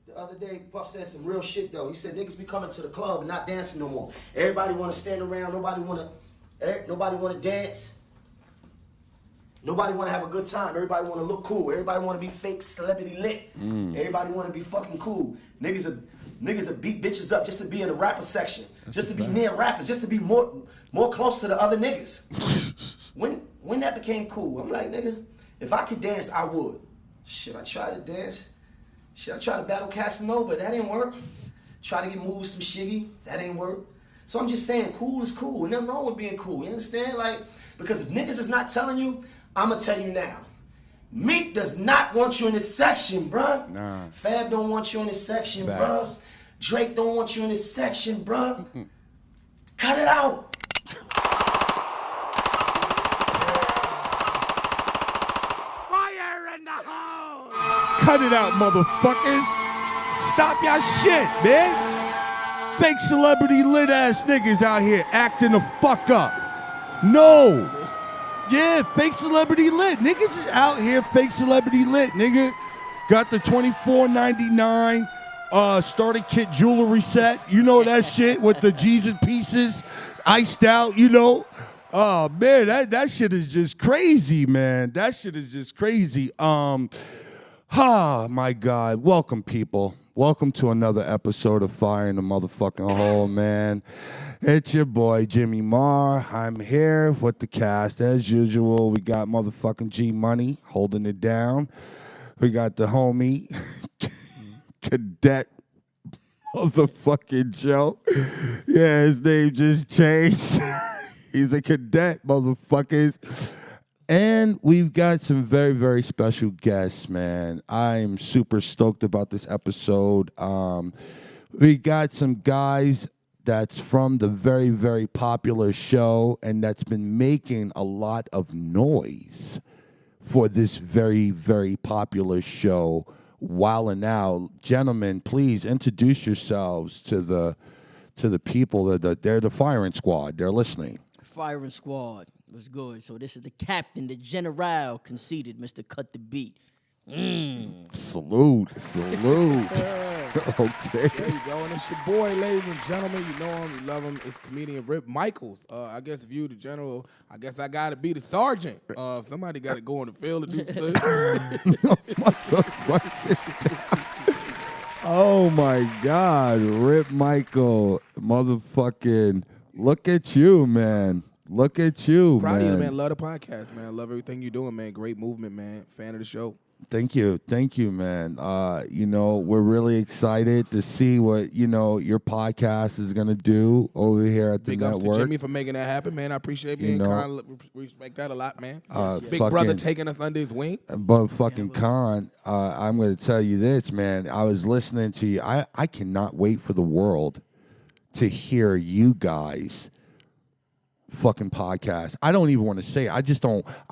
The other day, Puff said some real shit though. He said niggas be coming to the club and not dancing no more. Everybody want to stand around. Nobody want to dance. Nobody want to have a good time. Everybody want to look cool. Everybody want to be fake celebrity lit. Everybody want to be fucking cool. Niggas are beat bitches up just to be in the rapper section, just to be near rappers, just to be more close to the other niggas. When that became cool, I'm like, nigga, if I could dance, I would. Shit, I tried to dance. Shit, I tried to battle Casanova. That didn't work. Try to get moved some shiggy. That ain't work. So I'm just saying, cool is cool. And nothing wrong with being cool. You understand? Like, because if niggas is not telling you, I'm going to tell you now. Meek does not want you in this section, bruh. Nah. Fab don't want you in this section, bruh. Drake don't want you in this section, bruh. Cut it out. Fire in the hole! Cut it out, motherfuckers. Stop y'all shit, man. Fake celebrity lit ass niggas out here acting the fuck up. No. Yeah, fake celebrity lit. Niggas is out here fake celebrity lit, nigga. Got the $24.99 starter kit jewelry set. You know that shit with the Jesus pieces iced out, you know. Oh, man, that shit is just crazy, man. That shit is just crazy. My God. Welcome, people. Welcome to another episode of Fire in the Motherfucking Hole, man. It's your boy, Jimmy Marr. I'm here with the cast. As usual, we got motherfucking G Money holding it down. We got the homie, Cadet motherfucking Joe. Yeah, his name just changed. He's a cadet, motherfuckers. And we've got some very, very special guests, man. I'm super stoked about this episode. We got some guys that's from the very, very popular show and that's been making a lot of noise for this very, very popular show, Wildin' Out. Gentlemen, please introduce yourselves to the people that they're the firing squad. They're listening. Firing squad was good. So this is the captain, the general, Conceited, Mr. Cut the Beat. Salute. Okay. There you go. And it's your boy, ladies and gentlemen. You know him, you love him. It's comedian Rip Micheals. I guess if you the general, I guess I got to be the sergeant. Somebody got to go on the field to do stuff. Oh, my God. Rip Michael. Motherfucking, look at you, man. Look at you, Proud man. of you, man. Love the podcast, man. Love everything you're doing, man. Great movement, man. Fan of the show. Thank you, man. We're really excited to see what your podcast is gonna do over here at the Big network. ups to Jimmy for making that happen, man. I appreciate being kind. Respect that a lot, man. Big brother taking us under his wing. But fucking Con, I'm gonna tell you this, man. I was listening to you. I cannot wait for the world to hear you guys fucking podcast. I don't even want to say it. I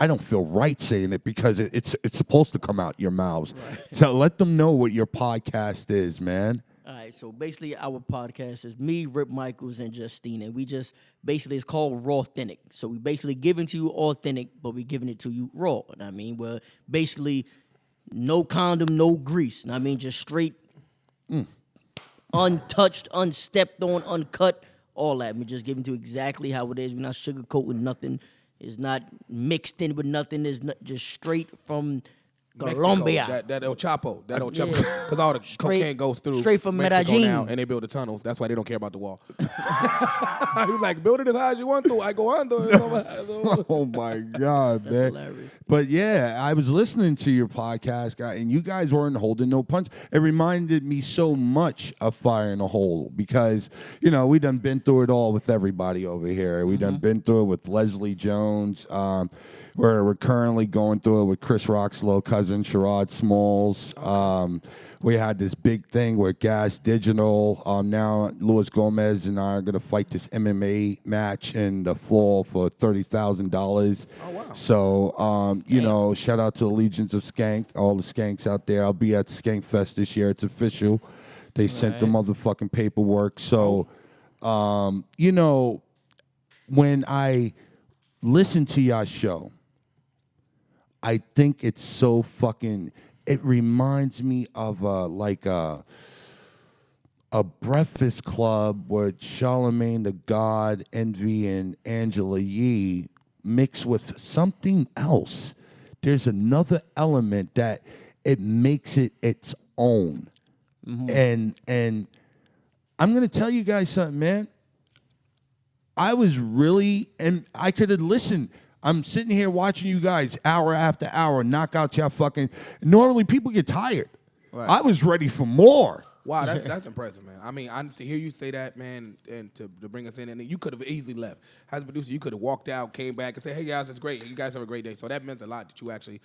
don't feel right saying it because it's supposed to come out your mouths. Right. So let them know what your podcast is, man. All right, so basically our podcast is me, Rip Micheals, and Justine, and we just basically it's called Raw Authentic. So we basically giving to you authentic, but we giving it to you raw. I mean, we're basically no condom, no grease. I mean, just straight, untouched, unstepped on, uncut. All that. We just giving to exactly how it is. We're not sugarcoating nothing. It's not mixed in with nothing. It's not just straight from Colombia. Mexico, that El Chapo. That El Chapo. Because all the cocaine goes through straight from Mexico Medellin. now, and they build the tunnels. That's why they don't care about the wall. He was like, build it as high as you want to. I go under. Oh, my God, That's man. hilarious. But, yeah, I was listening to your podcast, guy, and you guys weren't holding no punch. It reminded me so much of Fire in the Hole because, we done been through it all with everybody over here. We done been through it with Leslie Jones. We're currently going through it with Chris Rock's little cousin, Sherrod Smalls. We had this big thing with Gas Digital. Now Luis Gomez and I are going to fight this MMA match in the fall for $30,000. Oh, wow. So, shout out to the Legions of Skank, all the Skanks out there. I'll be at Skank Fest this year. It's official. They sent the motherfucking paperwork. So, when I listen to your show, I think it's so fucking it reminds me of a Breakfast Club with Charlemagne the God, Envy, and Angela Yee mixed with something else. There's another element that it makes it its own. And I'm gonna tell you guys something, man. I was really, and I could have listened. I'm sitting here watching you guys hour after hour knock out your fucking. Normally people get tired. Right. I was ready for more. Wow, that's impressive, man. I mean, to hear you say that, man, and to bring us in, and you could have easily left. As a producer, you could have walked out, came back, and said, "Hey guys, it's great. You guys have a great day." So that meant a lot that you actually,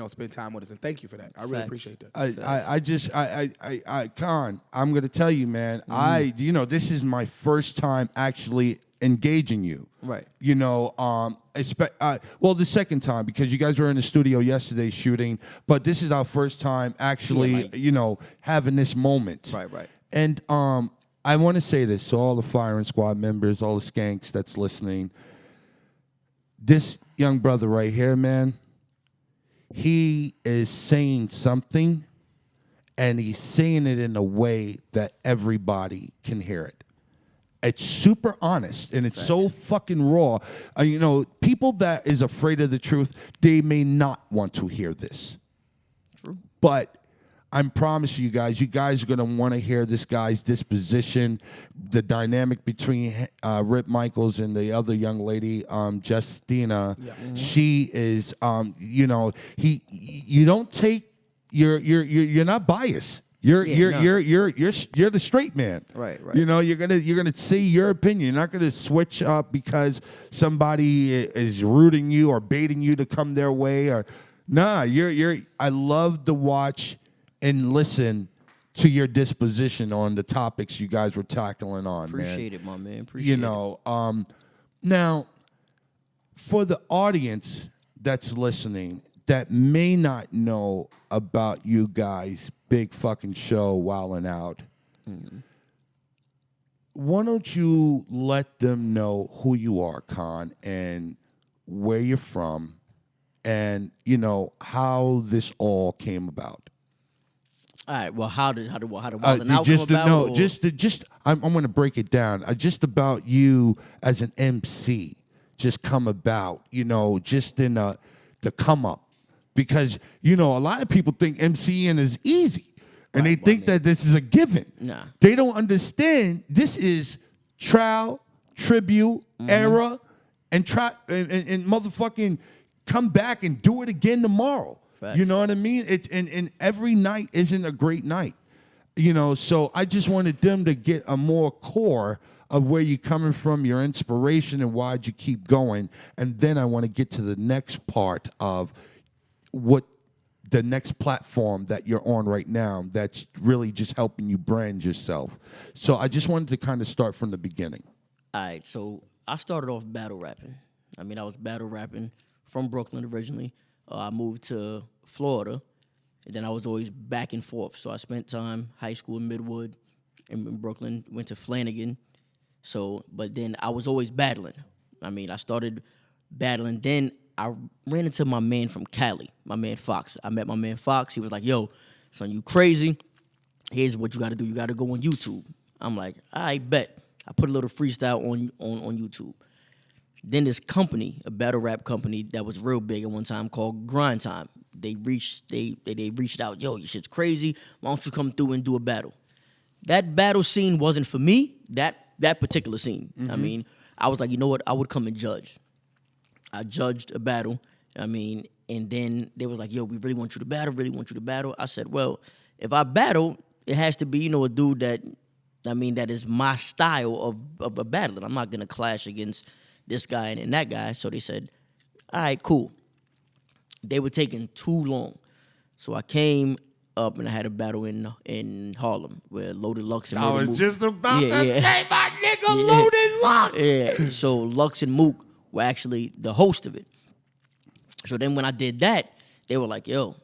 spend time with us, and thank you for that. I really appreciate that. Con, I'm gonna tell you, man. This is my first time actually engaging you. Right. The second time, because you guys were in the studio yesterday shooting, but this is our first time actually, having this moment. Right. And I want to say this to all the firing squad members, all the skanks that's listening. This young brother right here, man, he is saying something, and he's saying it in a way that everybody can hear it. It's super honest, and it's so fucking raw. People that is afraid of the truth, they may not want to hear this. True. But I'm promising you guys are going to want to hear this guy's disposition, the dynamic between Rip Micheals and the other young lady, Justina. Yeah. Mm-hmm. She is, you don't take, you're not biased. You're the straight man. Right. You're gonna say your opinion. You're not gonna switch up because somebody is rooting you or baiting you to come their way. Or I love to watch and listen to your disposition on the topics you guys were tackling on. Appreciate it, my man. Appreciate it. Now, for the audience that's listening that may not know about you guys' big fucking show, Wildin' Out, why don't you let them know who you are, Con, and where you're from, and how this all came about. All right. Well, how did Wildin' Out just come about? I'm going to break it down. Just about you as an MC, just come about. Just in the come up. Because, a lot of people think MCing is easy. And they think that this is a given. Nah. They don't understand this is trial, tribute, era, and motherfucking come back and do it again tomorrow. Facts. You know what I mean? It's and every night isn't a great night. So I just wanted them to get a more core of where you're coming from, your inspiration, and why'd you keep going. And then I want to get to the next part of what the next platform that you're on right now that's really just helping you brand yourself. So I just wanted to kind of start from the beginning. All right, so I started off battle rapping. I was battle rapping from Brooklyn originally. I moved to Florida, and then I was always back and forth. So I spent time high school in Midwood, in Brooklyn, went to Flanagan. But then I was always battling. I started battling. Then I ran into my man from Cali, my man Fox. I met my man Fox. He was like, "Yo, son, you crazy. Here's what you got to do. You got to go on YouTube." I'm like, "I bet." I put a little freestyle on YouTube. Then this company, a battle rap company that was real big at one time called Grind Time, they reached out, "Yo, your shit's crazy. Why don't you come through and do a battle?" That battle scene wasn't for me, that particular scene. Mm-hmm. I was like, you know what? I would come and judge. I judged a battle, and then they was like, "Yo, we really want you to battle, I said, well, if I battle, it has to be, a dude that is my style of a battling. I'm not going to clash against this guy and that guy. So they said, all right, cool. They were taking too long. So I came up and I had a battle in Harlem where Loaded Lux and I was Mook. just about to say my nigga Loaded Lux. Yeah, so Lux and Mook were actually the host of it. So then when I did that, they were like, "Yo,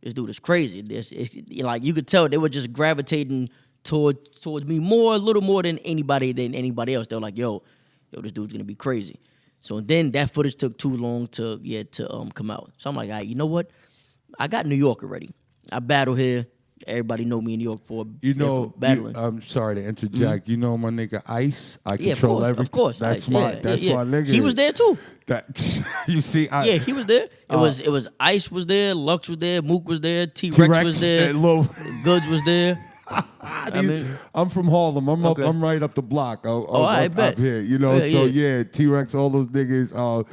this dude is crazy." You could tell they were just gravitating towards me a little more than anybody else. They were like, "Yo, this dude's gonna be crazy." So then that footage took too long to come out. So I'm like, all right, you know what? I got New York already. I battle here. Everybody know me in New York for for battling. I'm sorry to interject. You know my nigga Ice. I Yeah, control everything. of course. That's Ice. my Yeah, that's yeah. my nigga. He was there too. That you see, Yeah, he was there. It was Ice was there, Lux was there, Mook was there, T-Rex, T-Rex was there, and Lil- Goods was there. I mean, I'm from Harlem. I'm Okay. I'm right up the block. I bet. Up here, you know. Yeah, so yeah. yeah, T-Rex, all those niggas.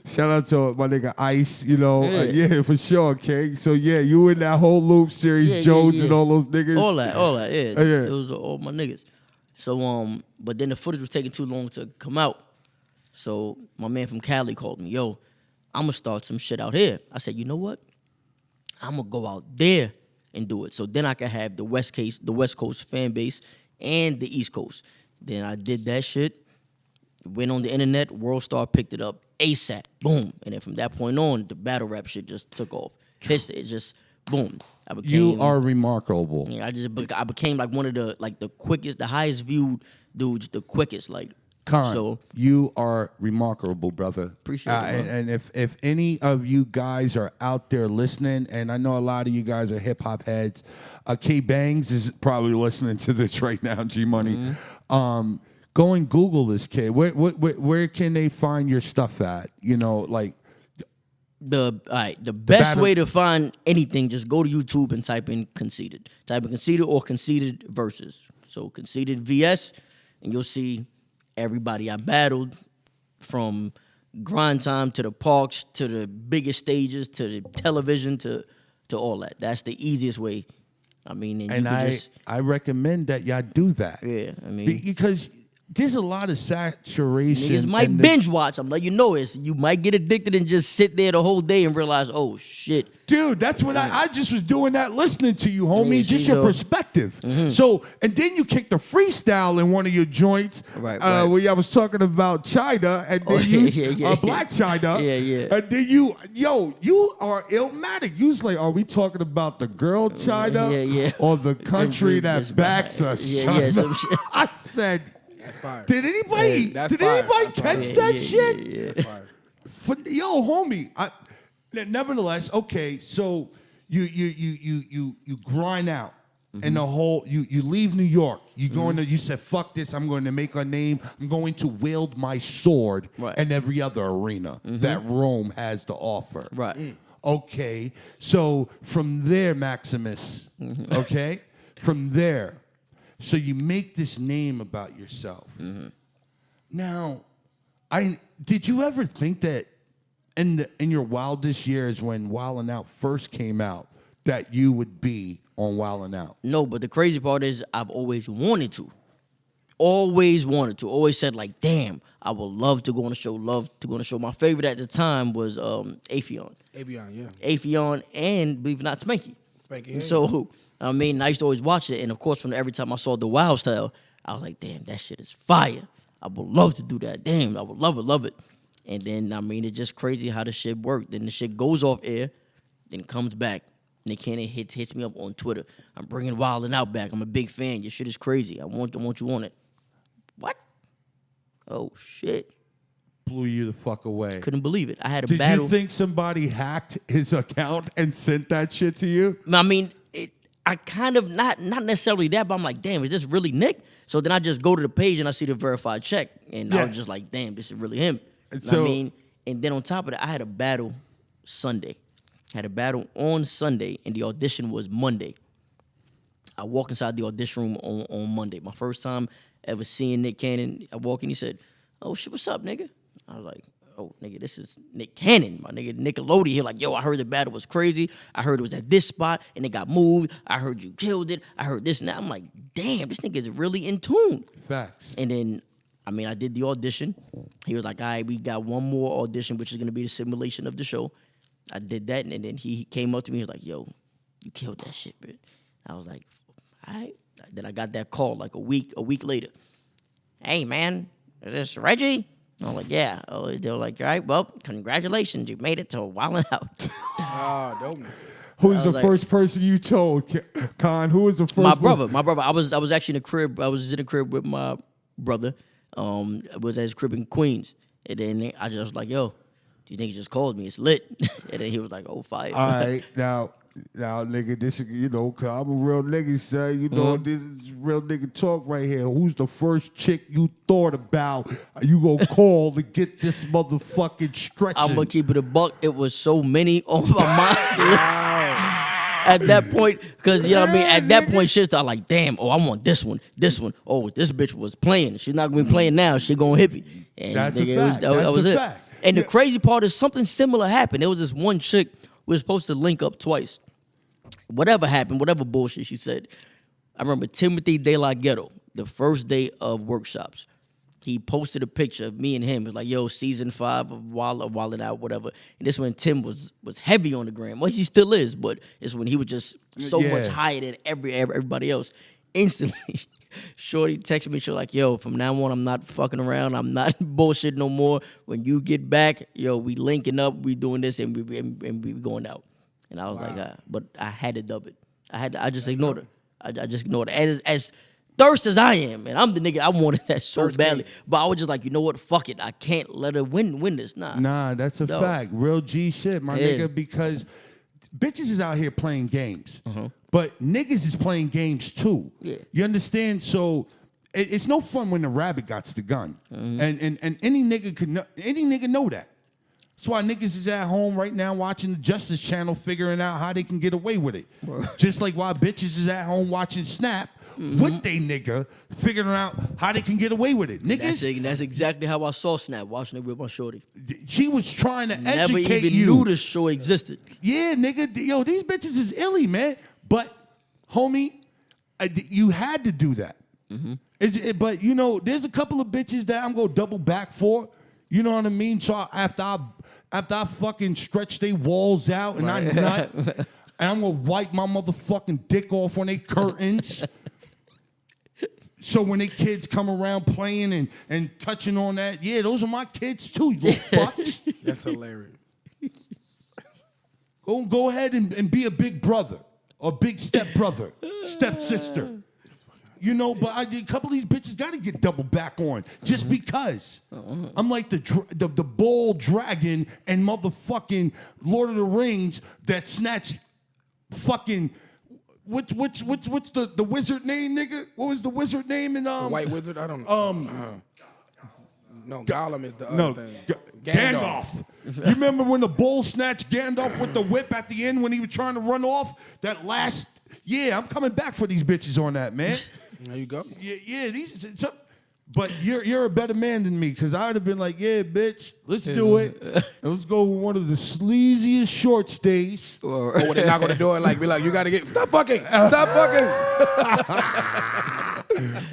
Shout out to my nigga Ice, you know. Yeah. For sure, King. So yeah, you in that whole loop series, Yeah, Jones yeah. and all those niggas. all that, yeah. Yeah. It was all my niggas. So but then the footage was taking too long to come out. So my man from Cali called me, yo, I'm gonna start some shit out here. I said, you know what? I'm gonna go out there and do it. So then I could have the West Coast fan base and the East Coast. Then I did that shit. Went on the internet, WorldStar picked it up ASAP, boom. And then from that point on, the battle rap shit just took off. It just boom. I became, You are remarkable. Yeah, I became like one of the quickest, the highest viewed dudes, the quickest like. Con, So you are remarkable, brother. Appreciate it, bro. And if any of you guys are out there listening, and I know a lot of you guys are hip hop heads, K Bangs is probably listening to this right now. G Money, go and Google this kid. Where can they find your stuff at? You know, like the best battle- way to find anything, just go to YouTube and type in Conceited. Type in Conceited or Conceited Versus. So Conceited VS, and you'll see everybody I battled, from grind time to the parks to the biggest stages to the television to all that. That's the easiest way. I mean, and I recommend that y'all do that. Yeah, I mean, because there's a lot of saturation. niggas might and binge watch. I'm letting you know it. You might get addicted and just sit there the whole day and realize, oh shit. Dude, that's what I just was doing that listening to you, homie. Yeah, just see, your so- perspective. So, and then you kicked the freestyle in one of your joints, Right. where I was talking about China, and then you Black China, Yeah. and then you are illmatic. You was like, are we talking about the girl China, Yeah. or the country that backs us? Yeah, China? some shit. I said, That's fire. did anybody That's fire. That's catch fire. that Yeah, shit? yeah. That's fire. Yo, homie. Nevertheless, okay. So you grind out, and the whole you leave New York. You going to you said fuck this. I'm going to make a name. I'm going to wield my sword Right. in every other arena that Rome has to offer. Right. Okay. So from there, Maximus. Okay. From there, so you make this name about yourself. Now, did you ever think that in your wildest years when Wildin' Out first came out that you would be on Wildin' Out? No, but the crazy part is I've always wanted to. Always wanted to. Always said like, damn, I would love to go on a show. My favorite at the time was Afion. Avion, yeah. Afion and, believe it or not, Spanky. Spanky, yeah. So, I mean, I used to always watch it. And, of course, from every time I saw the Wild Style, I was like, damn, that shit is fire. I would love to do that. Damn, I would love it. And then, I mean, it's just crazy how the shit worked. Then the shit goes off air, then comes back. Nick Cannon hits me up on Twitter. I'm bringing Wildin' Out back. I'm a big fan. Your shit is crazy. I want you on it. What? Oh, shit. Blew you the fuck away. Couldn't believe it. I had a Did battle. you think somebody hacked his account and sent that shit to you? I mean, I kind of, not necessarily that, but I'm like, damn, is this really Nick? So then I just go to the page and I see the verified check. And I Yeah. was just like, damn, this is really him. So- I mean, and then on top of that, I had a battle Sunday. Had a battle on Sunday, and the audition was Monday. I walk inside the audition room on Monday. My first time ever seeing Nick Cannon. I walk in, he said, oh, shit, what's up, nigga? I was like, oh, nigga, this is Nick Cannon, my nigga, Nickelodeon. He like, yo, I heard the battle was crazy. I heard it was at this spot, and it got moved. I heard you killed it. I heard this and that. I'm like, damn, this nigga is really in tune. Facts. And then, I mean, I did the audition. He was like, all right, we got one more audition, which is going to be the simulation of the show. I did that, and then he came up to me. He was like, yo, you killed that shit, man. I was like, all right. Then I got that call like a week later. Hey, man, is this Reggie? I was like, yeah. Oh, they were like, all right, well, congratulations. You made it to Wildin' Out. Oh, dope. Who's the like- first person you told, Con? Who was the first My one? brother. I was actually in the crib. I was in the crib with my brother. I was at his crib in Queens. And then I just was like, yo, these niggas just called me. It's lit. And then he was like, oh, fire. All right. Now, Now, nigga, this is, you know, cause I'm a real nigga, son. You know, this is real nigga talk right here. Who's the first chick you thought about you gonna call to get this motherfucking stretching? I'm gonna keep it a buck. It was so many on my mind. At that point, because, you know what I mean? At that point, shit started like, damn, oh, I want this one. Oh, this bitch was playing. She's not gonna be playing now. She gonna hit me. And That's nigga, a fact. that That's was a it. fact. And Yeah. the crazy part is something similar happened. There was this one chick we were supposed to link up twice. Whatever happened, whatever bullshit she said. I remember Timothy De La Ghetto, the first day of workshops. He posted a picture of me and him. It was like, yo, season 5 of Wildin' Out, whatever. And this when Tim was heavy on the gram. Well, he still is, but it's when he was just so much higher than everybody else. Instantly, Shorty texted me. She was like, yo, from now on, I'm not fucking around. I'm not bullshit no more. When you get back, yo, we linking up. We doing this, and we going out. And I was like, but I had to dub it. I just ignored her. I just ignored her. As thirst as I am, and I'm the nigga, I wanted that so badly. But I was just like, you know what? Fuck it. I can't let her win this. Nah, that's a fact. Real G shit, my nigga, because bitches is out here playing games. But niggas is playing games too. Yeah. You understand? So it's no fun when the rabbit got the gun. And any nigga know that. That's why niggas is at home right now watching the Justice Channel figuring out how they can get away with it. Just like why bitches is at home watching Snap with they nigga figuring out how they can get away with it. Niggas, That's exactly how I saw Snap, watching it with my shorty. she was trying to Never educate even you. knew this show existed. Yeah, nigga, yo, these bitches is illy, man. But, homie, you had to do that. But, you know, there's a couple of bitches that I'm going to double back for. You know what I mean? So after I fucking stretch they walls out and I nut, and I'm going to wipe my motherfucking dick off on they curtains. So when they kids come around playing and touching on that, yeah, those are my kids too, you little fucks. That's hilarious. Go ahead and be a big brother or big stepbrother, stepsister. You know, but a couple of these bitches got to get double back on just because. I'm like the bold dragon and motherfucking Lord of the Rings that snatch fucking what's the wizard name, nigga? What was the wizard name in The White Wizard? I don't know. No, Gollum is the other thing. Gandalf. You remember when the bull snatched Gandalf with the whip at the end when he was trying to run off? That last, yeah, I'm coming back for these bitches on that, man. There you go. Yeah. But you're a better man than me because I would have been like, yeah, bitch, let's do it. And let's go with one of the sleaziest short stays. Or when they knock on the door and be like, you got to get, stop fucking.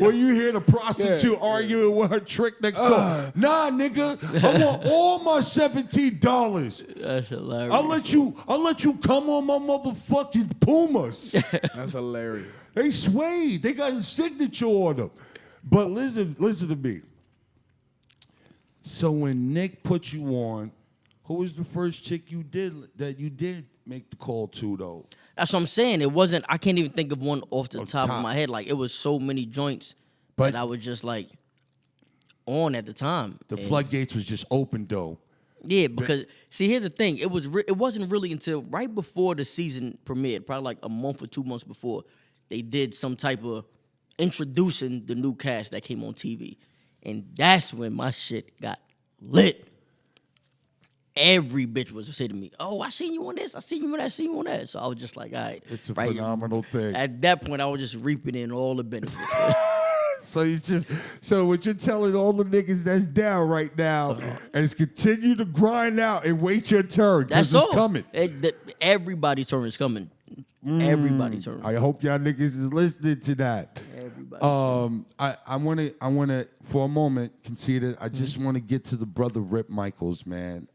Well, you hear the prostitute arguing with her trick next door. Nah, nigga, I want all my $17. That's hilarious. I'll let you come on my motherfucking Pumas. That's hilarious. They suede. They got a signature on them. But listen to me. So when Nick put you on, who was the first chick you did make the call to though? That's what I'm saying. It wasn't. I can't even think of one off the top of my head. Like it was so many joints that I was just like on at the time. The floodgates was just open though. Yeah, because see, here's the thing. It wasn't really until right before the season premiered, probably like a month or 2 months before, they did some type of introducing the new cast that came on TV, and that's when my shit got lit. Every bitch was saying to me, "Oh, I seen you on this. I seen you on that. I seen you on that." So I was just like, "All right, It's a phenomenal thing." At that point, I was just reaping in all the benefits. So what you're telling all the niggas that's down right now is continue to grind out and wait your turn because it's coming. Everybody's turn is coming. Everybody's turn. I hope y'all niggas is listening to that. I wanna for a moment, Conceited, I just wanna get to the brother Rip Micheals, man.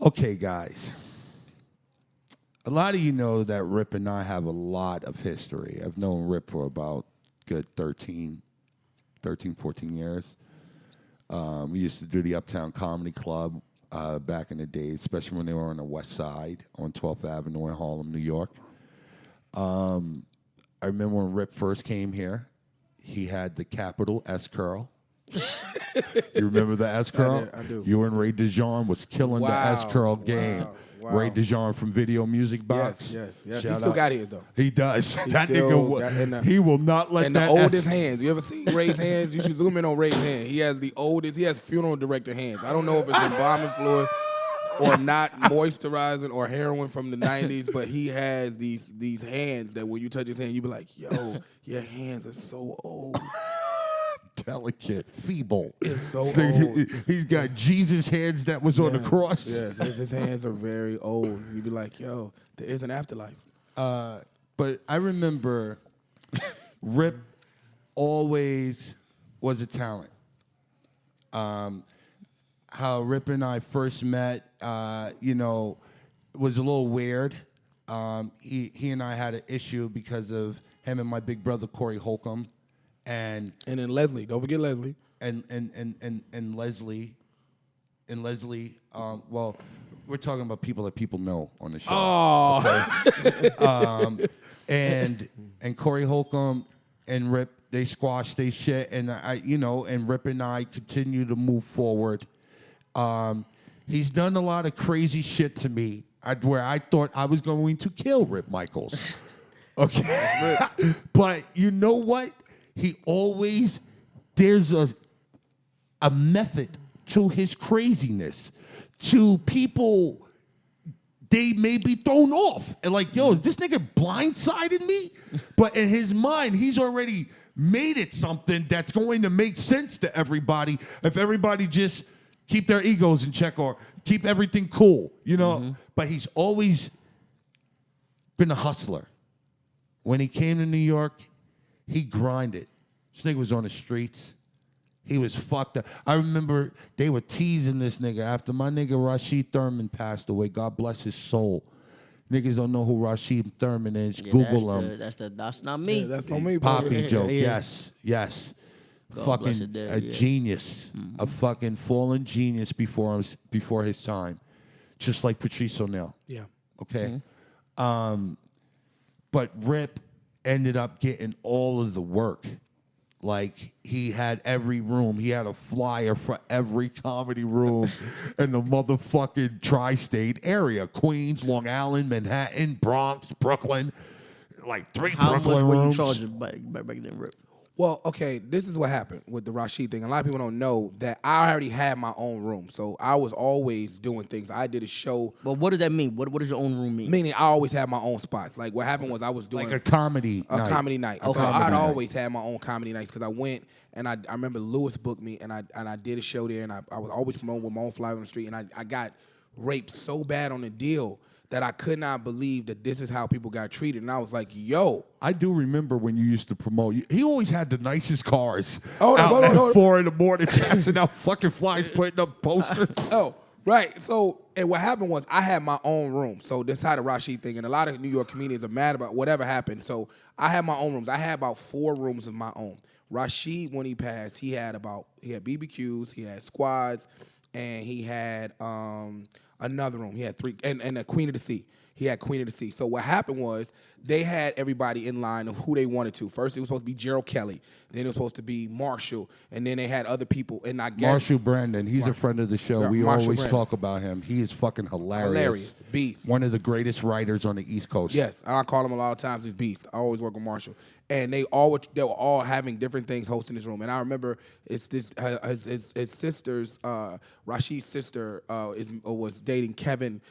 Okay, guys. A lot of you know that Rip and I have a lot of history. I've known Rip for about good 13, 14 years. We used to do the Uptown Comedy Club back in the day, especially when they were on the West Side on 12th Avenue in Harlem, New York. I remember when Rip first came here, he had the capital S curl. You remember the S curl? I do. You and Ray DeJean was killing the S curl Wow. game. Wow. Ray DeJean from Video Music Box. Yes. He Shout still out. got his though. He does. That still- nigga, he will not let And the that oldest S- hands. You ever seen Ray's hands? You should zoom in on Ray's hand. He has the oldest. He has funeral director hands. I don't know if it's embalming fluid or not moisturizing or heroin from the 90s, but he has these hands that when you touch his hand, you be like, yo, your hands are so old. delicate, feeble. It's so This nigga, old. He's got Jesus' hands that was on the cross. Yes, his hands are very old. You be like, yo, there is an afterlife. But I remember Rip always was a talent. How Rip and I first met, was a little weird. He and I had an issue because of him and my big brother Corey Holcomb, and And then Leslie. Don't forget Leslie. and Leslie. Well, we're talking about people that people know on the show. Oh. And Corey Holcomb and Rip, they squashed they shit, and and Rip and I continue to move forward. He's done a lot of crazy shit to me, where I thought I was going to kill Rip Micheals. Okay, but you know what? He always there's a method to his craziness. To people, they may be thrown off and like, yo, is this nigga blindsided me? But in his mind, he's already made it something that's going to make sense to everybody if everybody just keep their egos in check or keep everything cool, But he's always been a hustler. When he came to New York, he grinded. This nigga was on the streets. He was fucked up. I remember they were teasing this nigga after my nigga Rashid Thurman passed away. God bless his soul. Niggas don't know who Rashid Thurman is. Yeah, Google him. That's not me. Yeah, that's on me, Poppy baby. joke. Yeah. Yes. God bless Fucking his dead, a yeah. genius. A fucking fallen genius before his time. Just like Patrice O'Neal. Yeah. Okay? But Rip ended up getting all of the work. Like, he had every room. He had a flyer for every comedy room in the motherfucking tri-state area. Queens, Long Island, Manhattan, Bronx, Brooklyn. Like, 3 How Brooklyn much were you rooms. charging back then, Rip? Well, okay, this is what happened with the Rashid thing. A lot of people don't know that I already had my own room. So I was always doing things. I did a show, But what does that mean? What does your own room mean? meaning I always had my own spots. Like what happened was I was doing Like a comedy a night. comedy night. A So comedy I'd night. always had my own comedy nights because I went and I remember Lewis booked me and I did a show there and I was always promoting with my own flyers on the street and I got raped so bad on the deal that I could not believe that this is how people got treated. And I was like, yo. I do remember when you used to promote. He always had the nicest cars Hold on, out hold on, at hold on. 4 in the morning, passing out fucking flyers, putting up posters. Oh, right. So, and what happened was I had my own room. So this is how the Rashid thing, and a lot of New York comedians are mad about whatever happened. So I had my own rooms. I had about 4 rooms of my own. Rashid, when he passed, he had BBQs, he had squads, and he had another room. He had 3, and a Queen of the Sea. He had Queen of the Sea. So what happened was they had everybody in line of who they wanted to. First, it was supposed to be Gerald Kelly. Then it was supposed to be Marshall. And then they had other people. And I guess Marshall Brandon, he's a friend of the show. Yeah, We Marshall always Brandon. talk about him. He is fucking hilarious. Hilarious. Beast. One of the greatest writers on the East Coast. Yes, and I call him a lot of times his beast. I always work with Marshall, and they were all having different things hosting this room. And I remember it's this his sister's Rashid's sister was dating Kevin,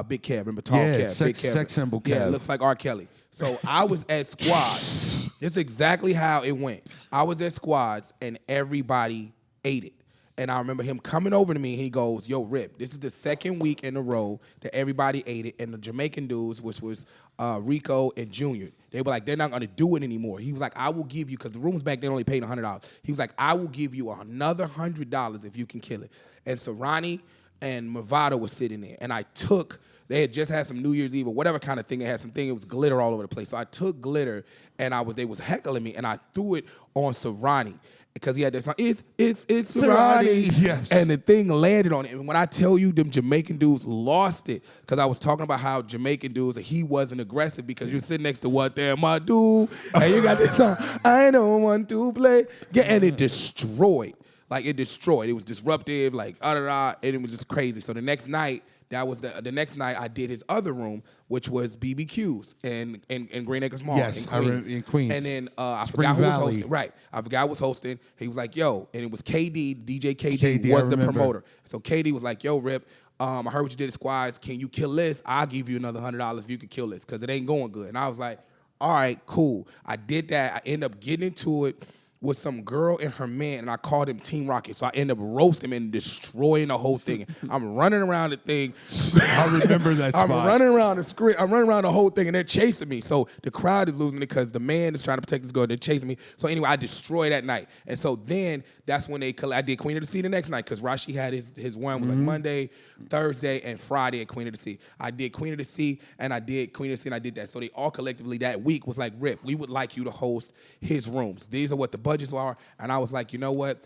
Big Kev. Remember Tall Yeah, Kev, Big Kev. sex symbol Yeah, Kev. it looks like R. Kelly. So I was at squads. This is exactly how it went. I was at squads, and everybody ate it. And I remember him coming over to me, and he goes, yo, Rip, this is the second week in a row that everybody ate it. And the Jamaican dudes, which was Rico and Junior, they were like, they're not going to do it anymore. He was like, I will give you, because the rooms back then only paid $100. He was like, I will give you another $100 if you can kill it. And so Ronnie and Movado was sitting there. And I took, they had just had some New Year's Eve or whatever kind of thing. They had something, it was glitter all over the place. So I took glitter, and they was heckling me, and I threw it on Serrani. Because he had this song, it's Serrani. Yes. And the thing landed on it. And when I tell you them Jamaican dudes lost it, because I was talking about how Jamaican dudes, he wasn't aggressive because you're sitting next to What Damn I Do, and you got this song, I don't want to play. Yeah, and it destroyed. Like it destroyed. It was disruptive, like and it was just crazy. So the next night, that was the nenext night I did his other room, which was BBQ's in Green Acres Mall Yes, in Queens. And then I Spring forgot who was Valley. hosting. Right, I forgot who was hosting. He was like, "Yo," and it was KD. DJ KD KD, was I the remember. promoter. So KD was like, "Yo, Rip, I heard what you did at Squads. Can you kill this? I'll give you another $100 if you can kill this, because it ain't going good." And I was like, "All right, cool." I did that. I ended up getting into it with some girl and her man, and I called him Team Rocket. So I ended up roasting him and destroying the whole thing. I'm running around the thing. I remember that spot. I'm running around the screen. I'm running around the whole thing, and they're chasing me. So the crowd is losing it because the man is trying to protect his girl. They're chasing me. So anyway, I destroyed that night. And so then that's when I did Queen of the Sea the next night, because Rashi had his one was like Monday, Thursday, and Friday at Queen of the Sea. I did Queen of the Sea, and I did Queen of the Sea, and I did that. So they all collectively that week was like, Rip, we would like you to host his rooms. These are what the budgets are. And I was like, you know what?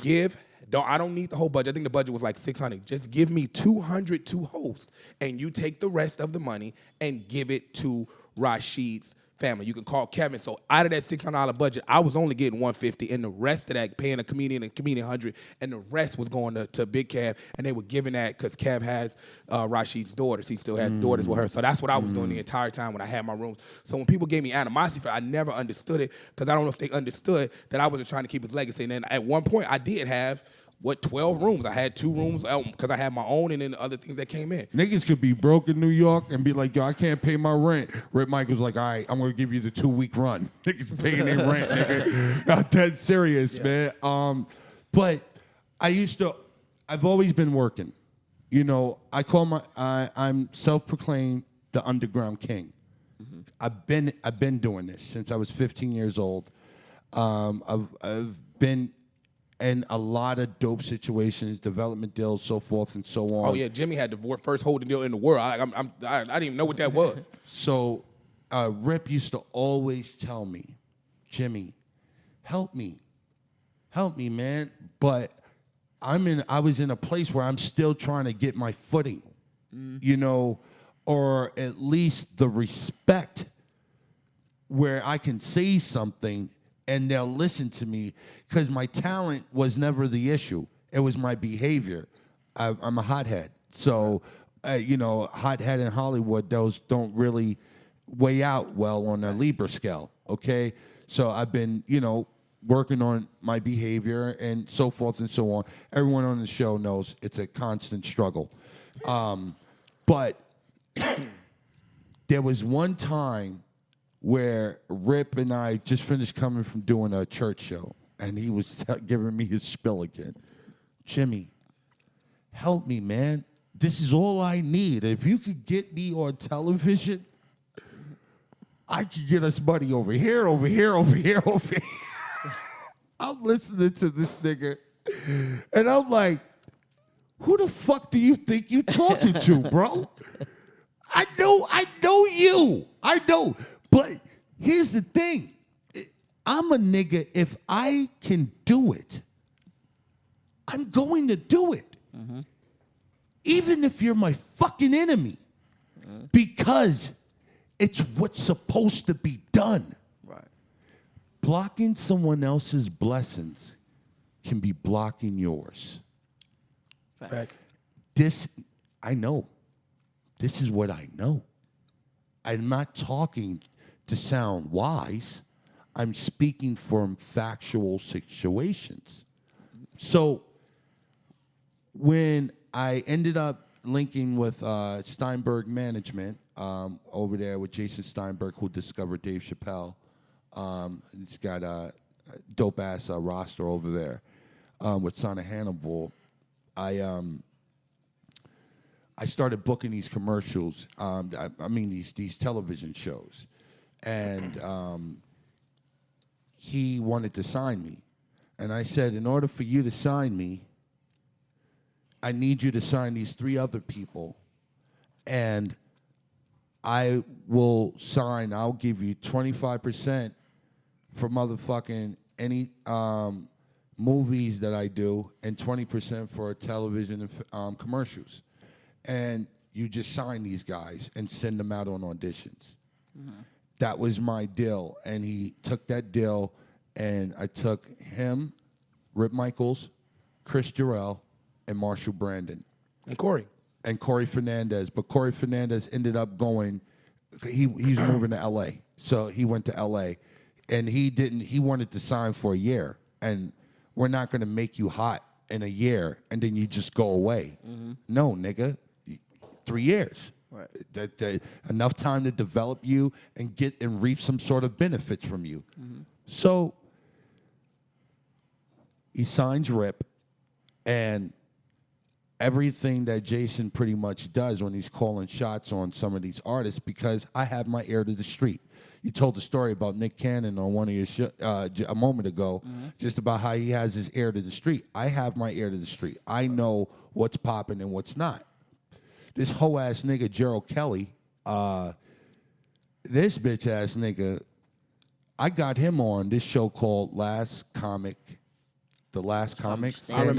I don't need the whole budget. I think the budget was like $600. Just give me $200 to host, and you take the rest of the money and give it to Rashid's family. You can call Kevin. So out of that $600 budget, I was only getting $150, and the rest of that paying a comedian $100, and the rest was going to Big Kev, and they were giving that because Kev has Rashid's daughters. He still had daughters with her. So that's what I was doing the entire time when I had my rooms. So when people gave me animosity for it, I never understood it, because I don't know if they understood that I wasn't trying to keep his legacy. And then at one point, I did have 12 rooms. I had 2 rooms because I had my own, and then the other things that came in. Niggas could be broke in New York and be like, yo, I can't pay my rent. Rip Michaels like, all right, I'm going to give you the 2-week run. Niggas paying their rent, nigga. Not that serious, man. But I've always been working. You know, I'm self-proclaimed the underground king. Mm-hmm. I've been doing this since I was 15 years old. I've been in a lot of dope situations, development deals, so forth and so on. Oh yeah, Jimmy had the first holding deal in the world. I didn't even know what that was. So Rip used to always tell me, Jimmy, help me, man. But I was in a place where I'm still trying to get my footing, you know, or at least the respect where I can say something and they'll listen to me, because my talent was never the issue. It was my behavior. I'm a hothead. So, you know, hothead in Hollywood, those don't really weigh out well on a Libra scale, okay? So I've been, you know, working on my behavior and so forth and so on. Everyone on the show knows it's a constant struggle. But there was one time where Rip and I just finished coming from doing a church show, and he was giving me his spiel again. Jimmy, help me, man. This is all I need. If you could get me on television, I could get us money over here. I'm listening to this nigga, and I'm like, who the fuck do you think you talking to, bro? I know you. I know. But here's the thing. I'm a nigga. If I can do it, I'm going to do it. Mm-hmm. Even if you're my fucking enemy. Mm-hmm. Because it's what's supposed to be done. Right. Blocking someone else's blessings can be blocking yours. Facts. I know. This is what I know. I'm not talking to sound wise. I'm speaking from factual situations. So when I ended up linking with Steinberg Management over there with Jason Steinberg, who discovered Dave Chappelle, he's got a dope-ass roster over there with Son of Hannibal, I started booking these commercials. These television shows, and he wanted to sign me, and I said, in order for you to sign me, I need you to sign these 3 other people, and I will sign. I'll give you 25% for motherfucking any movies that I do, and 20% for television and commercials. And you just sign these guys and send them out on auditions. Mm-hmm. That was my deal. And he took that deal, and I took him, Rip Micheals, Chris Jarrell, and Marshall Brandon. And Corey. And Corey Fernandez. But Corey Fernandez ended up going, he's moving to L.A. So he went to L.A. And he wanted to sign for a year. And we're not going to make you hot in a year and then you just go away. No, nigga. 3 years. Right. That enough time to develop you and get and reap some sort of benefits from you. So he signs Rip, and everything that Jason pretty much does when he's calling shots on some of these artists, because I have my ear to the street. You told the story about Nick Cannon on one of your a moment ago, just about how he has his ear to the street. I have my ear to the street. I know what's popping and what's not. This hoe ass nigga Gerald Kelly, this bitch ass nigga, I got him on this show called The Last Comic. I remember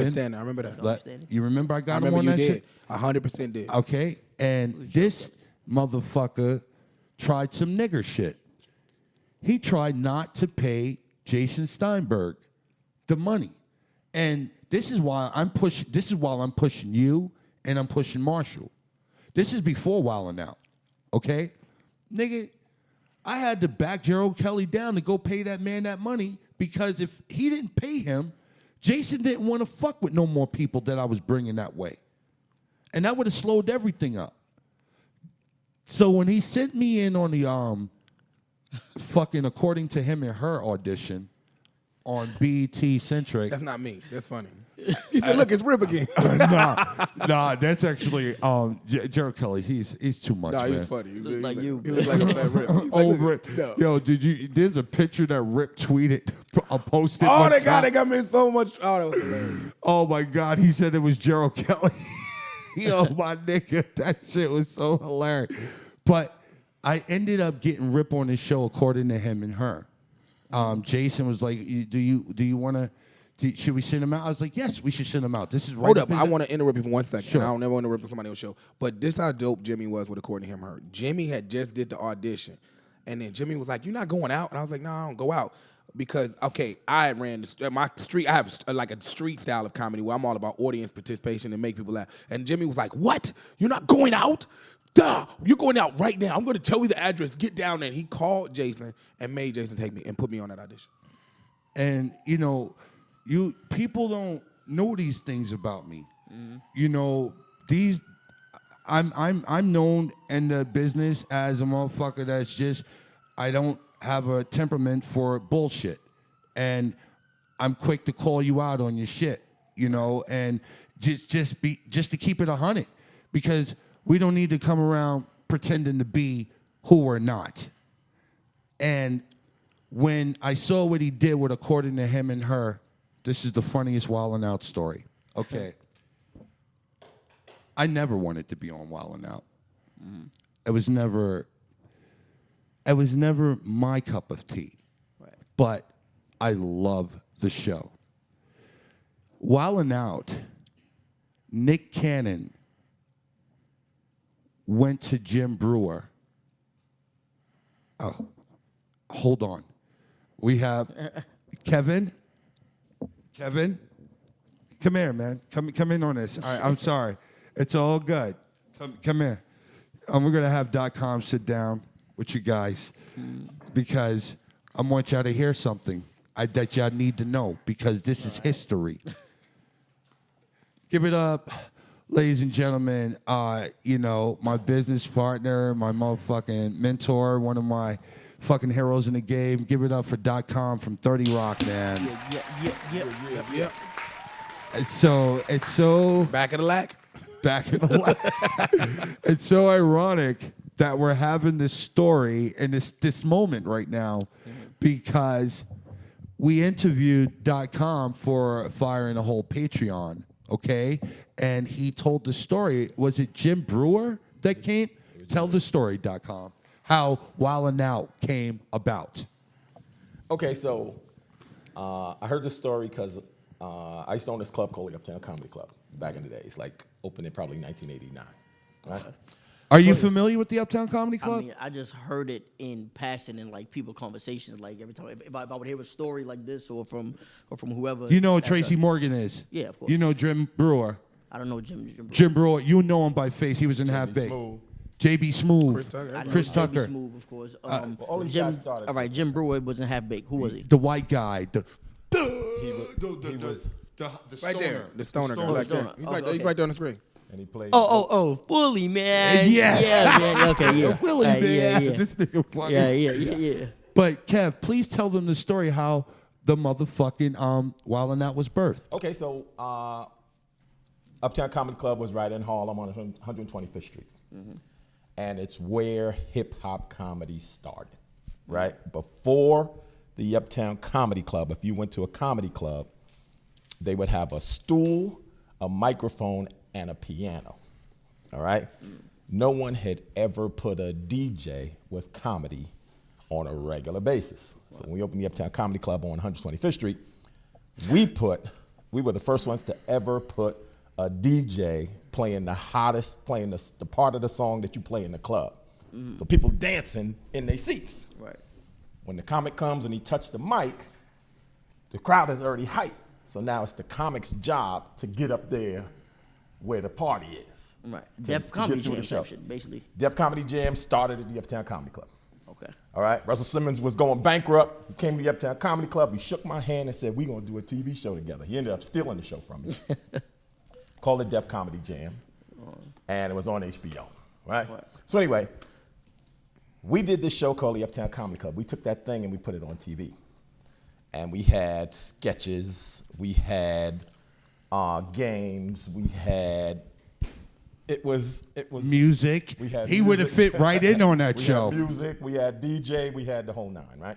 standing. I remember that. You remember I got I him remember on you that did. shit? 100% did. Okay, and this motherfucker tried some nigger shit. He tried not to pay Jason Steinberg the money, and this is why I'm pushing you, and I'm pushing Marshall. This is before Wildin' Out, okay, nigga. I had to back Gerald Kelly down to go pay that man that money, because if he didn't pay him, Jason didn't want to fuck with no more people that I was bringing that way. And that would have slowed everything up. So when he sent me in on the fucking According to Him and Her audition on BET Centric. That's not me. That's funny. He said, "Look, it's Rip again." Nah, that's actually Gerald Kelly. He's too much. Nah, man. he was funny. He Look like you. He looked like a fat Rip. He's like, Old look, Rip. no. Yo, there's a picture that Rip tweeted, posted. Oh, one they time. got me in so much. Oh, that was hilarious. Oh my God, he said it was Gerald Kelly. Yo, my nigga, that shit was so hilarious. But I ended up getting Rip on this show According to Him and Her. Jason was like, "Do you want to? Should we send him out?" I was like, "Yes, we should send him out." This is right. Hold up, I want to interrupt you for 1 second. Sure. I don't never want to interrupt somebody else's show. But this how dope Jimmy was with According to Him and Her. Jimmy had just did the audition, and then Jimmy was like, "You're not going out," and I was like, "No, I don't go out." Because, okay, I ran my street. I have like a street style of comedy where I'm all about audience participation and make people laugh. And Jimmy was like, "What? You're not going out? Duh! You're going out right now. I'm going to tell you the address. Get down there." And he called Jason and made Jason take me and put me on that audition. And people don't know these things about me. You know, I'm known in the business as a motherfucker that's just, I don't have a temperament for bullshit. And I'm quick to call you out on your shit, and just to keep it 100, because we don't need to come around pretending to be who we're not. And when I saw what he did with According to Him and Her, this is the funniest Wildin' Out story. Okay. I never wanted to be on Wildin' Out. It was never my cup of tea. Right. But I love the show. Wildin' Out, Nick Cannon went to Jim Brewer. Oh, hold on. We have Kevin. Kevin, come here, man. Come in on this. All right, I'm sorry. It's all good. Come here. We're gonna have .com sit down with you guys, because I want y'all to hear something that y'all need to know, because this is history. Give it up, ladies and gentlemen. My business partner, my motherfucking mentor, one of my fucking heroes in the game. Give it up for .com from 30 Rock, man. Yep. It's so Back of the lack. back in the line. It's so ironic that we're having this story and this moment right now, because we interviewed .com for Fire in the Hole Patreon, okay? And he told the story. Was it Jim Brewer that came? Tell the story, .com. How Wildin' Out came about. Okay, so I heard this story because I used to own this club called the Uptown Comedy Club back in the days, like opened in probably 1989, right? Are you familiar with the Uptown Comedy I Club? mean, I just heard it in passing in like people conversations. Like every time, if I would hear a story like this or from whoever. You know who that's Tracy Morgan is? Yeah, of course. You know Jim Brewer. I don't know Jim. Jim Brewer, you know him by face. He was in Half Baked. Smooth. JB Smooth. Chris Tucker. I know Chris JB Tucker. Smooth, of course. all these Jim, guys started- all right, Jim Brewer was in Half Baked. Who was he? The white guy. The Right there, the stoner guy. stoner. Right there. Stoner. He's Oh, right, okay. he's right there on the screen. And he played. Oh, Fully, man. Yeah. Yeah, man. Okay, yeah. Willie, Right, man. Yeah, This nigga funny. yeah. But Kev, please tell them the story how the motherfucking Wildin' Out was birthed. Okay, so Uptown Comedy Club was right in Harlem on 125th Street. And it's where hip-hop comedy started, right? Before the Uptown Comedy Club, if you went to a comedy club, they would have a stool, a microphone, and a piano, all right? No one had ever put a DJ with comedy on a regular basis. So when we opened the Uptown Comedy Club on 125th Street, we were the first ones to ever put a DJ playing the part of the song that you play in the club. So people dancing in their seats. Right. When the comic comes and he touched the mic, the crowd is already hyped. So now it's the comic's job to get up there where the party is. Right. To Def Comedy get through Jam the show. type shit, basically. Def Comedy Jam started at the Uptown Comedy Club. Okay. All right, Russell Simmons was going bankrupt. He came to the Uptown Comedy Club. He shook my hand and said, "We're gonna do a TV show together." He ended up stealing the show from me. Called it Def Comedy Jam, and it was on HBO. Right. So anyway, we did this show called the Uptown Comedy Club. We took that thing and we put it on TV, and we had sketches, we had games, we had. It was Music. We had He would have music. fit right in on that we show. had music, we had DJ, we had the whole nine, right?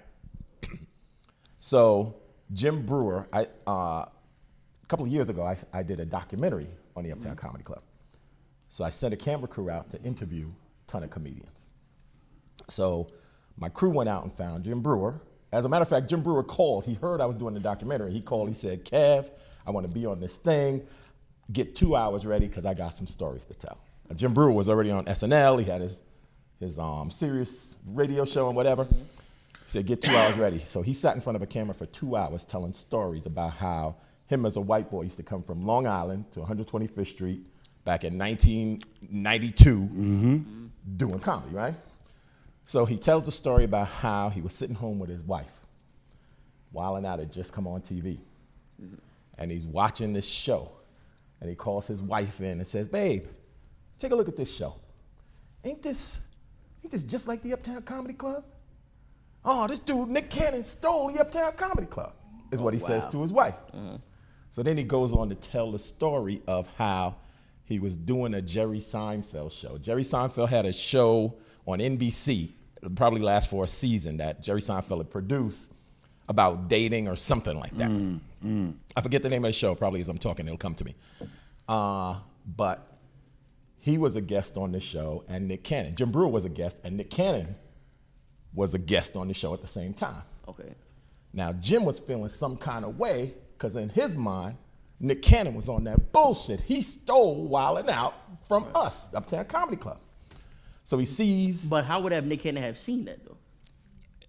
So Jim Brewer, a couple of years ago, I did a documentary on the Uptown Comedy Club. So I sent a camera crew out to interview a ton of comedians. So my crew went out and found Jim Brewer. As a matter of fact, Jim Brewer called. He heard I was doing the documentary. He called, he said, "Kev, I want to be on this thing. Get 2 hours ready because I got some stories to tell." Now, Jim Brewer was already on SNL. He had his serious radio show and whatever. He said, "Get 2 hours ready." So he sat in front of a camera for 2 hours telling stories about how him as a white boy used to come from Long Island to 125th Street back in 1992 doing comedy, right? So he tells the story about how he was sitting home with his wife. Wildin' Out had just come on TV. And he's watching this show. And he calls his wife in and says, "Babe, take a look at this show. Ain't this just like the Uptown Comedy Club? Oh, this dude, Nick Cannon, stole the Uptown Comedy Club," is what he says to his wife. So then he goes on to tell the story of how he was doing a Jerry Seinfeld show. Jerry Seinfeld had a show on NBC, it'll probably last for a season, that Jerry Seinfeld had produced about dating or something like that. I forget the name of the show, probably as I'm talking, it'll come to me. But he was a guest on the show, and Nick Cannon. Jim Brewer was a guest, and Nick Cannon was a guest on the show at the same time. Okay. Now, Jim was feeling some kind of way, because in his mind, Nick Cannon was on that bullshit. He stole Wildin' Out from us, Uptown Comedy Club. So he sees. But how would have Nick Cannon have seen that though?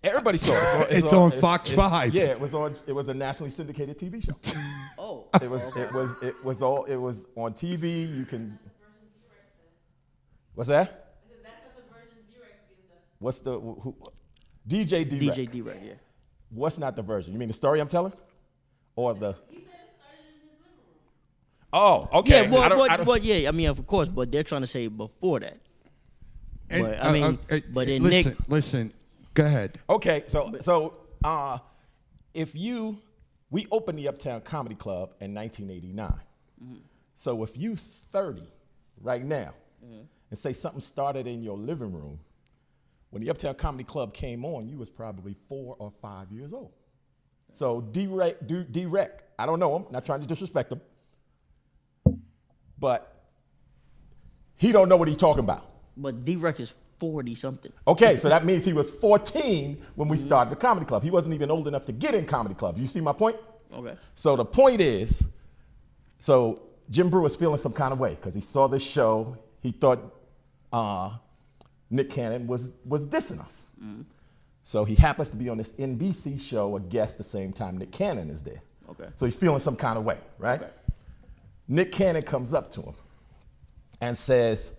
Everybody saw it. It's on Fox 5. Yeah, it was on. It was a nationally syndicated TV show. Oh. It was on TV. You can. What's that? That's not the version D-Rex gives us. What's the who? DJ D-Rex. DJ D-Rex, yeah. What's not the version? You mean the story I'm telling, or the? He said it started in his living room. Oh, okay. Yeah, I don't- well, yeah, I mean, of course, but they're trying to say before that. And, But, I mean, but in listen, Nick- listen. Go ahead. Okay, so we opened the Uptown Comedy Club in 1989. So if you 30 right now and say something started in your living room, when the Uptown Comedy Club came on, you was probably 4 or 5 years old. So D-Rec, I don't know him, not trying to disrespect him, but he don't know what he's talking about. But D-Rex is 40 something. Okay, so that means he was 14 when we started the comedy club. He wasn't even old enough to get in comedy club. You see my point? Okay. So the point is, so Jim Brewer's feeling some kind of way because he saw this show. He thought Nick Cannon was dissing us. So he happens to be on this NBC show, a guest, the same time Nick Cannon is there. Okay. So he's feeling some kind of way, right? Okay. Nick Cannon comes up to him and says,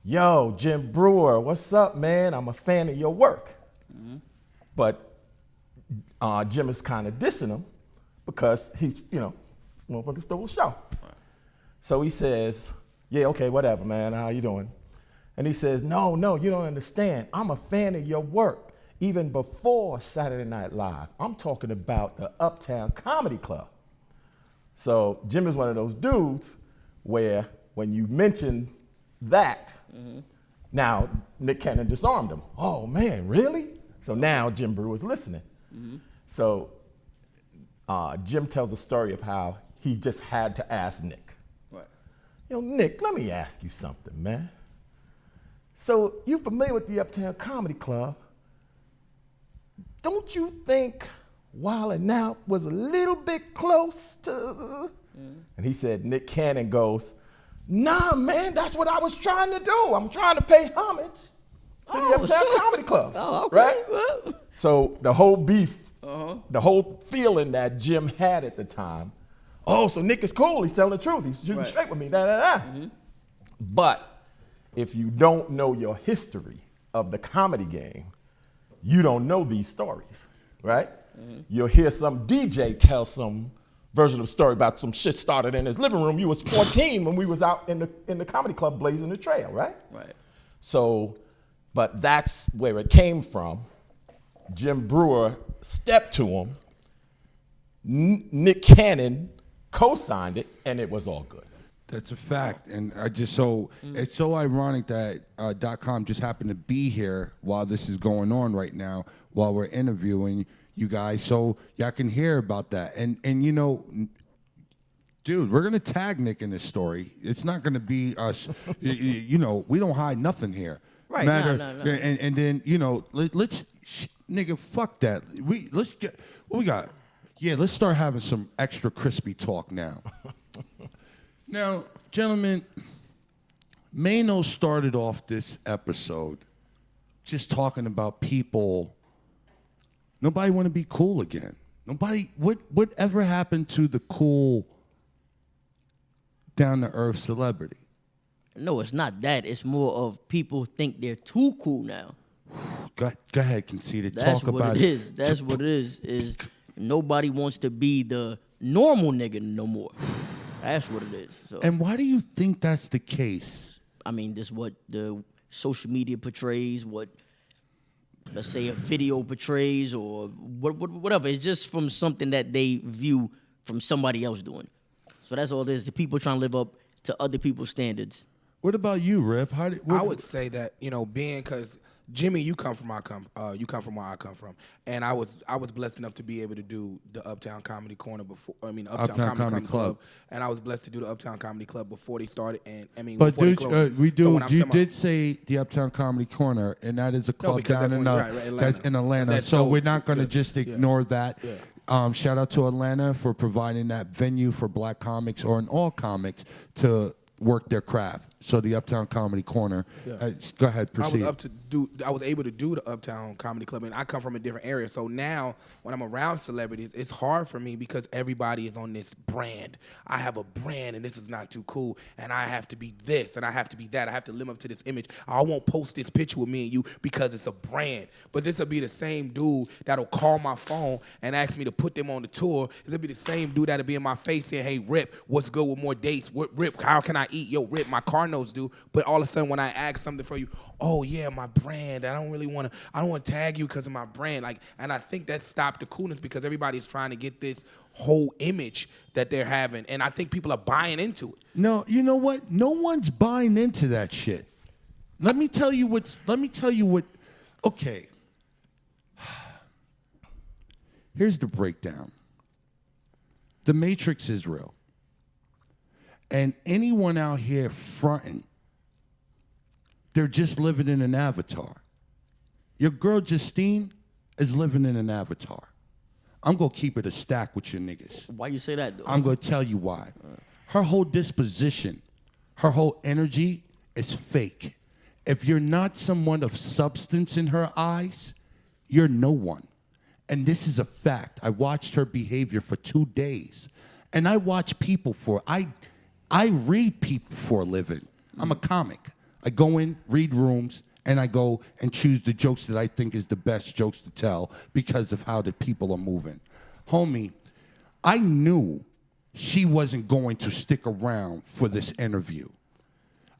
"Yo, Jim Brewer, what's up, man? I'm a fan of your work." But Jim is kind of dissing him because he's, this motherfucker stole the show. So he says, "Yeah, okay, whatever, man. How you doing?" And he says, No, you don't understand. I'm a fan of your work even before Saturday Night Live. I'm talking about the Uptown Comedy Club. So Jim is one of those dudes where when you mention that, now Nick Cannon disarmed him. Oh man, really? So now Jim Brewer's listening. So Jim tells a story of how he just had to ask Nick. Right. Nick, let me ask you something, man. So you familiar with the Uptown Comedy Club? Don't you think Wild 'N Out was a little bit close to? And he said, Nick Cannon goes, "Nah, man, that's what I was trying to do. I'm trying to pay homage to the Uptown Comedy Club." Oh, okay. Right? Well. So the whole beef, the whole feeling that Jim had at the time, oh, so Nick is cool. He's telling the truth. He's shooting straight with me. But if you don't know your history of the comedy game, you don't know these stories, right? You'll hear some DJ tell some version of a story about some shit started in his living room. You was 14 when we was out in the comedy club blazing the trail, right? Right. So, but that's where it came from. Jim Brewer stepped to him. Nick Cannon co-signed it, and it was all good. That's a fact, and it's so ironic that .com just happened to be here while this is going on right now, while we're interviewing you guys, so y'all can hear about that. And dude, we're gonna tag Nick in this story. It's not gonna be us. We don't hide nothing here. Right. No. No. And then let's nigga, fuck that. Let's get what we got. Yeah, let's start having some extra crispy talk now. Now, gentlemen, Mano started off this episode just talking about people. Nobody want to be cool again. Nobody. Whatever happened to the cool, down to earth celebrity? No, it's not that. It's more of people think they're too cool now. Go ahead, Conceited. That's Talk what about it it. is. That's what it is. Is nobody wants to be the normal nigga no more. That's what it is. So, And why do you think that's the case? I mean, this is what the social media portrays, what, let's say, a video portrays, or whatever. It's just from something that they view from somebody else doing. So that's all it is. The people trying to live up to other people's standards. What about you, Rip? I would say that being because Jimmy, you come from where I come from, and I was blessed enough to be able to do the Uptown Comedy Corner before. Uptown Comedy Club, and I was blessed to do the Uptown Comedy Club before they started. And But before they dude, closed. you did say the Uptown Comedy Corner, and that is a club because down that's in what- that's in Atlanta. That's So dope. we're not going to Yeah. just ignore that. Shout out to Atlanta for providing that venue for black comics or in all comics to work their craft. So the Uptown Comedy Corner. Go ahead, proceed. I was able to do the Uptown Comedy Club, and I come from a different area. So now, when I'm around celebrities, it's hard for me because everybody is on this brand. I have a brand, and this is not too cool, and I have to be this, and I have to be that. I have to live up to this image. I won't post this picture with me and you because it's a brand. But this will be the same dude that'll call my phone and ask me to put them on the tour. It'll be the same dude that'll be in my face saying, "Hey, Rip, what's good with more dates? What, Rip, how can I eat? Yo, Rip, my car notes do." But all of a sudden, when I ask something for you, oh yeah, my brand. I don't want to tag you because of my brand. And I think that stopped the coolness because everybody's trying to get this whole image that they're having, and I think people are buying into it. No, you know what? No one's buying into that shit. Let me tell you what. Okay. Here's the breakdown. The Matrix is real. And anyone out here fronting, they're just living in an avatar. Your girl Justine is living in an avatar. I'm going to keep it a stack with your niggas. Why you say that, though? I'm going to tell you why. Her whole disposition, her whole energy is fake. If you're not someone of substance in her eyes, you're no one. And this is a fact. I watched her behavior for 2 days. And I watch people I read people for a living. I'm a comic. I go in, read rooms, and I go and choose the jokes that I think is the best jokes to tell because of how the people are moving. Homie, I knew she wasn't going to stick around for this interview.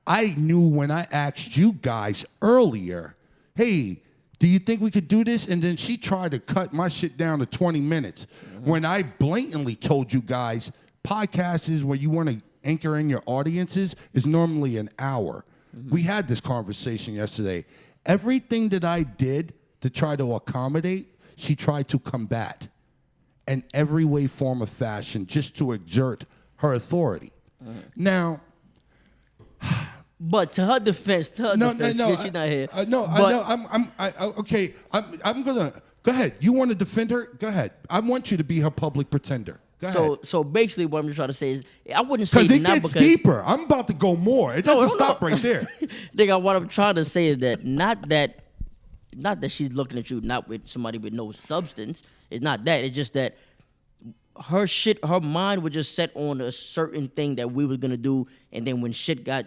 I knew when I asked you guys earlier, hey, do you think we could do this? And then she tried to cut my shit down to 20 minutes. When I blatantly told you guys, podcasts is where you want to anchor in your audiences is normally an hour. We had this conversation yesterday. Everything that I did to try to accommodate, she tried to combat in every way, form, or fashion just to exert her authority. Now, But to her defense, yeah, she's not here. Okay. I'm gonna go ahead. You want to defend her? Go ahead. I want you to be her public pretender. Go ahead. So basically, what I'm just trying to say is, I wouldn't say Because it not gets because deeper. I'm about to go more. It doesn't stop right there. Nigga, what I'm trying to say is that not that she's looking at you not with somebody with no substance. It's not that. It's just that her mind was just set on a certain thing that we were gonna do, and then when shit got,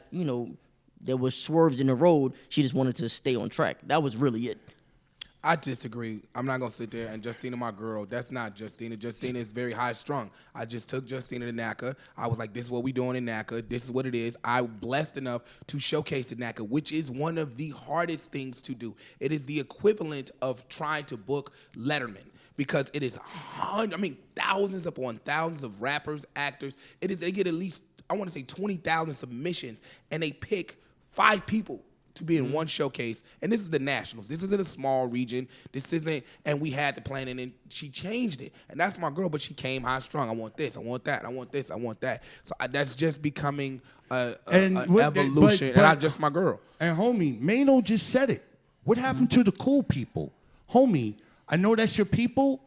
there was swerves in the road, she just wanted to stay on track. That was really it. I disagree. I'm not gonna sit there and Justina, my girl. That's not Justina. Justina is very high strung. I just took Justina to NACA. I was like, this is what we doing in NACA. This is what it is. I'm blessed enough to showcase in NACA, which is one of the hardest things to do. It is the equivalent of trying to book Letterman. Because it is thousands upon thousands of rappers, actors. They get at least, I want to say 20,000 submissions, and they pick 5 people to be in one showcase. And this is the Nationals. This isn't a small region. This isn't, and we had the plan, and then she changed it. And that's my girl, but she came high strung. I want this, I want that, I want this, I want that. So that's just becoming an evolution, and I'm just my girl. And homie, Mano just said it. What happened to the cool people? Homie, I know that's your people,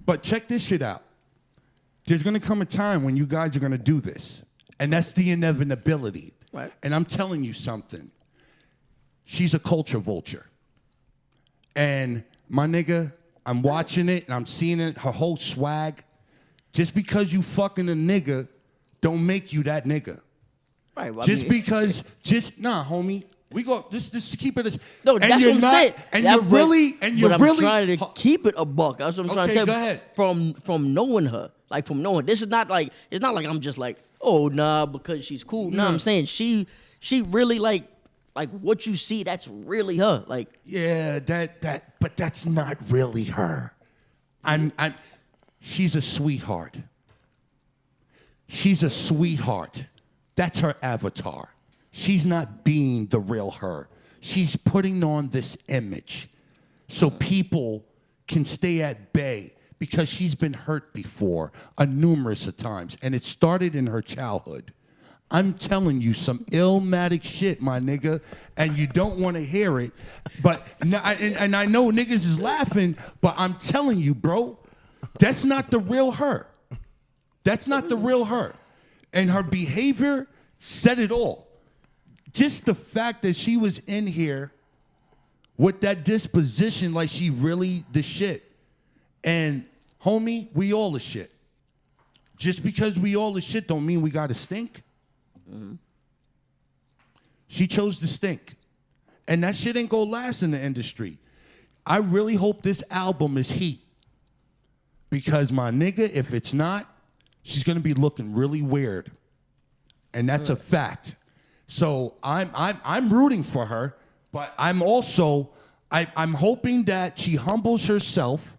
but check this shit out. There's going to come a time when you guys are going to do this, and that's the inevitability. Right. And I'm telling you something. She's a culture vulture. And my nigga, I'm watching it, and I'm seeing it, her whole swag. Just because you fucking a nigga don't make you that nigga. Right. Well, Nah, homie. We go just keep it as no. That's what I'm saying. And you're really I'm trying to keep it a buck. That's what I'm trying to tell go you. ahead. From knowing her, this is not like it's not like I'm just like, oh nah, because she's cool. No, I'm saying she really like what you see. That's really her. Like yeah, but that's not really her. She's a sweetheart. She's a sweetheart. That's her avatar. She's not being the real her. She's putting on this image so people can stay at bay because she's been hurt before, numerous of times, and it started in her childhood. I'm telling you some illmatic shit, my nigga, and you don't want to hear it, but and I know niggas is laughing, but I'm telling you, bro, that's not the real her. That's not the real her. And her behavior said it all. Just the fact that she was in here with that disposition like she really the shit. And, homie, we all the shit. Just because we all the shit don't mean we got to stink. Mm-hmm. She chose to stink. And that shit ain't gonna last in the industry. I really hope this album is heat. Because, my nigga, if it's not, she's gonna be looking really weird. And that's a fact. So I'm rooting for her, but I'm also I'm hoping that she humbles herself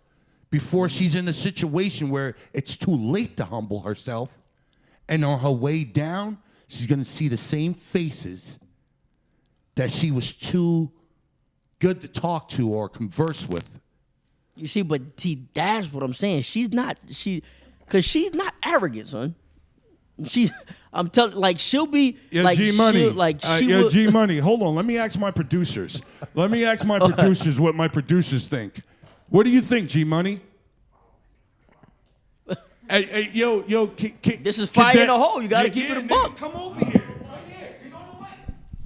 before she's in a situation where it's too late to humble herself. And on her way down, she's gonna see the same faces that she was too good to talk to or converse with. you see, but that's what I'm saying. Because she's not arrogant, son. I'm telling, she'll be G Money. G Money. Hold on. Let me ask my producers. What my producers think. What do you think, G Money? Hey, yo. This is fire in the hole. You gotta keep it a buck. Come over here. Right here. Get on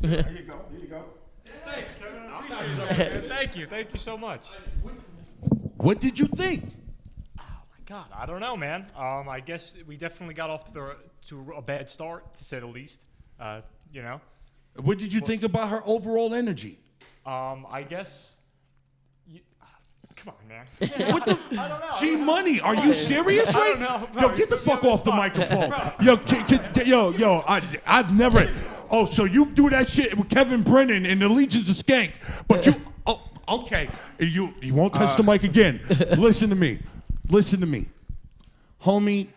the way. Here you go. Thank you so much. What did you think? God, I don't know, man. I guess we definitely got off to a bad start, to say the least. You know. What did you think about her overall energy? I guess. Come on, man. What the? I don't know. G Money, are you serious, right? I don't know, bro. Yo, get the You put me fuck on the off the spot. microphone. Yo, I've never. Oh, so you do that shit with Kevin Brennan and the Legions of Skank, but you. Oh, okay. You won't touch the mic again. Listen to me, homie.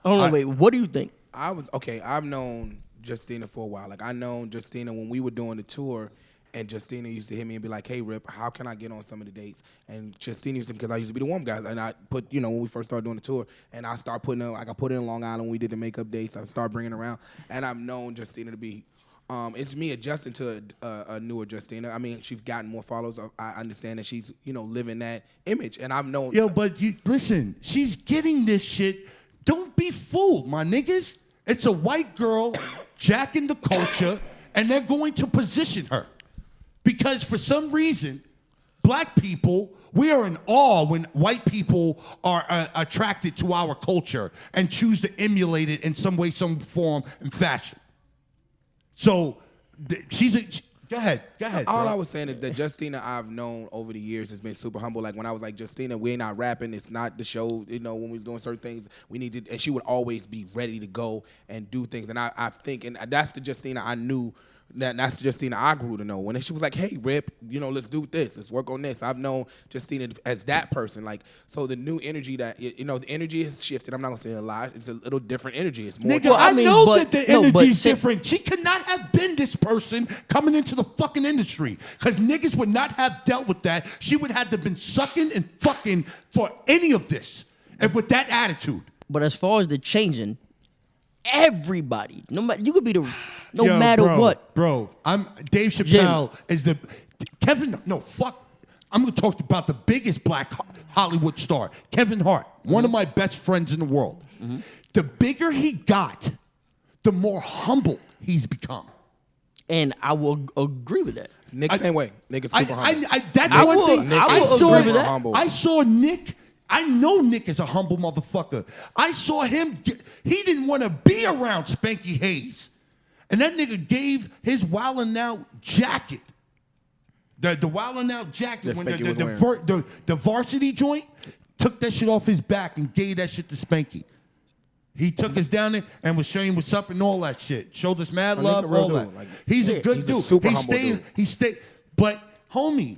Hold on, wait. What do you think? I've known Justina for a while. Like I known Justina when we were doing the tour. And Justina used to hit me and be like, "Hey, Rip, how can I get on some of the dates?" And Justina used to, because I used to be the warm guy, and I put, when we first started doing the tour, and I started putting in, like I put in Long Island when we did the makeup dates. I started bringing her around, and I've known Justina to be. It's me adjusting to a newer Justina. I mean, she's gotten more followers. I understand that she's, living that image, and I've known. Yo, but listen, she's getting this shit. Don't be fooled, my niggas. It's a white girl jacking the culture, and they're going to position her. Because for some reason, black people, we are in awe when white people are attracted to our culture and choose to emulate it in some way, some form, and fashion. So go ahead. All bro. I was saying is that Justina I've known over the years has been super humble. Like when I was like, Justina, we're not rapping. It's not the show. When we was doing certain things, we needed, and she would always be ready to go and do things. And I think, and that's the Justina I knew. That's Justina I grew to know. When she was like, "Hey, Rip, let's do this. Let's work on this." I've known Justina as that person. Like, so the new energy that, the energy has shifted. I'm not going to say a lot. It's a little different energy. It's more. Nigga, I know that the energy's different. She could not have been this person coming into the fucking industry. Because niggas would not have dealt with that. She would have to been sucking and fucking for any of this. And with that attitude. But as far as the changing, everybody, no matter, you could be the, no Yo, matter bro, what. Bro, Dave Chappelle is the, Kevin, no, fuck. I'm going to talk about the biggest black Hollywood star, Kevin Hart, one of my best friends in the world. The bigger he got, the more humble he's become. And I will agree with that. Nick, same way. Nick is super humble. That's one thing. I saw Nick. I know Nick is a humble motherfucker. I saw him. He didn't want to be around Spanky Hayes. And that nigga gave his Wildin' Out jacket. The Wildin' Out jacket, when the varsity joint, took that shit off his back and gave that shit to Spanky. He took us down there and was showing what's up and all that shit. Showed us mad love, all that. He's a good dude. Super humble dude. He stayed. But, homie,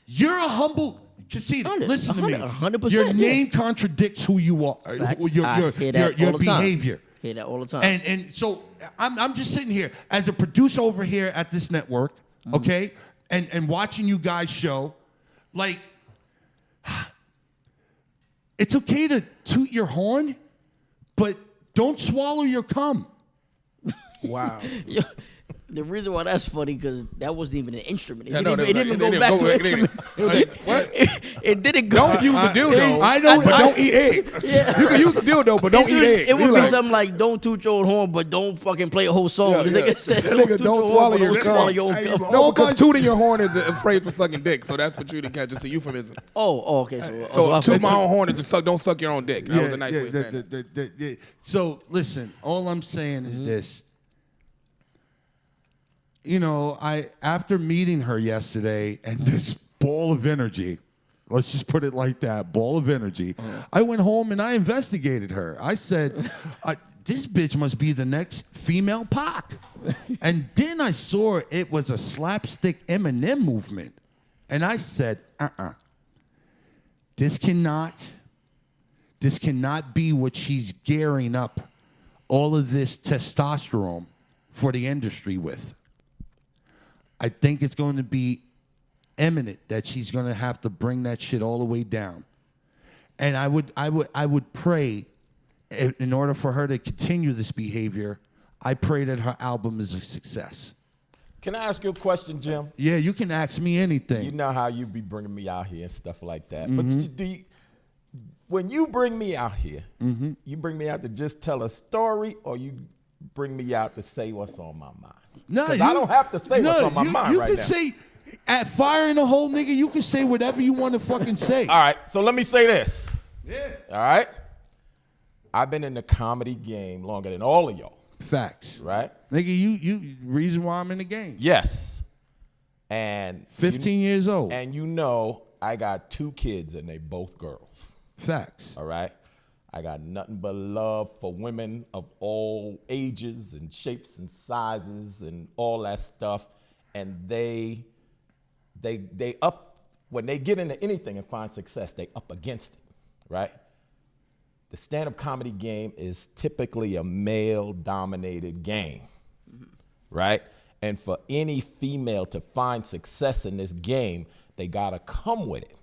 you're a humble... Conceited, listen to me. 100%, your name contradicts who you are. Your behavior. Hear that all the time. And so I'm just sitting here as a producer over here at this network, okay, and watching you guys show, like, it's okay to toot your horn, but don't swallow your cum. Wow. The reason why that's funny because that wasn't even an instrument. It Yeah, didn't even go back to an instrument. It didn't go. Don't use the dildo. I know, but don't eat eggs. Yeah. You can use the dildo, but don't eat eggs. It would be something like, "Don't toot your own horn, but don't fucking play a whole song." Yeah, The nigga said, That nigga, don't swallow your cum. swallow your own cum. No, because tooting your horn is a phrase for sucking dick. So that's what you didn't catch. It's a euphemism. Oh, okay. So toot my own horn is to suck. Don't suck your own dick. That was a nice way of saying it. So listen, all I'm saying is this. After meeting her yesterday and this ball of energy, let's just put it like that, ball of energy, I went home and I investigated her. I said, this bitch must be the next female Pac. And then I saw it was a slapstick Eminem movement. And I said, this cannot be what she's gearing up all of this testosterone for the industry with. I think it's going to be imminent that she's going to have to bring that shit all the way down. And I would pray, in order for her to continue this behavior, I pray that her album is a success. Can I ask you a question, Jim? Yeah, you can ask me anything. You know how you be bringing me out here and stuff like that. But when you bring me out here, you bring me out to just tell a story, or you bring me out to say what's on my mind? No, because I don't have to say what's on my mind right now. You can say, At firing a whole nigga, you can say whatever you want to fucking say. All right, so let me say this. Yeah. All right? I've been in the comedy game longer than all of y'all, Facts. right? Nigga, you reason why I'm in the game. Yes. And 15 years old. And you know I got 2 kids and they both girls. Facts. All right? I got nothing but love for women of all ages and shapes and sizes and all that stuff. And they up, when they get into anything and find success, they up against it, right? The stand-up comedy game is typically a male-dominated game, right? And for any female to find success in this game, they gotta come with it.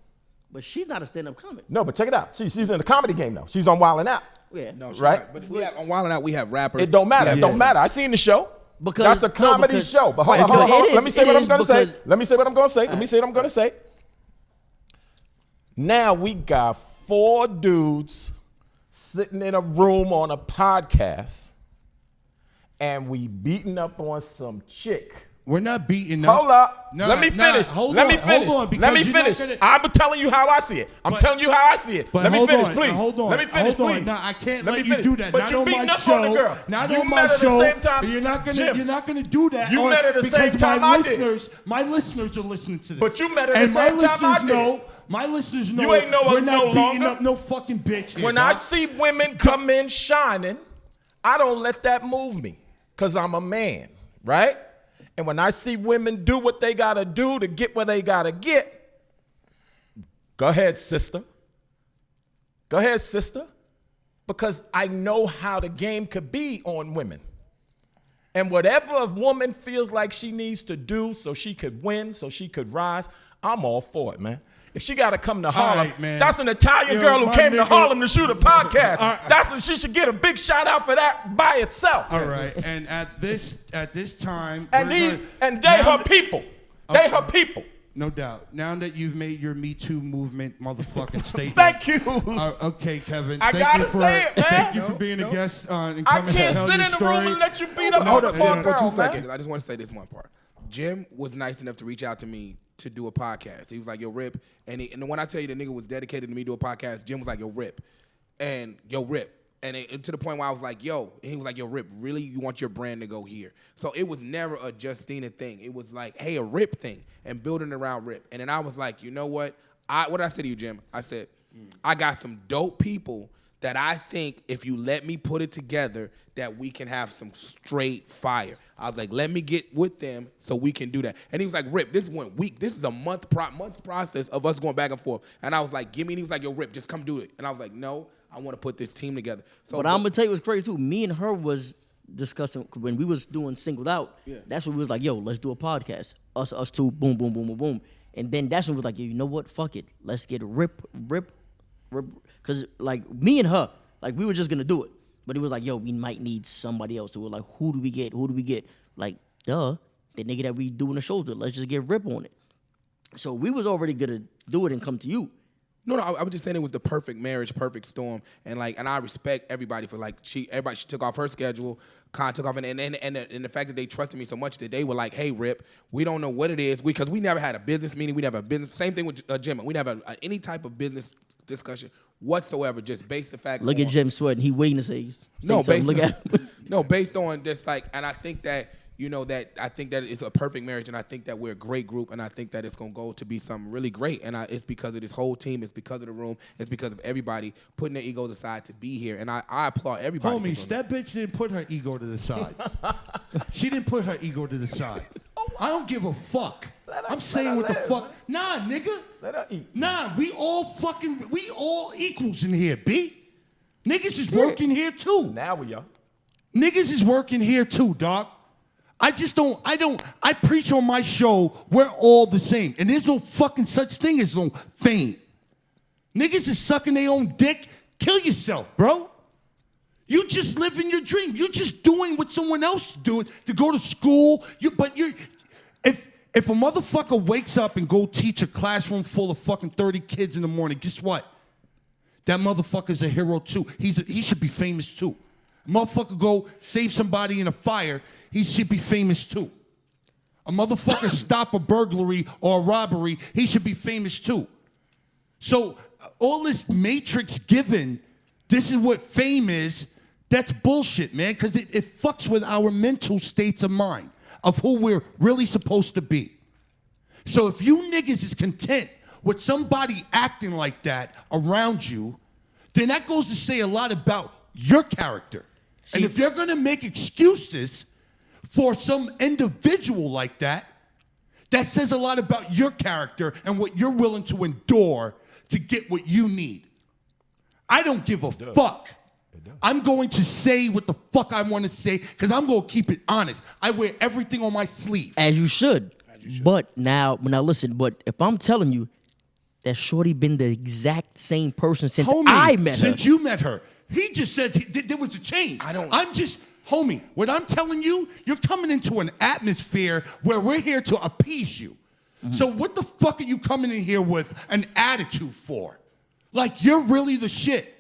But she's not a stand-up comic. No, but check it out. She's in the comedy game now. She's on Wild 'N Out. Yeah. No, she's Right? not. But we have, on Wild 'N Out, we have rappers. It don't matter. It Yeah. don't matter. I seen the show. Because- That's a no, comedy because- show. But hold Right, on, hold on, so hold on. it Let me is- say what it I'm is gonna say. because- Let me say what I'm gonna say. Let me say what I'm gonna say. Now we got 4 dudes sitting in a room on a podcast, and we beating up on some chick. We're not beating up. Hold up. Nah, Let me nah, finish. hold Let on, me finish. hold on, because Let me you're not finish. gonna- I'm telling you how I see it. I'm But- telling you how I see it. But Let me hold finish, on, please. now hold on. Let me finish, hold on. please. Nah, I can't Let let me you finish. do that. But Not you on my beating up show. on the girl. Not You on my met her the show. same time- You're not gonna. Jim, You're not gonna do that. you met her the same because time my I did. listeners, my listeners are listening to this. But you met her the and same my time I listeners did. know. My listeners know. You ain't know we're us not no beating longer. up no fucking bitch. Here, When I dog. see women come in shining, I don't let that move me because I'm a man, right? And when I see women do what they got to do to get where they got to get, go ahead, sister. Go ahead, sister. Because I know how the game could be on women. And whatever a woman feels like she needs to do so she could win, so she could rise, I'm all for it, man. If she got to come to Harlem, right, man. that's an Italian Yo, girl who my came to nigga- Harlem to shoot a podcast. All right. That's when she should get a big shout out for that by itself. All right, and at this time, And we're they gonna- and now they her that- people. They Okay. her people. No doubt. Now that you've made your Me Too movement motherfucking statement. Thank you. Okay, Kevin. I thank gotta you for say it, man. thank you for being a guest and I coming can't to tell sit your in the story. room and let you beat up Hold on up, a Jim, poor for girl, 2 man. seconds. I just want to say this one part. Jim was nice enough to reach out to me to do a podcast. He was like, yo, Rip. And when I tell you the nigga was dedicated to me do a podcast, Jim was like, yo, Rip. And yo, Rip. And to the point where I was like, yo. And he was like, yo, Rip, really? You want your brand to go here? So it was never a Justina thing. It was like, hey, a Rip thing. And building around Rip. And then I was like, you know what? What did I say to you, Jim? I said, I got some dope people that I think if you let me put it together, that we can have some straight fire. I was like, let me get with them so we can do that. And he was like, Rip, this is 1 week. This is a month's process of us going back and forth. And I was like, give me. And he was like, yo, Rip, just come do it. And I was like, no, I want to put this team together. So, But I'm gonna tell you what's crazy too. Me and her was discussing when we was doing Singled Out. Yeah. That's when we was like, yo, let's do a podcast. Us two, boom, boom, boom, boom, boom. And then that's when we was like, yo, you know what? Fuck it. Let's get Rip. Cause like me and her, like we were just gonna do it. But it was like, yo, we might need somebody else. So we're like, who do we get? Who do we get? Like, duh, the nigga that we doing the shows with. Let's just get Rip on it. So we was already gonna do it and come to you. No, I was just saying it was the perfect marriage, perfect storm, and I respect everybody for she took off her schedule, Con took off, and the fact that they trusted me so much that they were like, hey, Rip, we don't know what it is, because we never had a business meeting, we never had a business, same thing with Jim, we never had any type of business discussion whatsoever, just based the fact. Look at Jim sweating. He waiting to say No, something. based Look on, at him. no, based on just and I think that. I think that it's a perfect marriage, and I think that we're a great group, and I think that it's going to go to be something really great, and it's because of this whole team, it's because of the room, it's because of everybody putting their egos aside to be here, and I applaud everybody. for doing Homies, that bitch didn't put her ego to the side. She didn't put her ego to the side. I don't give a fuck. I'm saying what the fuck. Nah, nigga. Let her eat. Nah, we all equals in here, B. Niggas is working here too. Now we are. Niggas is working here too, dog. I preach on my show, we're all the same. And there's no fucking such thing as no fame. Niggas is sucking their own dick. Kill yourself, bro. You just living your dream. You're just doing what someone else is doing to go to school. If a motherfucker wakes up and go teach a classroom full of fucking 30 kids in the morning, guess what? That motherfucker's a hero too. He should be famous too. Motherfucker go save somebody in a fire, he should be famous too. A motherfucker stop a burglary or a robbery, he should be famous too. So all this matrix given, this is what fame is, that's bullshit, man, because it fucks with our mental states of mind of who we're really supposed to be. So if you niggas is content with somebody acting like that around you, then that goes to say a lot about your character. And if you're gonna make excuses for some individual like that, that says a lot about your character and what you're willing to endure to get what you need. I don't give a fuck. I'm going to say what the fuck I want to say because I'm going to keep it honest. I wear everything on my sleeve. As you should. But now listen, but if I'm telling you that Shorty been the exact same person since Homie, I met her. since you met her. He just said there was a change. Homie, what I'm telling you, you're coming into an atmosphere where we're here to appease you. Mm-hmm. So what the fuck are you coming in here with an attitude for? Like you're really the shit.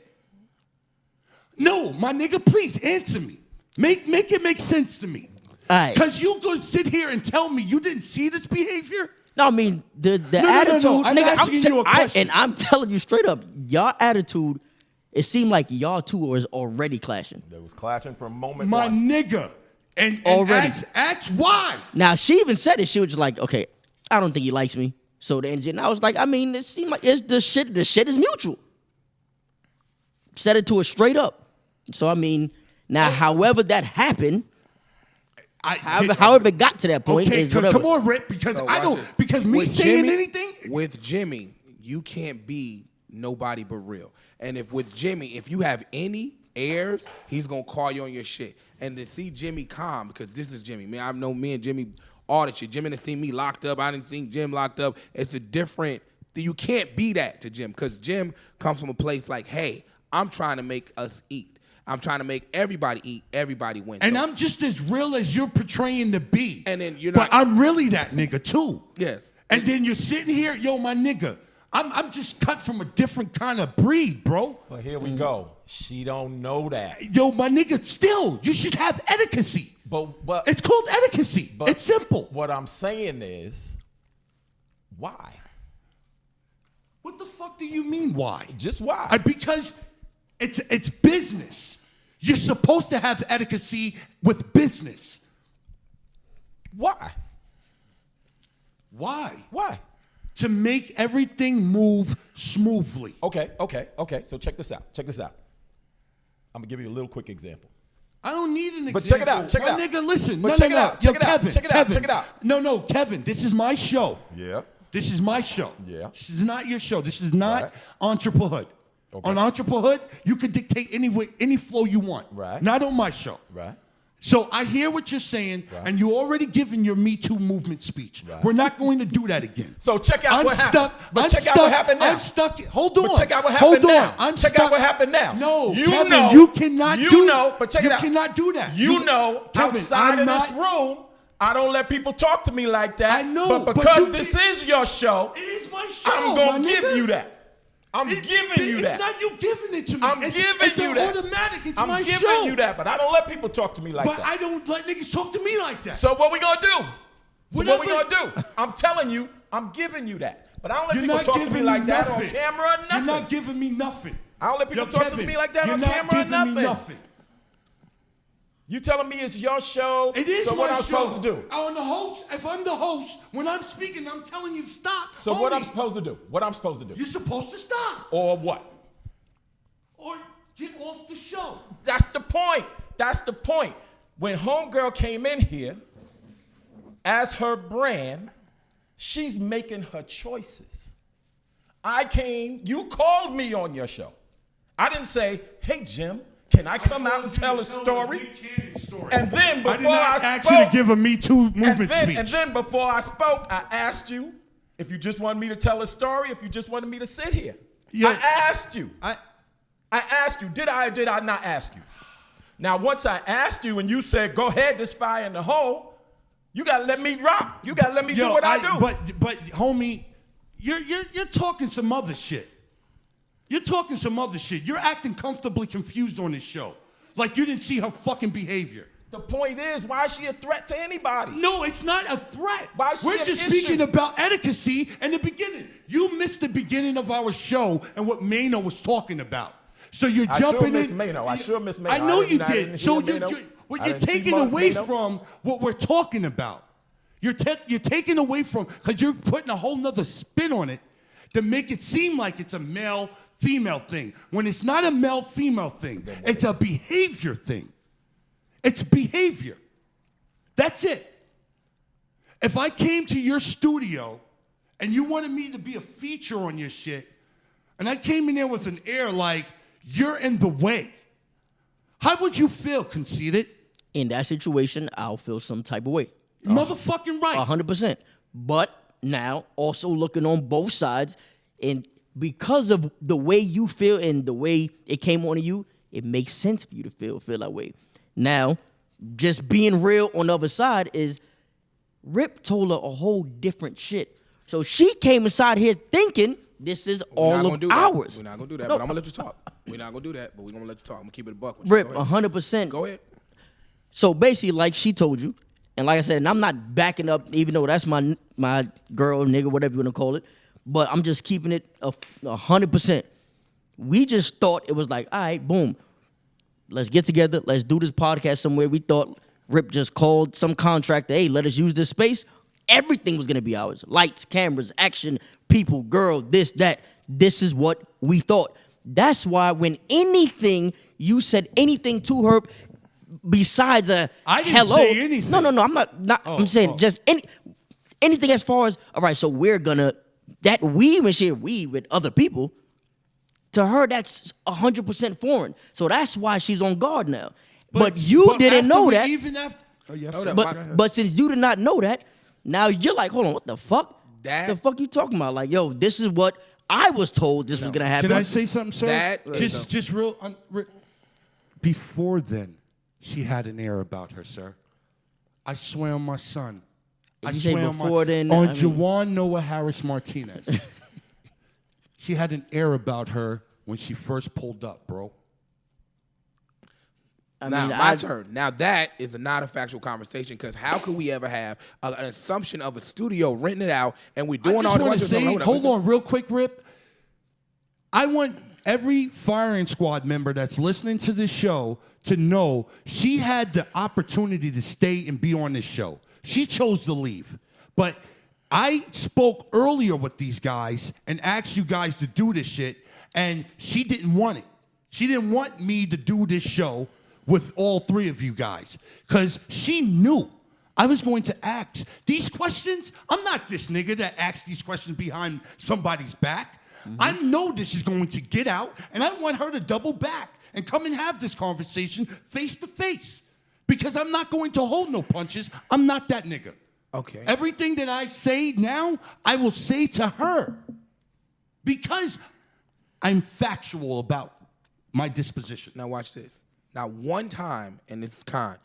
No, my nigga, please answer me. Make it make sense to me. Because you gonna sit here and tell me you didn't see this behavior? No, I mean the attitude. No. I'm asking you a question. And I'm telling you straight up, y'all attitude. It seemed like y'all two was already clashing. They was clashing from moment My one. nigga. And Already. ask why. Now, she even said it. She was just like, okay, I don't think he likes me. So the engine, I was like, I mean, it seemed like it's the shit is mutual. Said it to her straight up. So, I mean, now, however that happened, however it got to that point, okay, is whatever. come on, Rick, because So I watch don't, this. because me With saying Jimmy- anything. With Jimmy, you can't be nobody but real. And if with Jimmy, if you have any airs, he's gonna call you on your shit. And to see Jimmy calm, because this is Jimmy. Man, I've known me and Jimmy all the shit. Jimmy done seen me locked up. I didn't see Jim locked up. It's a different. You can't be that to Jim, because Jim comes from a place like, hey, I'm trying to make us eat. I'm trying to make everybody eat, everybody win. And So- I'm just as real as you're portraying to be. And then you're But not- I'm really that nigga too. Yes. And then you're sitting here, yo, my nigga. I'm just cut from a different kind of breed, bro. But here we go. She don't know that. Yo, my nigga, still, you should have etiquette. But It's called etiquette. But It's simple. What I'm saying is, why? What the fuck do you mean, why? Just why? Because it's business. You're supposed to have etiquette with business. Why? Why? Why? To make everything move smoothly. Okay. So check this out. I'm gonna give you a little quick example. I don't need an example. But check it out, check it My out. nigga, listen. But No, check no, it no. out, Yo, check it out, Kevin, check it out, Kevin. check it out. No, Kevin, this is my show. Yeah. This is my show. Yeah. This is not your show. This is not Right. Entrepreneurhood. Okay. On Entrepreneurhood, you can dictate any flow you want. Right. Not on my show. Right. So I hear what you're saying, Right. and you're already giving your Me Too movement speech. Right. We're not going to do that again. So check out I'm what stuck. happened. But I'm check stuck. out what happened now. I'm stuck. Hold on. But check out what happened Hold now. on. I'm check stuck. out what happened now. No, you Kevin, know, you cannot you do. know, but check you it out. You cannot do that. You know, Kevin, outside I'm of not, this room, I don't let people talk to me like that. I know, but but because you this did- is your show, It is my show. I'm gonna my give nigga. you that. I'm giving you that. It's not you giving it to me. I'm it's, giving it's you an that. automatic. It's I'm my giving show. you that, but I don't let people talk to me like But that. I don't let niggas talk to me like that. So what we gonna do? So what we Whatever- gonna do? I'm telling you, I'm giving you that. But I don't let You're people not talk to me giving like me that nothing. on camera or nothing. You're not giving me nothing. I don't let people Yo, talk Kevin, to me like that you're on not camera or giving nothing. me nothing. You telling me it's your show? It is so my what I'm show. supposed to do? I'm the host. If I'm the host, when I'm speaking, I'm telling you to stop. So what Homie, I'm supposed to do? What I'm supposed to do? You're supposed to stop. Or what? Or get off the show. That's the point. That's the point. When Homegirl came in here, as her brand, she's making her choices. You called me on your show. I didn't say, hey, Jim, can I come out and tell a story? And then before I did not ask spoke, you to give a Me Too movement speech. and then before I spoke, I asked you if you just wanted me to tell a story, if you just wanted me to sit here. Yeah. I asked you. I asked you. Did I or did I not ask you? Now, once I asked you and you said, go ahead, there's fire in the hole, you got to let me rock. You got to let me do what I do. But homie, you're talking some other shit. You're talking some other shit. You're acting comfortably confused on this show. Like you didn't see her fucking behavior. The point is, why is she a threat to anybody? No, it's not a threat. Why is she We're an just issue? speaking about etiquette in the beginning. You missed the beginning of our show and what Mano was talking about. So you're I jumping sure miss in. Mano. I sure miss Mano. I know you I did. didn't So hear Mano. you're I didn't see taking away Mano. from what we're talking about. You're taking away from, because you're putting a whole nother spin on it to make it seem like it's a male-female thing. When it's not a male-female thing, it's a behavior thing. It's behavior. That's it. If I came to your studio and you wanted me to be a feature on your shit, and I came in there with an air like, you're in the way, how would you feel, Conceited? In that situation, I'll feel some type of way. Motherfucking right. 100%. But now, also looking on both sides, and because of the way you feel and the way it came on to you, it makes sense for you to feel that way. Now, just being real on the other side is Rip told her a whole different shit. So she came inside here thinking this is all of ours. We're not gonna do that, No. but I'm gonna let you talk. We're not gonna do that, but we're gonna let you talk. I'm gonna keep it a buck with you. Rip, Go ahead. 100%. Go ahead. So basically, like she told you, and like I said, and I'm not backing up, even though that's my girl, nigga, whatever you want to call it, but I'm just keeping it 100%. We just thought it was like, all right, boom, let's get together, let's do this podcast somewhere. We thought Rip just called some contractor, hey, let us use this space. Everything was gonna be ours. Lights, cameras, action, people, girl, this, that. This is what we thought. That's why when you said anything to her besides a I didn't hello. say anything. No, I'm not I'm saying just anything as far as, all right, so we're gonna, that we when share we with other people, to her that's 100% foreign. So that's why she's on guard now. But you didn't after know we- that. Even after, oh, yes, Hold sir. up. But since you did not know that, now you're like, hold on, what the fuck? That- the fuck you talking about? Like, yo, this is what I was told this was gonna happen. Can I say something, sir? That- just real. Before then, she had an air about her, sir. I swear on my son. I You say swear on before then, on I mean- Jawan Noah Harris Martinez. She had an air about her when she first pulled up, bro. Now, my turn. Now, that is not a factual conversation because how could we ever have an assumption of a studio renting it out and we're doing I all just the want to budgets? say, hold on, real quick, Rip. I want every firing squad member that's listening to this show to know she had the opportunity to stay and be on this show. She chose to leave. But I spoke earlier with these guys and asked you guys to do this shit, and she didn't want it. She didn't want me to do this show with all three of you guys because she knew I was going to ask these questions. I'm not this nigga that asks these questions behind somebody's back. I know this is going to get out, and I want her to double back and come and have this conversation face to face because I'm not going to hold no punches. I'm not that nigga. Okay. Everything that I say now, I will say to her because I'm factual about my disposition. Now, watch this. Now, one time, and this is kind,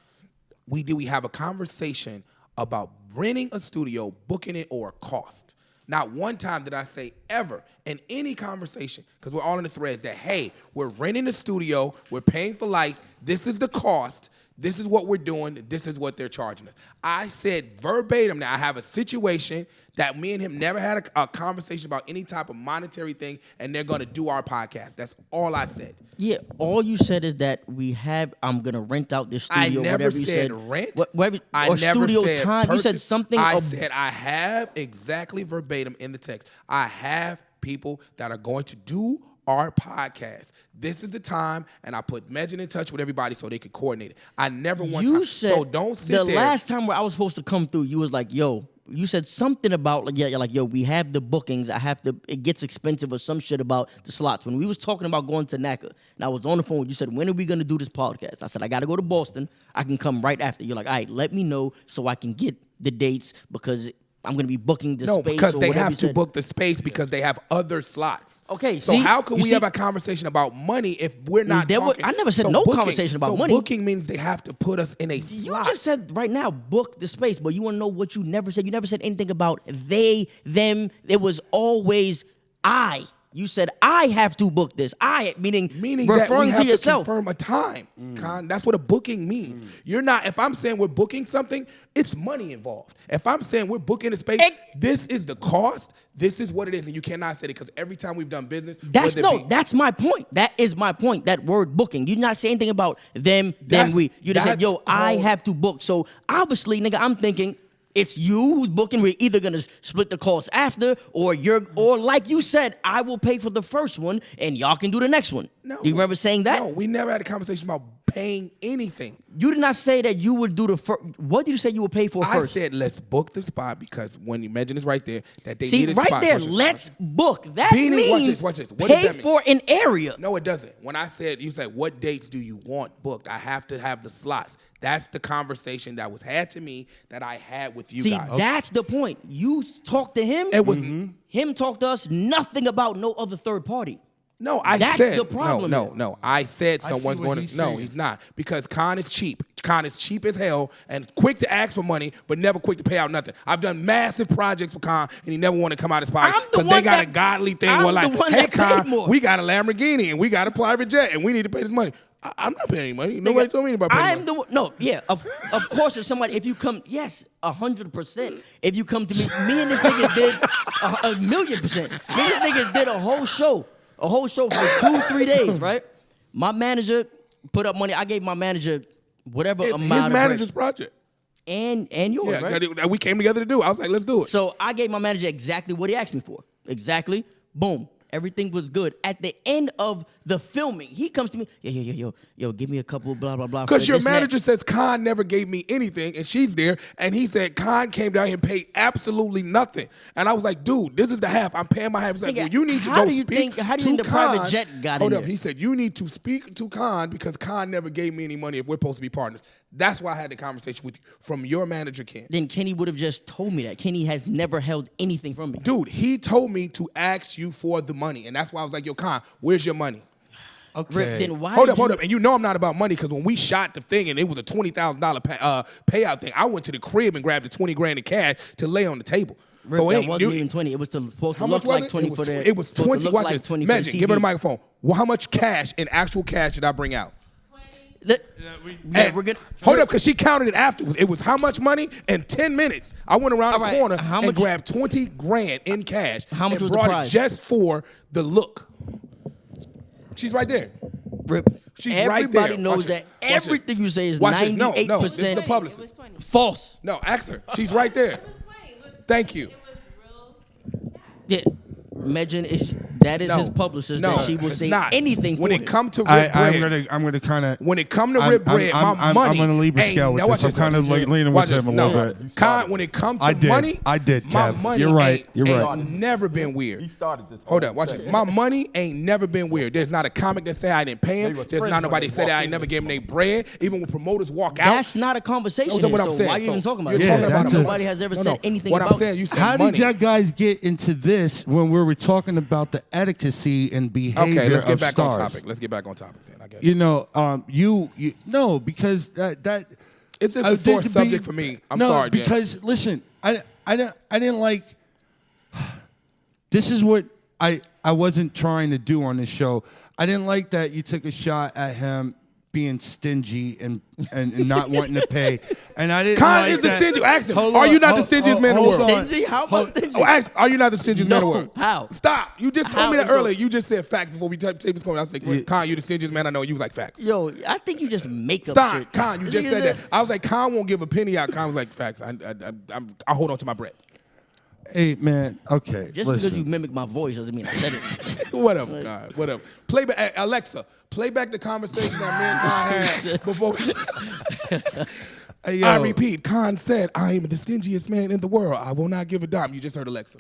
we have a conversation about renting a studio, booking it, or a cost. Not one time did I say ever in any conversation, because we're all in the threads, that, hey, we're renting a studio, we're paying for lights, this is the cost, this is what we're doing, this is what they're charging us. I said verbatim, now I have a situation that me and him never had a conversation about any type of monetary thing, and they're going to do our podcast. That's all I said. Yeah, all you said is that I'm gonna rent out this studio. I never whatever you said said. rent. Or never studio said time. You said purchase. something. I said I have exactly verbatim in the text. I have people that are going to do our podcast. This is the time, and I put Megan in touch with everybody so they could coordinate it. I never want You time. said So don't sit the there. last time where I was supposed to come through, you was like, yo. You said something about like, you're like, yo, we have the bookings. It gets expensive or some shit about the slots. When we was talking about going to NACA, and I was on the phone, you said, when are we gonna do this podcast? I said, I gotta go to Boston. I can come right after. You're like, all right, let me know so I can get the dates because I'm gonna be booking the space. Because or they whatever have you to said. book the space because they have other slots. Okay, So see? how can You we see? have a conversation about money if we're not talking? I never said no conversation about money. Booking means they have to put us in a You slot. just said right now, book the space, but you want to know what you never said? You never said anything about they, them. It was always I. You said I have to book this. Meaning that we referring have to yourself. to confirm a time. Con, that's what a booking means. You're not. If I'm saying we're booking something, it's money involved. If I'm saying we're booking a space, this is the cost. This is what it is, and you cannot say it because every time we've done business, That's my point. That is my point. That word booking. You not say anything about them, we. You just said, yo, I have to book. So obviously, nigga, I'm thinking it's you who's booking. We're either gonna split the cost after, or like you said, I will pay for the first one, and y'all can do the next one. No, do you remember saying that? No, we never had a conversation about paying anything. You did not say that you would do the first. What did you say you would pay for first? I said let's book the spot because when you mentioned is right there that they See, needed right spot. there, let's book. That Beanie, means watch this. What does pay that mean? for an area. No, it doesn't. When I said, you said, what dates do you want booked? I have to have the slots. That's the conversation that was had to me that I had with you See, guys. that's the point. You talked to him. It was him talk to us. Nothing about no other third party. No, I That's said the problem no, there. no. I said I someone's see what going he's to. No, saying. he's not because Con is cheap. Con is cheap as hell and quick to ask for money, but never quick to pay out nothing. I've done massive projects for Con, and he never wanted to come out his pocket I'm the because they one got that- a godly thing I'm where like, the one hey that paid Con, more. we got a Lamborghini and we got a private jet and we need to pay this money. I'm not paying any money. Nobody told me about paying money. I'm the one. No, yeah, of course. If you come, yes, 100%. If you come to me and this nigga did a million %. Me and this nigga did a whole show for 2-3 days, right? My manager put up money. I gave my manager whatever It's amount his of manager's bread. project. and yours, Yeah, right? that we came together to do. I was like, let's do it. So I gave my manager exactly what he asked me for. Exactly. Boom. Everything was good. At the end of the filming, he comes to me, yo, give me a couple, blah, blah, blah. Because your this and that. manager says Khan never gave me anything, and she's there, and he said Khan came down here and paid absolutely nothing. And I was like, dude, this is the half. I'm paying my half. He's like, Nigga, well, you need to how go do you speak think- how do you to think the private Khan. jet got Hold in up. there? He said, you need to speak to Khan because Khan never gave me any money if we're supposed to be partners. That's why I had the conversation with you from your manager, Ken. Then Kenny would have just told me that. Kenny has never held anything from me. Dude, he told me to ask you for the money, and that's why I was like, yo, Khan, where's your money? Rick, then why Hold did up, hold you- up. And you know I'm not about money because when we shot the thing and it was a $20,000 payout thing, I went to the crib and grabbed the 20 grand in cash to lay on the table. Rick, So that ain't- wasn't you- even 20. It was supposed How to much look was like it? 20 it was for the. It was supposed to 20. look Watch like this. 20 for the Magic, give her the TV. microphone. Well, how much cash in actual cash did I bring out? Yeah, And- we're good. Hold up, because she counted it afterwards. It was how much money? In 10 minutes, I went around All the right, corner how and much- grabbed 20 grand in cash. How much and was the brought prize? it just for the look. She's right there. Rip. She's Everybody right there. knows Watch that this. Watch this. everything you say is Watch this. No, 98% no, this is the It publicist. was 20. false. No, ask her. She's right there. It was 20. It was Thank you. It was real. Yeah. Imagine that is his publicist no, that she will it's say not. anything when for it him. come to Rip Bread, I'm gonna kind of. when it come to Rip Bread, my money. I'm on a Libra ain't- scale with now watch this. I'm kind of watch leaning watch with him a this. little No. bit. Con, when it come to I did. money, I did, my Kev. money You're right. ain't- You're ain't right. never been weird. He started this. Hold whole up, watch thing. it. My money ain't never been weird. There's not a comic that say I didn't pay They him. was There's friends not when nobody they said that walked I in never this gave him their bread. Even when promoters walk out. That's not a conversation. That's what here, I'm so saying. why are you So even talking about you're it? Yeah, talking about that's it. a- Nobody has ever No, said no. anything What about I'm saying, you said How money. did y'all guys get into this when we were talking about the etiquette and behavior Okay, let's get of back stars? on topic. Let's get back on topic then. I guess. You know, you no, because that It's just I a sore did- subject for me. I'm no, sorry, Jen. because listen, I didn't like. This is what I wasn't trying to do on this show. I didn't like that you took a shot at him being stingy and not wanting to pay. And I didn't Con like is the that. stingy. Ask him, Hold are on, you not the hold- stingiest man in the hold world? on. Stingy? How Hold- about stingy? Oh, ask, are you not the stingiest man in the No, world? how? Stop. You just told How me that is it? earlier. You just said facts before we tape this going. I was like, Con, you the stingiest man I know. You was like, facts. Yo, I think you just make up Stop. shit. Con, you just said that. I was like, Con won't give a penny out. Con was like, facts. I hold on to my bread. Hey man, okay. Just listen. because you mimic my voice doesn't mean I said it. Whatever, God, whatever. Play back, Alexa. Play back the conversation that me and Con had before. Hey, yo, I repeat, Con said, "I am the stingiest man in the world. I will not give a dime." You just heard Alexa.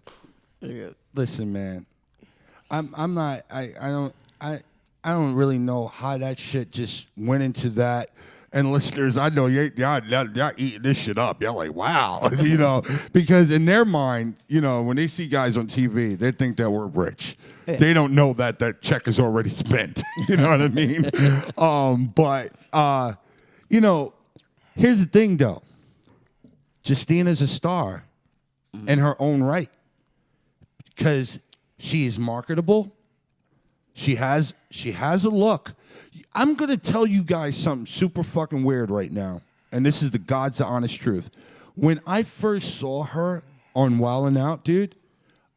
listen, man. I'm not. I don't really know how that shit just went into that. And listeners, I know y'all eating this shit up. Y'all like, wow, you know, because in their mind, you know, when they see guys on TV, they think that we're rich. Yeah. They don't know that check is already spent. You know what I mean? But you know, here's the thing, though. Justina's a star in her own right because she is marketable. She has a look. I'm gonna tell you guys something super fucking weird right now, and this is the God's honest truth. When I first saw her on Wildin' Out, dude,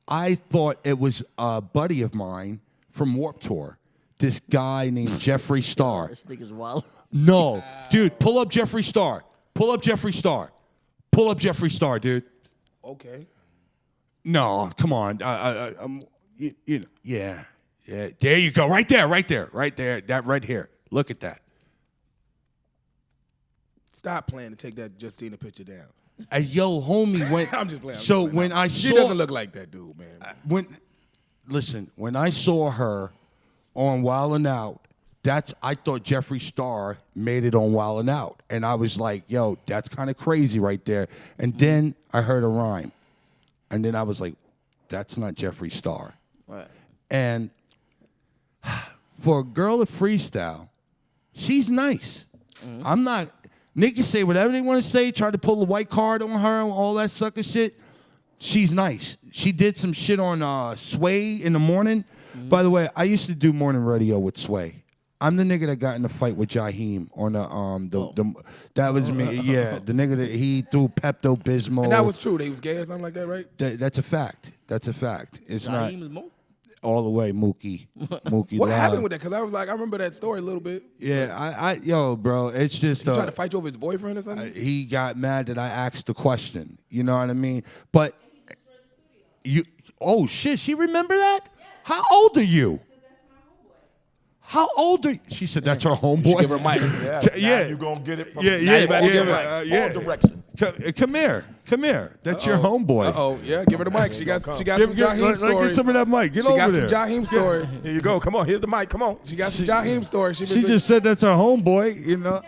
I thought it was a buddy of mine from Warped Tour. This guy named Jeffree Star. This nigga's wild. No, dude, pull up Jeffree Star. Pull up Jeffree Star. Pull up Jeffree Star, dude. Okay. No, come on. You know, yeah. There you go. Right there. That right here. Look at that. Stop playing to take that Justina picture down. Yo, homie, when I'm just playing. So when I She saw, doesn't look like that dude, man. When I saw her on Wildin' Out, I thought Jeffree Star made it on Wildin' Out, and I was like, yo, that's kind of crazy right there. And then I heard a rhyme, and then I was like, that's not Jeffree Star. Right. And for a girl to freestyle, she's nice. I'm not. Niggas say whatever they want to say, try to pull a white card on her and all that sucker shit. She's nice. She did some shit on Sway in the morning. By the way, I used to do morning radio with Sway. I'm the nigga that got in the fight with Jaheim on that was me. Yeah, the nigga that he threw Pepto-Bismol. And that was true. They was gay or something like that, right? That's a fact. It's not Jaheim is more? all the way Mookie. Mookie. What Loud. happened with that? Because I remember that story a little bit. Yeah, yo, bro, it's just He tried to fight you over his boyfriend or something? he got mad that I asked the question. You know what I mean? But oh shit, she remember that? How old are you? How old are you? She said that's her homeboy. Give her a mic. Yeah, you're going to get it from Yeah, all directions. Come here. That's your homeboy. Uh-oh, yeah, give her the mic. She got some Jaheim Let's stories. get some of that mic. Get She over got there. some Jaheim story. Here you go. Come on. Here's the mic. Come on. She got some Jaheim stories. She just said that's her homeboy, you know.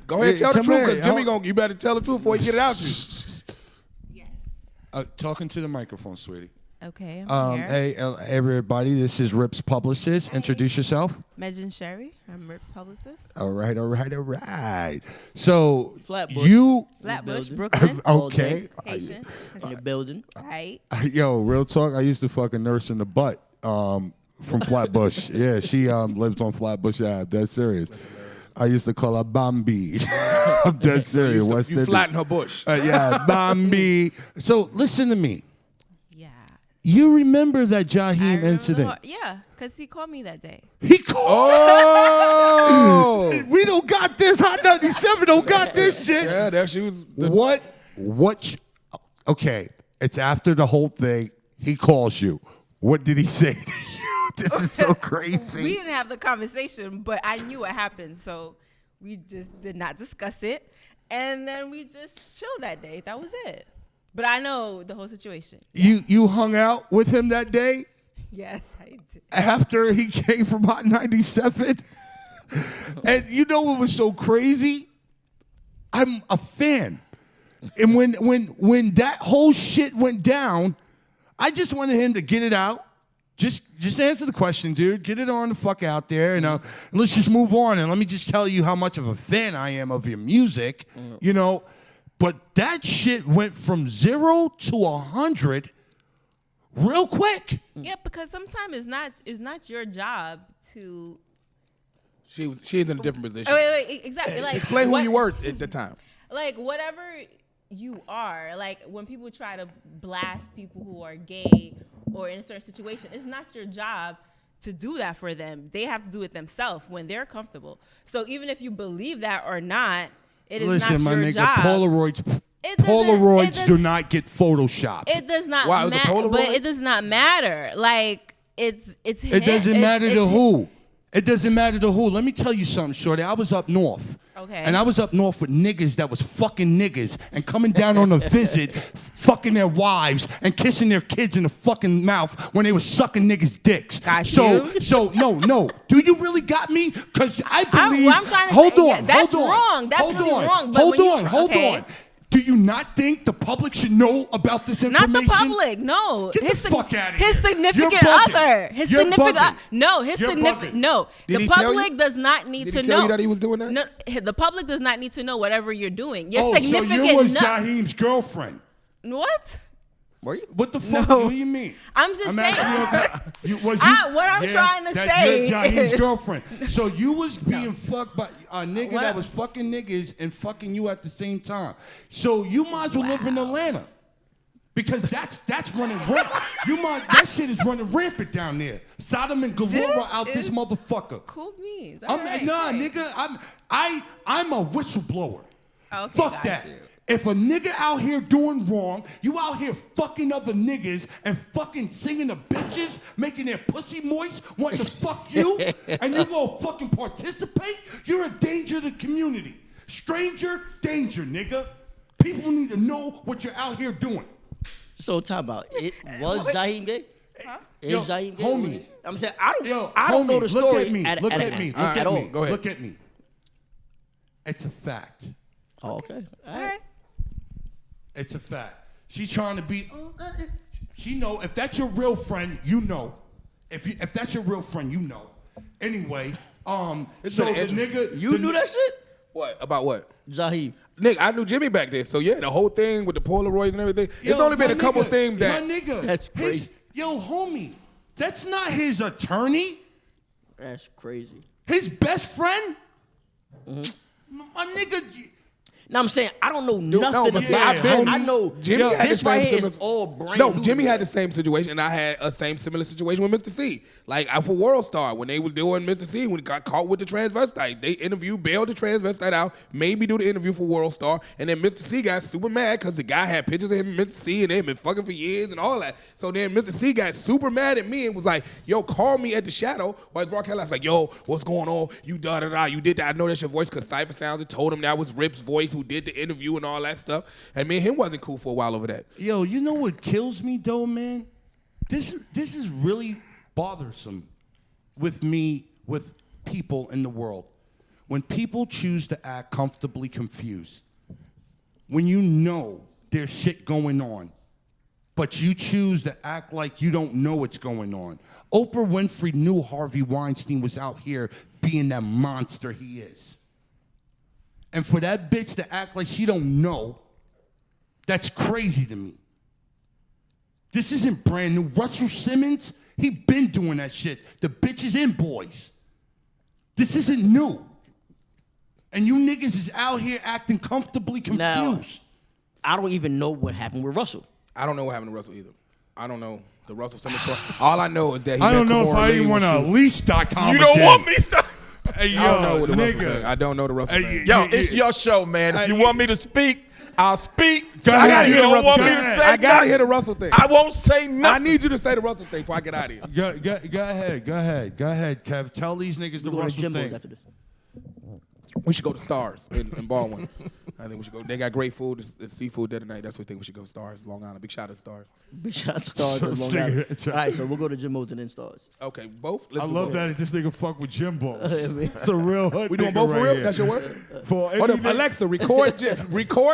Go ahead and tell the Come truth, here. because Jimmy you better tell the truth before you get it out to you. Yes. Talking to the microphone, sweetie. Okay, I'm here. Hey, everybody, this is Rip's publicist. Introduce yourself. Megan Sherry. I'm Rip's publicist. All right. So Flatbush. you Flatbush, building. Brooklyn. okay? Haitian. In the building. Right. Yo, real talk. I used to fucking nurse in the butt from Flatbush. Yeah, she lives on Flatbush Ave. Dead serious. I used to call her Bambi. I'm dead serious. You flatten her bush. Yeah, Bambi. So listen to me. Yeah. You remember that Jaheim remember incident? Yeah, because he called me that day. He called. Oh! We don't got this. Hot 97 don't got this shit. Yeah, there she was. What? Okay, it's after the whole thing. He calls you. What did he say to you? This is so crazy. We didn't have the conversation, but I knew what happened, so we just did not discuss it. And then we just chilled that day. That was it. But I know the whole situation. You hung out with him that day Yes, I did. after he came from Hot 97? And you know what was so crazy? I'm a fan. And when that whole shit went down, I just wanted him to get it out. Just answer the question, dude. Get it on the fuck out there, and let's just move on. And let me just tell you how much of a fan I am of your music, you know. But that shit went from 0 to 100 real quick. Yeah, because sometimes it's not your job to. She's in a different position. Wait, exactly. Like Explain who what- you were at the time. Like whatever you are, like when people try to blast people who are gay or in a certain situation, it's not your job to do that for them. They have to do it themselves when they're comfortable. So even if you believe that or not, it is Listen, not my your nigga, job. Polaroids do not get photoshopped. It does not Why, it was a matter. Polaroid? But it does not matter. Like it's It doesn't him. matter to It's- who. It doesn't matter to who. Let me tell you something, shorty. I was up north. Okay. And I was up north with niggas that was fucking niggas and coming down on a visit, fucking their wives and kissing their kids in the fucking mouth when they was sucking niggas' dicks. Got so, you. So no. Do you really got me? Because I believe. I'm trying to hold say, on. yeah, that's hold on. wrong. That's hold really on. wrong. But Hold when you- on. Hold okay. on. Do you not think the public should know about this Not information? the public, no. Get the fuck outta here. His significant You're bugging. other. His You're significant bugging. no, his You're significant bugging. no. Did The he tell public you? does not need Did to he tell know. you that he was doing that? No, the public does not need to know whatever you're doing. Your Oh, so significant you was no- Jaheim's girlfriend. What? Were you? What the fuck? No. What do you mean? I'm just saying. asking you, was What I'm trying to say You're Jaheim's is- girlfriend. So you was being fucked by a nigga What? that was fucking niggas and fucking you at the same time. So you might as well live in Atlanta. Because that's running rampant. That shit is running rampant down there. Sodom and Gomorrah out this is motherfucker. Cool beans. I'm All right, nah, great. nigga. I'm a whistleblower. Okay, Fuck got that. you. If a nigga out here doing wrong, you out here fucking other niggas and fucking singing to bitches, making their pussy moist, wanting to fuck you, and you gonna fucking participate, you're a danger to the community. Stranger danger, nigga. People need to know what you're out here doing. So time out. It was Jaheim gay? Is Yo, Jaheim gay? homie. I'm saying I don't Homie, know the story look at me. Look at at me. all. Look at me. Go ahead. Look at me. It's a fact. Oh, okay. All right. It's a fact. She's trying to be. She know if that's your real friend, you know. If that's your real friend, you know. Anyway, It's so been the interesting. nigga. You knew that shit? What about what? Jaheim. Nick, I knew Jimmy back then, so yeah, the whole thing with the Polaroids and everything. Yo, It's only been my a couple nigga, things that. my nigga. That's crazy. Yo, homie, that's not his attorney. That's crazy. His best friend. Mm-hmm. My nigga. Now I'm saying I don't know Dude, nothing no, but about I've been- I know Jimmy had this the same right here similar- is all brand No, new. Jimmy had the same situation, and I had a similar situation with Mr. C. Like for World Star, when they was doing Mr. C, when he got caught with the transvestites, they bailed the transvestite out, made me do the interview for World Star, and then Mr. C got super mad because the guy had pictures of him and Mr. C, and they had been fucking for years and all that. So then Mr. C got super mad at me and was like, "Yo, call me at the shadow." While broadcast, I was like, "Yo, what's going on? You da-da-da, you did that. I know that's your voice," because Cypher Sounds had told him that was Rip's voice who did the interview and all that stuff. And me and him wasn't cool for a while over that. Yo, you know what kills me though, man? This is really bothersome with me, with people in the world. When people choose to act comfortably confused, when you know there's shit going on, but you choose to act like you don't know what's going on. Oprah Winfrey knew Harvey Weinstein was out here being that monster he is. And for that bitch to act like she don't know, that's crazy to me. This isn't brand new. Russell Simmons, he been doing that shit. The bitches and boys. This isn't new. And you niggas is out here acting comfortably confused. Now, I don't even know what happened with Russell. I don't know what happened to Russell either. I don't know the Russell Simmons story. All I know is that he I don't met know if Kimora I Lee even when want to she- leash DotCom You don't again. want me to. Hey, I don't know yo, what the Russell thing. nigga. I don't know the Russell Hey, thing. Yo, it's your show, man. If you want me to speak, I'll speak. Go I ahead. gotta You hear the don't Russell want thing. me to say I gotta nothing? hear the Russell thing. I won't say I nothing. need you to say the Russell thing before I get out of here. Go ahead, Kev. Tell these niggas the We're going to Russell Jimbo's thing. after this. We should go to Stars in Baldwin. I think we should go. They got great food. It's seafood there tonight. That's what I think we should go. Stars, Long Island. Big shout out to Stars. Big shot to Stars So and Long nigga- Island. All right, so we'll go to Jimbo's and then Stars. Okay, both. Let's I do love both. that this nigga fuck with Jimbo. I mean- It's a real hood We doing nigga both for right real? here. That's your word? For Hold up, anything- Alexa, record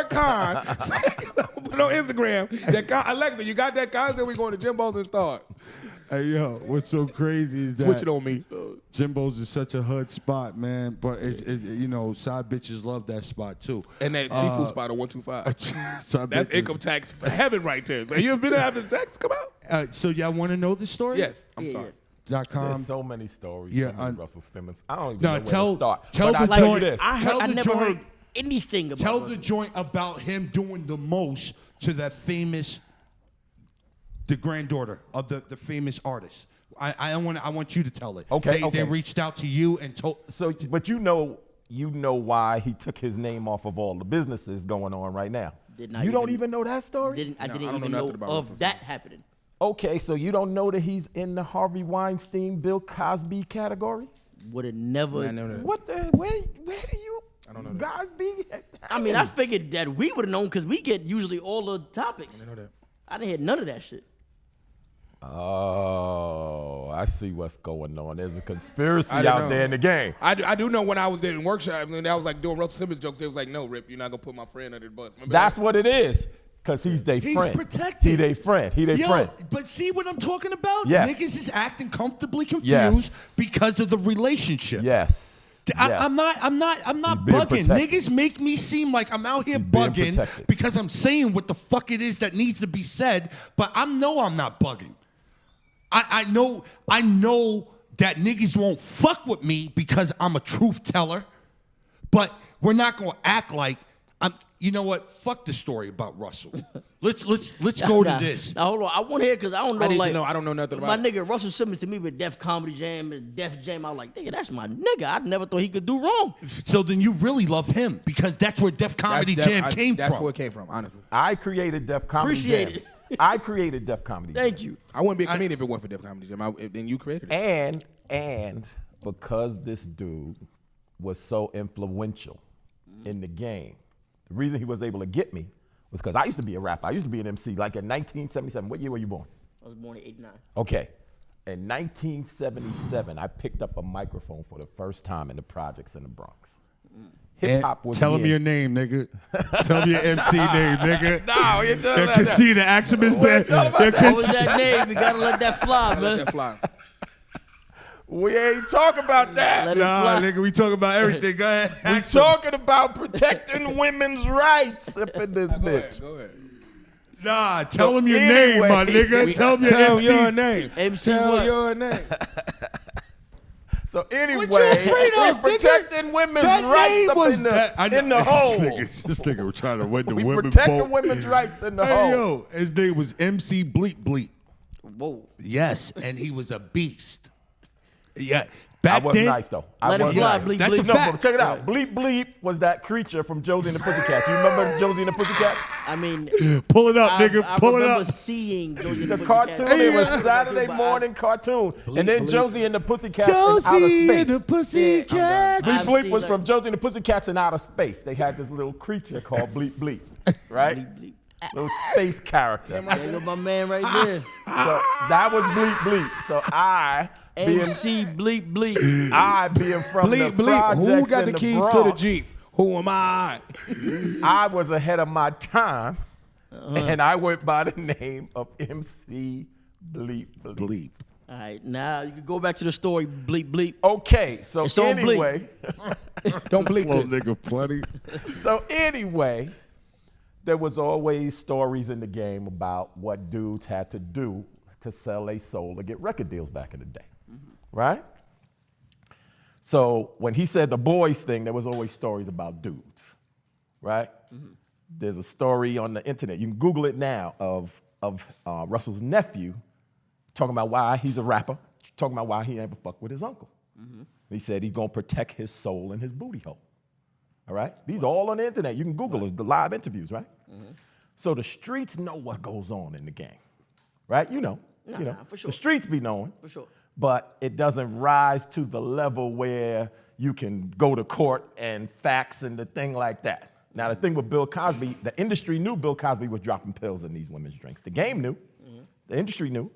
Con. Put on Instagram. That Con, Alexa, you got that Con? Then we going to Jimbo's and Stars. Hey, yo, what's so crazy is that Switch it on me. Jimbo's is such a hood spot, man. But, you know, side bitches love that spot, too. And that seafood spot on 125. Side That's bitches. income tax for heaven right there. So you ever been after the tax come out? So y'all want to know the story? Yes. I'm sorry. .com. There's so many stories. yeah, from Russell Simmons. I don't even No, know where tell- to start. tell But the I'll tell you joint- this. Tell I the never joint- heard anything about Tell Russell. the joint about him doing the most to that famous, the granddaughter of the famous artist. I want you to tell it. Okay, They okay. reached out to you and told. So, but you know why he took his name off of all the businesses going on right now. Did not You don't even- even know that story? I didn't I don't even know know nothing about of Russell that happening. Okay, so you don't know that he's in the Harvey Weinstein, Bill Cosby category? Would have never. I know that. What the? Where do you? I don't know that. Guys be. I mean, I figured that we would have known because we get usually all the topics. I know that. I didn't hear none of that shit. Oh, I see what's going on. There's a conspiracy I don't out know. there in the game. I do know when I was there in workshops and I was like doing Russell Simmons jokes, they was like, "No, Rip, you're not gonna put my friend under the bus." Remember That's that? what it is. Cause he's their He's friend. protected. He their friend. He their Yo, friend. but see what I'm talking about? Yes. Niggas is acting comfortably confused Yes. because of the relationship. Yes. I'm not being bugging. protected. Niggas make me seem like I'm out here He's being bugging protected. because I'm saying what the fuck it is that needs to be said, but I'm not bugging. I know that niggas won't fuck with me because I'm a truth teller, but we're not gonna act like I'm. You know what? Fuck the story about Russell. Let's go to this. Now hold on, I want to hear because I don't know. I need like, to know. I don't know nothing my about it. nigga Russell Simmons to me with Def Comedy Jam and Def Jam. I was like, nigga, that's my nigga. I never thought he could do wrong. So then you really love him because that's where Def Comedy Jam came That's from. where it came from, honestly. I created Def Comedy Appreciate Jam. it. I created Def Comedy Jam. Thank you. I wouldn't be a comedian if it weren't for Def Comedy Jam. Then you created it. And because this dude was so influential in the game, the reason he was able to get me was because I used to be a rapper. I used to be an MC. Like in 1977. What year were you born? I was born in '89. Okay. In 1977, I picked up a microphone for the first time in the projects in the Bronx. Hip hop was Tell him in. your name, nigga. Tell him your MC name, nigga. No, you tell That that. Conceited, ask him his band. What was that name? We gotta let that fly, Let man. that fly. We ain't talking about that. Let it Nah, fly. nigga, we talking about everything. Go ahead. We Ask him. talking about protecting women's rights up in this bitch. Go ahead. Nah, tell So him your anyway, name, my nigga. Tell him your Tell MC. your name. MC Tell what? your name. So anyway, What you afraid we're of, nigga? protecting women's That rights name up was in the, that. I know, in the hole. This nigga was trying to win the We women protecting vote. women's rights in the Hey, hole. yo, his name was MC Bleep Bleep. Whoa. Yes, and he was a beast. Yeah, I back was then. nice though. I Let it was fly, nice. bleep, That's bleep. a No, fact. but check it out. Bleep Bleep was that creature from Josie and the Pussycats. You remember Josie and the Pussycats? I mean, Pull it up, I nigga. Pull it remember up. seeing Josie and The the cartoon, Pussycats. it was Hey, Saturday But I- morning cartoon. And then Bleep. Josie and the Pussycats in outer Josie space. and the Pussycats. Bleep I've Bleep seen was that. from Josie and the Pussycats in outer space. They had this little creature called Bleep Bleep, right? Bleep, bleep. Little space character. There go my man right there. So that was Bleep Bleep. So I being MC Bleep Bleep. I being from Bleep, the bleep. projects Who got in the the keys to the Bronx, Jeep? Who am I? I was ahead of my time, and I went by the name of MC Bleep Bleep. Bleep. All right, now you can go back to the story. Bleep Bleep. Okay, so It's on Bleep. anyway, Don't bleep Little this. nigga, plenty. so anyway, there was always stories in the game about what dudes had to do to sell a soul to get record deals back in the day, right? So when he said the boys thing, there was always stories about dudes, right? There's a story on the internet. You can Google it now of Russell's nephew talking about why he's a rapper, talking about why he never fucked with his uncle. He said he's gonna protect his soul and his booty hole. All right? These are all on the internet. You can Google it, the live interviews, right? So the streets know what goes on in the game, right? You know, Nah, for sure. The streets be knowing. For sure. But it doesn't rise to the level where you can go to court and fax and the thing like that. Now, the thing with Bill Cosby, the industry knew Bill Cosby was dropping pills in these women's drinks. The game knew. The industry knew.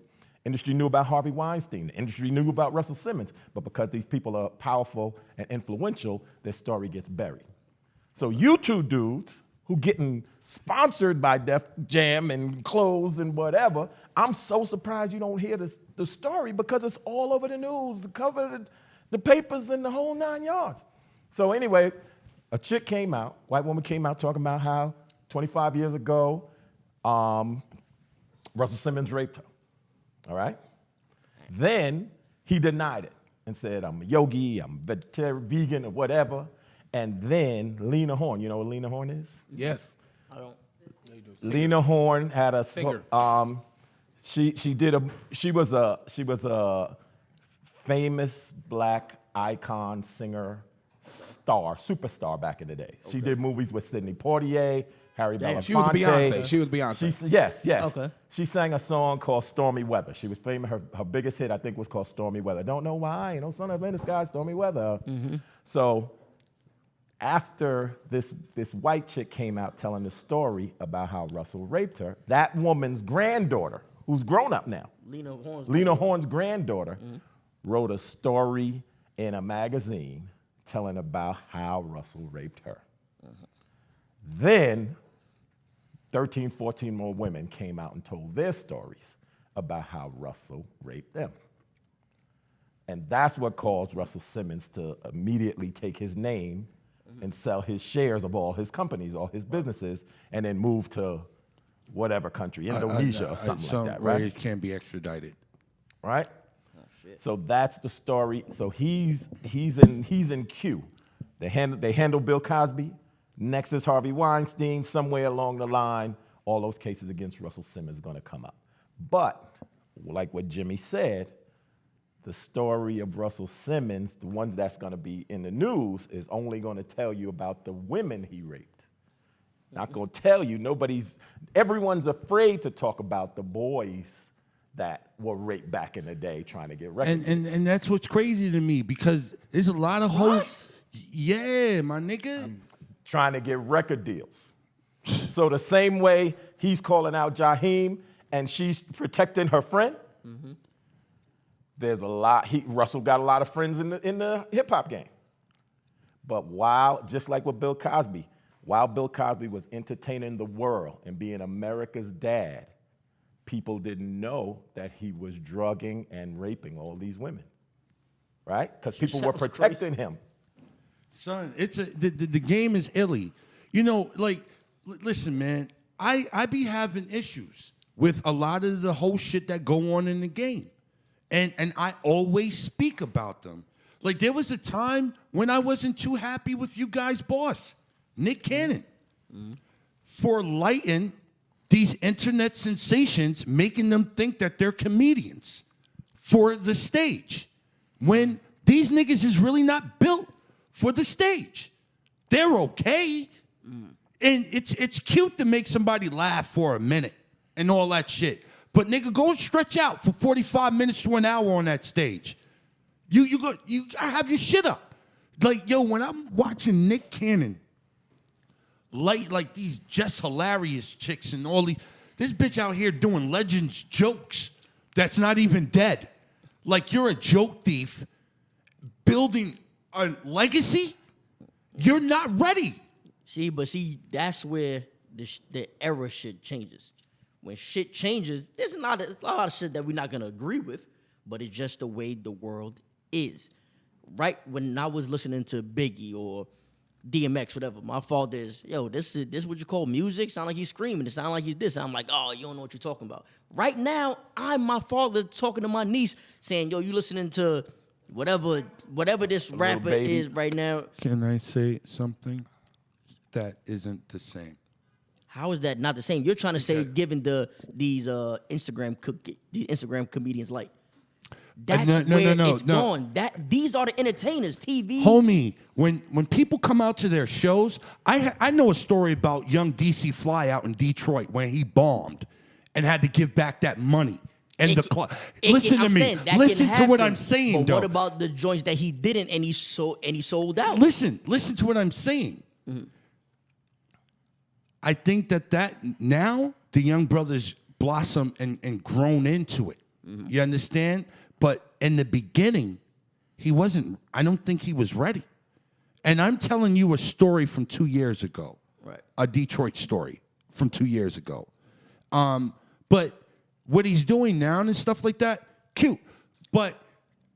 Industry knew about Harvey Weinstein. The industry knew about Russell Simmons. But because these people are powerful and influential, their story gets buried. So you two dudes who getting sponsored by Def Jam and clothes and whatever, I'm so surprised you don't hear the story because it's all over the news, the cover, the papers, and the whole 9 yards. So anyway, a chick came out, white woman came out talking about how 25 years ago, Russell Simmons raped her, all right? Then he denied it and said, I'm a yogi, I'm vegetarian, vegan, or whatever. And then Lena Horne, you know what Lena Horne is? Yes. I don't. Lena Horne had a Singer. she was a famous black icon singer star, superstar back in the day. She did movies with Sidney Poitier, Harry Belafonte. She was Beyonce. She was Beyonce. Yes. Okay. She sang a song called Stormy Weather. She was famous. Her biggest hit, I think, was called Stormy Weather. Don't know why, sun up in the sky, stormy weather. So after this white chick came out telling the story about how Russell raped her, that woman's granddaughter, who's grown up now, Lena Horne's granddaughter, wrote a story in a magazine telling about how Russell raped her. Then 13, 14 more women came out and told their stories about how Russell raped them. And that's what caused Russell Simmons to immediately take his name and sell his shares of all his companies, all his businesses, and then move to whatever country, Indonesia or something like that, where right? he can't be extradited. Right? So that's the story. So he's in queue. They handle Bill Cosby. Next is Harvey Weinstein. Somewhere along the line, all those cases against Russell Simmons are going to come up. But like what Jimmy said, the story of Russell Simmons, the ones that's going to be in the news, is only going to tell you about the women he raped. Not going to tell you. Everyone's afraid to talk about the boys that were raped back in the day, trying to get record. And that's what's crazy to me, because there's a lot of hoes. Yeah, my nigga. Trying to get record deals. So the same way he's calling out Jaheim and she's protecting her friend, there's a lot. Russell got a lot of friends in the hip hop game. But just like with Bill Cosby, while Bill Cosby was entertaining the world and being America's dad, people didn't know that he was drugging and raping all these women, right? Because people were protecting him. Son, the game is illy. You know, like, listen, man, I be having issues with a lot of the whole shit that go on in the game. And I always speak about them. Like, there was a time when I wasn't too happy with you guys' boss, Nick Cannon, for lighting these internet sensations, making them think that they're comedians for the stage, when these niggas is really not built for the stage. They're okay. And it's cute to make somebody laugh for a minute and all that shit. But nigga, go and stretch out for 45 minutes to an hour on that stage. You have your shit up. Like, yo, when I'm watching Nick Cannon light like these just hilarious chicks and all this bitch out here doing Legends jokes that's not even dead. Like, you're a joke thief building a legacy. You're not ready. See, that's where the era shit changes. When shit changes, there's a lot of shit that we're not gonna agree with, but it's just the way the world is. Right when I was listening to Biggie or DMX, whatever, my fault is, yo, this is what you call music? Sound like he's screaming. It sound like he's this. I'm like, oh, you don't know what you're talking about. Right now, I'm my father talking to my niece, saying, yo, you listening to whatever this rapper is right now. Can I say something? That isn't the same. How is that not the same? You're trying to say giving these Instagram comedians light. That's it's gone. These are the entertainers, TV. Homie, when people come out to their shows, I know a story about young DC Fly out in Detroit when he bombed and had to give back that money. And listen to me. Listen to what I'm saying, but though. What about the joints that he didn't and he sold out? Listen to what I'm saying. Mm-hmm. I think that now the young brothers blossom and grown into it. Mm-hmm. You understand? But in the beginning, I don't think he was ready. And I'm telling you a story from 2 years ago. Right. A Detroit story from 2 years ago. But what he's doing now and stuff like that, cute. But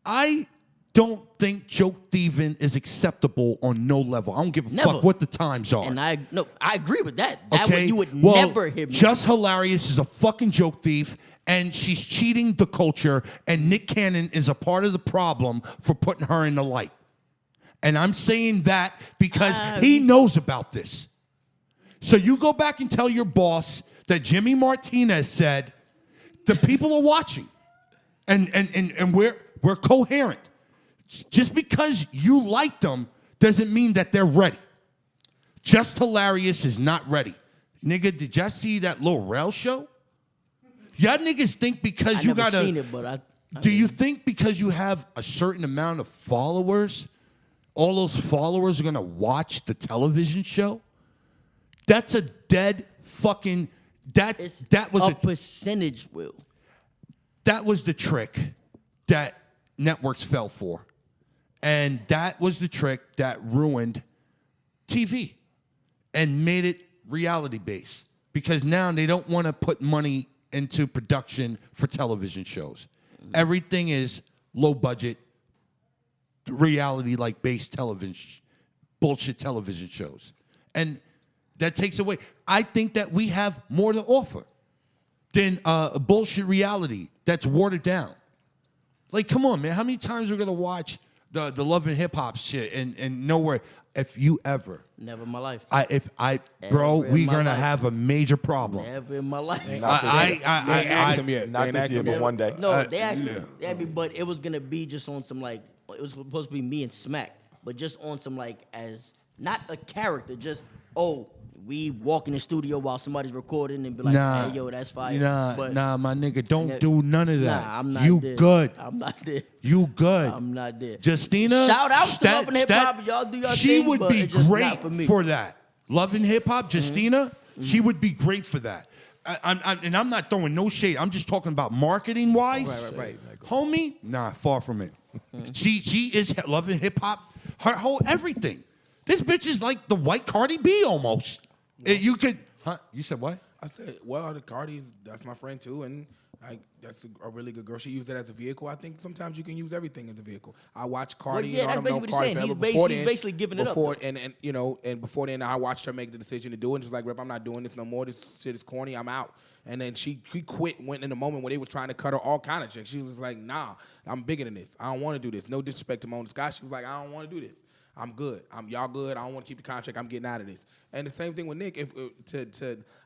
I don't think joke thieving is acceptable on no level. I don't give a fuck what the times are. And I agree with that. You would well, never hear me. Just Hilarious is a fucking joke thief, and she's cheating the culture, and Nick Cannon is a part of the problem for putting her in the light. And I'm saying that because he knows about this. So you go back and tell your boss that Jimmy Martinez said the people are watching, and we're coherent. Just because you like them doesn't mean that they're ready. Just Hilarious is not ready. Nigga, did y'all see that Lil Rel show? Y'all niggas think because you got seen it, but you think because you have a certain amount of followers, all those followers are gonna watch the television show? That's a dead fucking that was a percentage, Will. That was the trick that networks fell for. And that was the trick that ruined TV and made it reality-based. Because now they don't want to put money into production for television shows. Everything is low budget, reality like based television, bullshit television shows, and that takes away. I think that we have more to offer than a bullshit reality that's watered down. Like, come on, man. How many times we're gonna watch the Love and Hip Hop shit and nowhere? If you ever, Never in my life. bro, Ever in we're my gonna life. have a major problem. Never in my life. They ain't asked him yet. Not They ain't this asked year, him but yet. one day. No, they actually, but it was gonna be just on some like it was supposed to be me and Smack, but just on some like as not a character, just we walk in the studio while somebody's recording and be like, Nah, hey yo, that's fire. But Nah, my nigga, don't do none of that. Nah, I'm not You there. good? I'm not there. You good? I'm not there. Justina, Shout out to Love and Hip Hop. Y'all do your she thing, would but be it's just great not for me. that. Love and Hip Hop, Justina, she would be great for that. And I'm not throwing no shade. I'm just talking about marketing wise. Right. Homie, nah, far from it. She is Love and Hip Hop. Her whole everything. This bitch is like the white Cardi B almost. You could, huh? You said what? I said, well, the Cardi's, that's my friend too, and that's a really good girl. She used it as a vehicle. I think sometimes you can use everything as a vehicle. I watched Cardi. yeah, and I that's don't know basically what Cardi he's forever. saying. He's basically giving it up, Before though. and you know, and before then, I watched her make the decision to do it. And she's like, "Rip, I'm not doing this no more. This shit is corny. I'm out." And then she quit. Went in a moment where they were trying to cut her all kind of chicks. She was like, "Nah, I'm bigger than this. I don't want to do this. No disrespect to Mona Scott." She was like, "I don't want to do this. I'm good. Y'all good. I don't want to keep the contract. I'm getting out of this." And the same thing with Nick.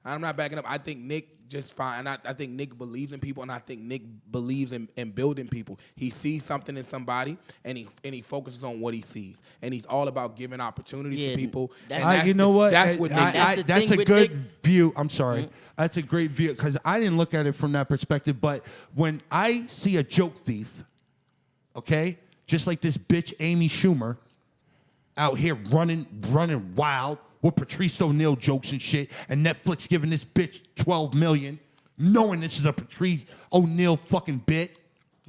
I'm not backing up. I think Nick just fine. And I think Nick believes in people, and I think Nick believes in building people. He sees something in somebody, and he focuses on what he sees, and he's all about giving opportunities Yeah, to people. that's- And You know what? That's what Nick does. That's the That's thing a with good Nick. view. I'm sorry. That's a great view because I didn't look at it from that perspective. But when I see a joke thief, okay, just like this bitch Amy Schumer out here running wild with Patrice O'Neal jokes and shit, and Netflix giving this bitch $12 million, knowing this is a Patrice O'Neal fucking bit.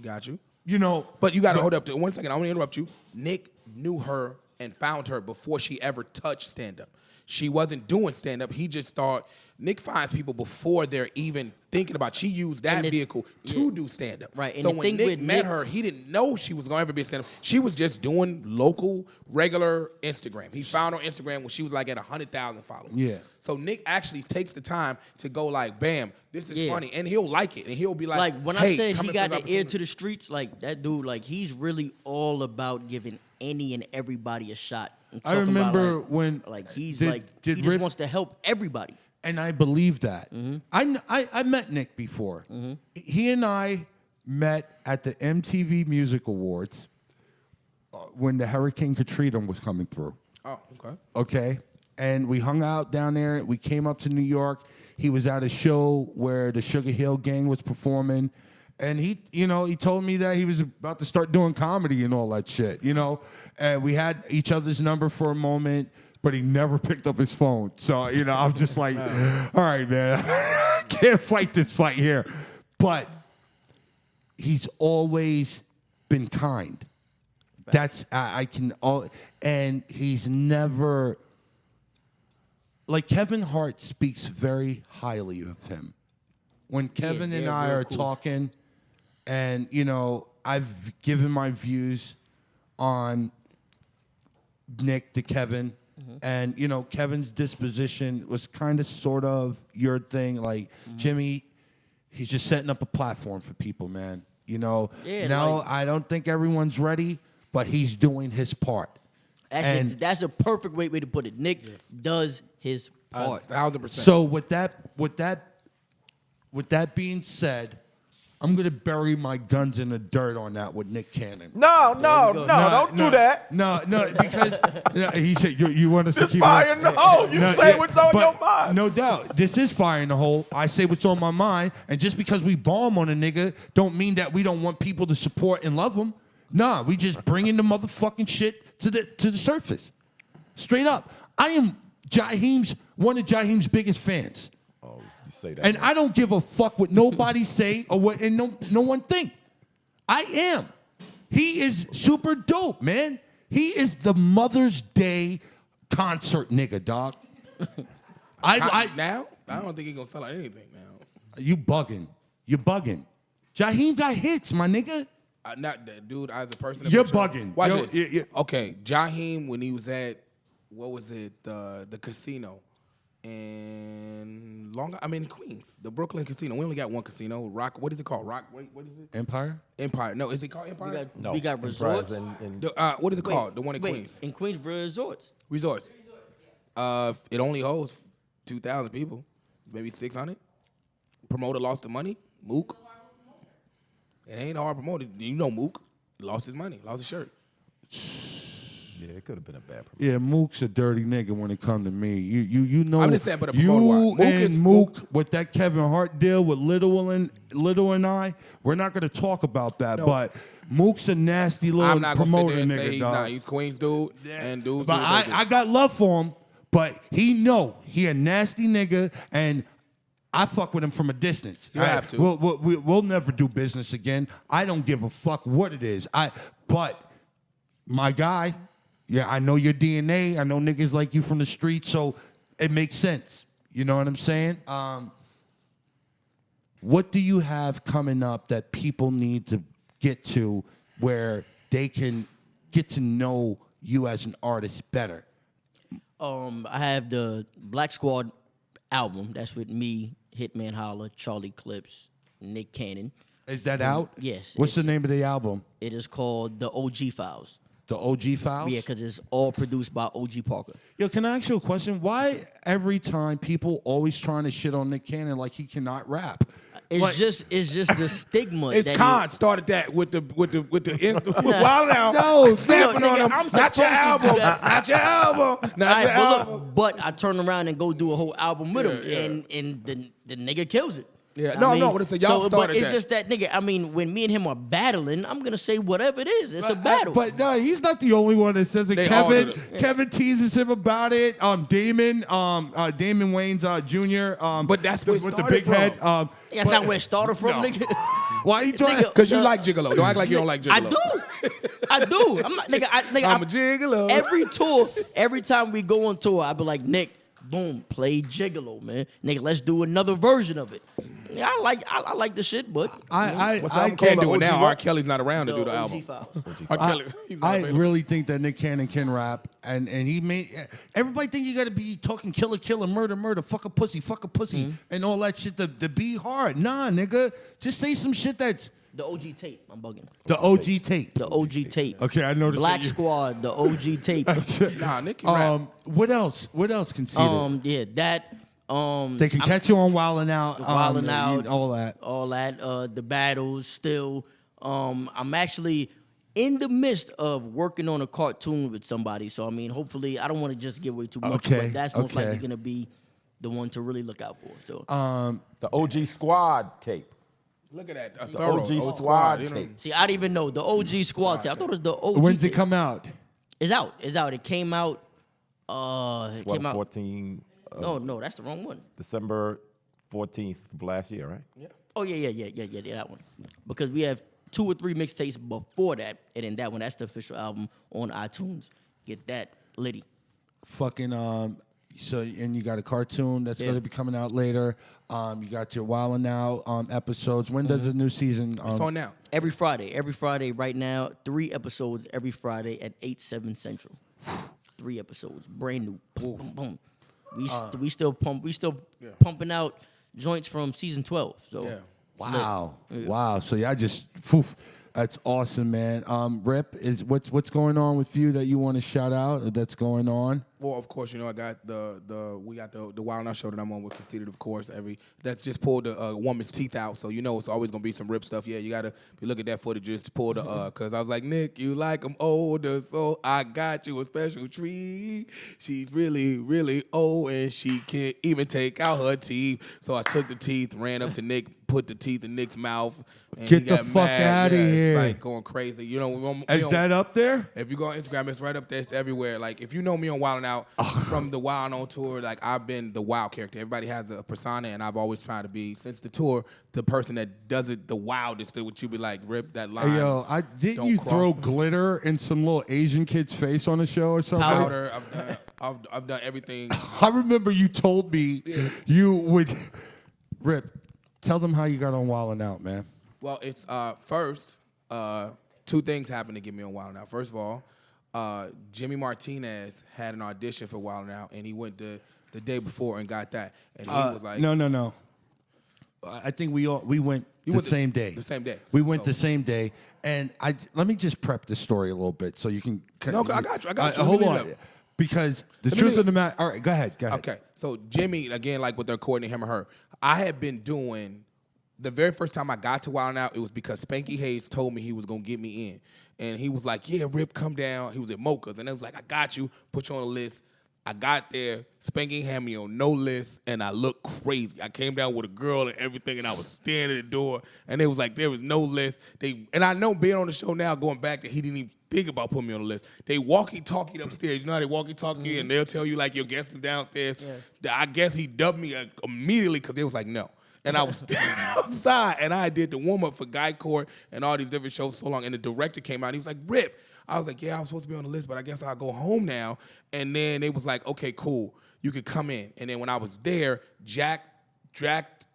Got you. You know, But you got to hold up to 1 second. I want to interrupt you. Nick knew her and found her before she ever touched stand-up. She wasn't doing stand-up. He just thought Nick finds people before they're even thinking about. She used that vehicle to do stand-up. Right, and So the when thing Nick with met Nick- her, he didn't know she was going to ever be a stand-up. She was just doing local, regular Instagram. He found her on Instagram when she was like at 100,000 followers. Yeah. So Nick actually takes the time to go like, bam, this is Yeah. funny. And he'll like it. And he'll be like, When hey, I said come he in got for the this ear opportunity. to the streets, like that dude, like he's really all about giving any and everybody a shot. I'm I talking about, remember like, when like he's did- like did he just Rip- wants to help everybody. And I believe that. I met Nick before. He and I met at the MTV Music Awards when the Hurricane Katrina was coming through. Oh, okay. Okay? And we hung out down there. We came up to New York. He was at a show where the Sugar Hill Gang was performing. And he told me that he was about to start doing comedy and all that shit, And we had each other's number for a moment, but he never picked up his phone. So, I'm just like, all right, man, I can't fight this fight here. But he's always been kind. That's, and he's never, like Kevin Hart speaks very highly of him. When Kevin and I are talking, and, I've given my views on Nick to Kevin. And, Kevin's disposition was kind of sort of your thing. Like, Jimmy, he's just setting up a platform for people, man. Yeah, now like- I don't think everyone's ready, but he's doing his part. That's a perfect way to put it. Nick does his part. 1,000%. So with that being said, I'm gonna bury my guns in the dirt on that with Nick Cannon. No, don't do that. No, because he said you want us to keep Fire in the hole. You say what's on your mind. No doubt, this is fire in the hole. I say what's on my mind, and just because we bomb on a nigga, don't mean that we don't want people to support and love him. Nah, we just bringing the motherfucking shit to the surface. Straight up, I am one of Jaheim's biggest fans. Oh, you say that. And I don't give a fuck what nobody say or what and no one think. I am. He is super dope, man. He is the Mother's Day concert nigga, dog. Now? I don't think he's going to sell out anything now. You bugging. Jaheim got hits, my nigga. Not that dude as a person. You're bugging. Watch Yo, this. yeah. Okay, Jaheim when he was at what was it the casino in Queens, the Brooklyn casino. We only got one casino. Rock. What is it called? Rock. Wait, what is it? Empire? Empire. No, is it called Empire? We got resorts. What is it called? The one in Queens. In Queens, resorts. Resorts. It only holds 2,000 people, maybe 600. Promoter lost the money. Mook. It ain't hard promoted. You know Mook lost his money, lost his shirt. Yeah, it could have been a bad promotion. Yeah, Mook's a dirty nigga when it come to me. You know. I'm just saying, but a promoter-wise. You and Mook with that Kevin Hart deal with Little and I, we're not gonna talk about that. No. But Mook's a nasty little I'm not promoter gonna sit there and nigga, say he's dog. not. He's Queens dude, and dudes. But I got love for him. But he a nasty nigga, and I fuck with him from a distance. You have to. We'll never do business again. I don't give a fuck what it is. But my guy. Yeah, I know your DNA. I know niggas like you from the street, so it makes sense. You know what I'm saying? What do you have coming up that people need to get to where they can get to know you as an artist better? I have the Black Squad album. That's with me, Hitman Holla, Charlie Clips, Nick Cannon. Is that out? Yes. What's the name of the album? It is called The OG Files. The OG Files? Yeah, because it's all produced by OG Parker. Yo, can I ask you a question? Why every time people always trying to shit on Nick Cannon like he cannot rap? It's just the stigma. It's that Khan started that with the Wild Now. No, snapping on him. I'm Not your supposed to do album. that. Not your album. Not All your right, album. but I turn around and go do a whole album with him, and the nigga kills it. Yeah, I mean, but it's y'all started but it's that. just that nigga. I mean, when me and him are battling, I'm gonna say whatever it is. It's a battle. But no, he's not the only one that says it. They all do Kevin teases him about it. Damon Wayans Jr. But that's where it with the started big head. That's not where it started from, nigga. Why you trying? Because you like Gigolo. Don't act like you don't like Gigolo. I do. I'm not, nigga. I'm a Gigolo. Every tour, every time we go on tour, I be like, Nick, boom, play Gigolo, man. Nigga, let's do another version of it. Yeah, I like the shit, but I can't do it now. R. Kelly's not around to do the album. R. Kelly, he's not I available. really think that Nick Cannon can rap, and he made everybody think you got to be talking killer, murder, fuck a pussy, and all that shit to be hard. Nah, nigga, just say some shit that's the OG tape. I'm bugging. the OG tape. The OG tape. Okay, I noticed. Black Squad. The OG tape. Nah, Nick can rap. What else? What else? Conceited. Yeah, that. They can catch you on Wildin' Out. Wildin' Out. All that. All that. The battles still. I'm actually in the midst of working on a cartoon with somebody. So I mean, hopefully, I don't want to just give away too much, Okay, but that's most okay. likely gonna be the one to really look out for. So The OG Squad tape. Look at that. A The thorough OG Squad you know. tape. see, I didn't even know the OG Squad tape. I thought it was the OG. When's it tape. come out? It's out. It's out. It came out. It came out. 14, No, that's the wrong one. December 14th of last year, right? Yeah. Oh yeah, that one. Because we have 2 or 3 mixtapes before that, and then that one, that's the official album on iTunes. Get that litty. Fucking so and you got a cartoon that's going to be coming out later. You got your Wildin' Out episodes. When does the new season? It's on now. Every Friday right now, 3 episodes every Friday at 8/7 Central. 3 episodes, brand new. Boom, boom, boom. We still pumping out joints from season 12. So Yeah. Wow. So yeah, that's awesome, man. Rip, is what's going on with you that you want to shout out that's going on? Well, of course, I got we got the Wild Now show that I'm on with Conceited, of course. That's just pulled a woman's teeth out, so it's always gonna be some Rip stuff. Yeah, you gotta look at that footage just pull the because I was like, Nick, you like them older, so I got you a special treat. She's really, really old and she can't even take out her teeth. So I took the teeth, ran up to Nick, put the teeth in Nick's mouth. And Get he the got fuck mad. outta Yeah, here. It's like going crazy. Is that up there? If you go on Instagram, it's right up there. It's everywhere. Like, if you know me on Wild 'N Out, from the Wild On tour, like, I've been the wild character. Everybody has a persona, and I've always tried to be, since the tour, the person that does it the wildest. Would you be like, Rip, that line? Hey, yo, didn't don't you cross throw me. glitter in some little Asian kid's face on the show or something? Powder. I've done everything. I remember you told me you would. Rip, tell them how you got on Wildin' Out, man. Well, it's first, two things happened to get me on Wild 'N Out. First of all, Jimmy Martinez had an audition for Wild 'N Out, and he went the day before and got that. And he was like, No. I think we went the same day. The same day. We went the same day, and let me just prep the story a little bit so you can. No, I got you. Hold on, because the truth of the matter. All right, go ahead. Okay, so Jimmy, again, like with the recording, him or her, I had been doing. The very first time I got to Wild 'N Out, it was because Spanky Hayes told me he was gonna get me in, and he was like, "Yeah, Rip, come down." He was at Mocha's, and I was like, "I got you. Put you on the list." I got there, Spanky had me on no list, and I looked crazy. I came down with a girl and everything, and I was standing at the door, and they was like, there was no list. And I know being on the show now, going back, that he didn't even think about putting me on the list. They walkie-talkie upstairs. You know how they walkie-talkie, and they'll tell you, like, your guest is downstairs. Yeah. I guess he dubbed me immediately because they was like, no. And I was standing outside, and I did the warm-up for Guy Court and all these different shows so long, and the director came out, and he was like, Rip. I was like, yeah, I was supposed to be on the list, but I guess I'll go home now. And then they was like, okay, cool. You could come in. And then when I was there, Jack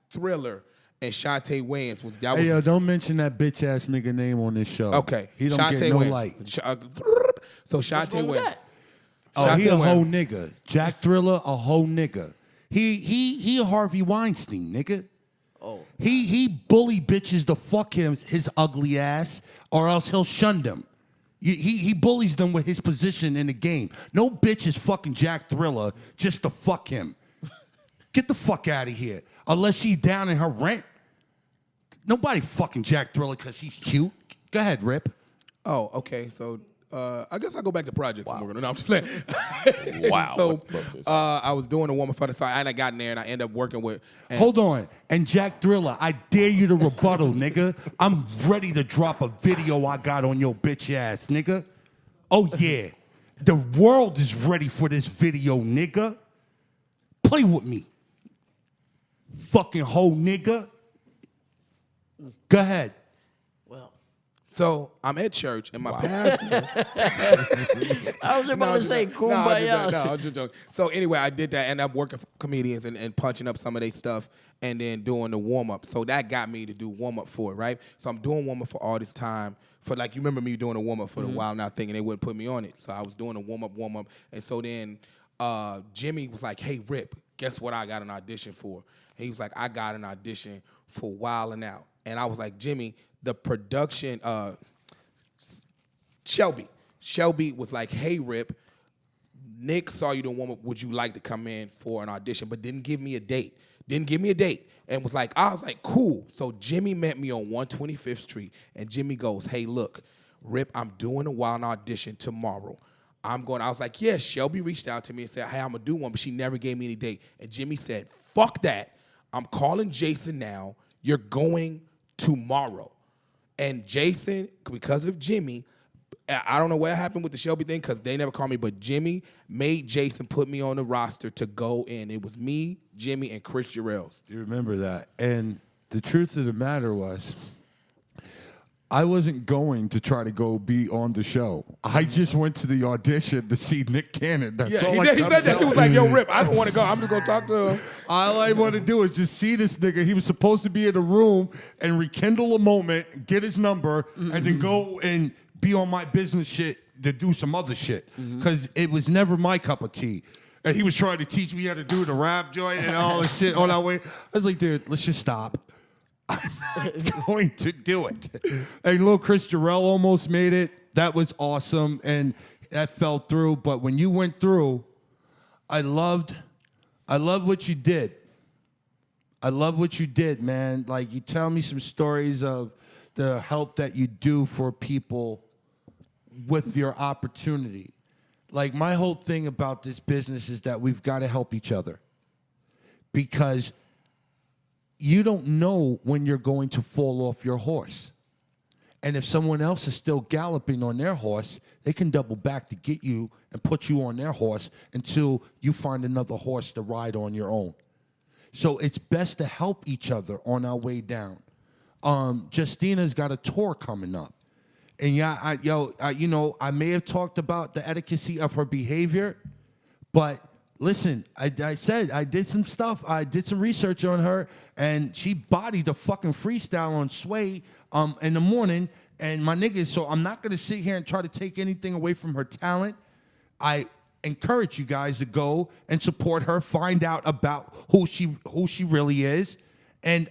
Thriller and Shantae Wayans was. Hey, yo, don't mention that bitch-ass nigga name on this show. Okay. He don't Shantae get no Wayans. light. So Shantae Wayans. Oh, he a whole nigga. Jack Thriller, a whole nigga. He a Harvey Weinstein, nigga. Oh. He bully bitches to fuck his ugly ass, or else he'll shun them. He bullies them with his position in the game. No bitch is fucking Jack Thriller just to fuck him. Get the fuck out of here. Unless she's down in her rent. Nobody fucking Jack Thriller because he's cute. Go ahead, Rip. Oh, okay. So I guess I'll go back to projects. Wow. No, I'm just playing. Wow. So I was doing a warm-up for the side, and I got in there, and I ended up working with. Hold on. And Jack Thriller, I dare you to rebuttal, nigga. I'm ready to drop a video I got on your bitch ass, nigga. Oh, yeah. The world is ready for this video, nigga. Play with me. Fucking hoe, nigga. Go ahead. So I'm at church, and my pastor. I was about to say kumbaya. No, I'm just joking. So anyway, I did that, and I'm working for comedians and punching up some of their stuff, and then doing the warm up. So that got me to do warm up for it, right? So I'm doing warm up for all this time. For like, you remember me doing a warm up for the Wild 'N Out thing, and they wouldn't put me on it. So I was doing a warm up, and so then Jimmy was like, "Hey, Rip, guess what? I got an audition for." And he was like, "I got an audition for Wild 'N Out," and I was like, "Jimmy." The production, Shelby was like, "Hey, Rip, Nick saw you doing warm up. Would you like to come in for an audition?" But didn't give me a date. And was like, I was like, cool. So Jimmy met me on 125th Street, and Jimmy goes, "Hey, look, Rip, I'm doing a Wild 'N Out audition tomorrow. I was like, yeah, Shelby reached out to me and said, hey, I'm going to do one, but she never gave me any date. And Jimmy said, fuck that. I'm calling Jason now. You're going tomorrow. And Jason, because of Jimmy, I don't know what happened with the Shelby thing because they never called me, but Jimmy made Jason put me on the roster to go in. It was me, Jimmy, and Chris Jarrells. You remember that. And the truth of the matter was, I wasn't going to try to go be on the show. I just went to the audition to see Nick Cannon. That's all he said that. He was like, yo, Rip, I don't want to go. I'm just going to talk to him. All I want to do is just see this nigga. He was supposed to be in the room and rekindle a moment, get his number, and then go and be on my business shit to do some other shit. Because it was never my cup of tea. And he was trying to teach me how to do the rap joint and all this shit on that way. I was like, dude, let's just stop. I'm not going to do it. And little Chris Jarrell almost made it. That was awesome, and that fell through. But when you went through, I loved what you did. I love what you did, man. Like, you tell me some stories of the help that you do for people with your opportunity. Like, my whole thing about this business is that we've got to help each other, because you don't know when you're going to fall off your horse. And if someone else is still galloping on their horse, they can double back to get you and put you on their horse until you find another horse to ride on your own. So it's best to help each other on our way down. Justina's got a tour coming up. And I may have talked about the etiquette of her behavior, but listen, I said I did some stuff. I did some research on her, and she bodied the fucking freestyle on Sway in the morning, And my niggas, so I'm not gonna sit here and try to take anything away from her talent. I encourage you guys to go and support her, find out about who she really is, and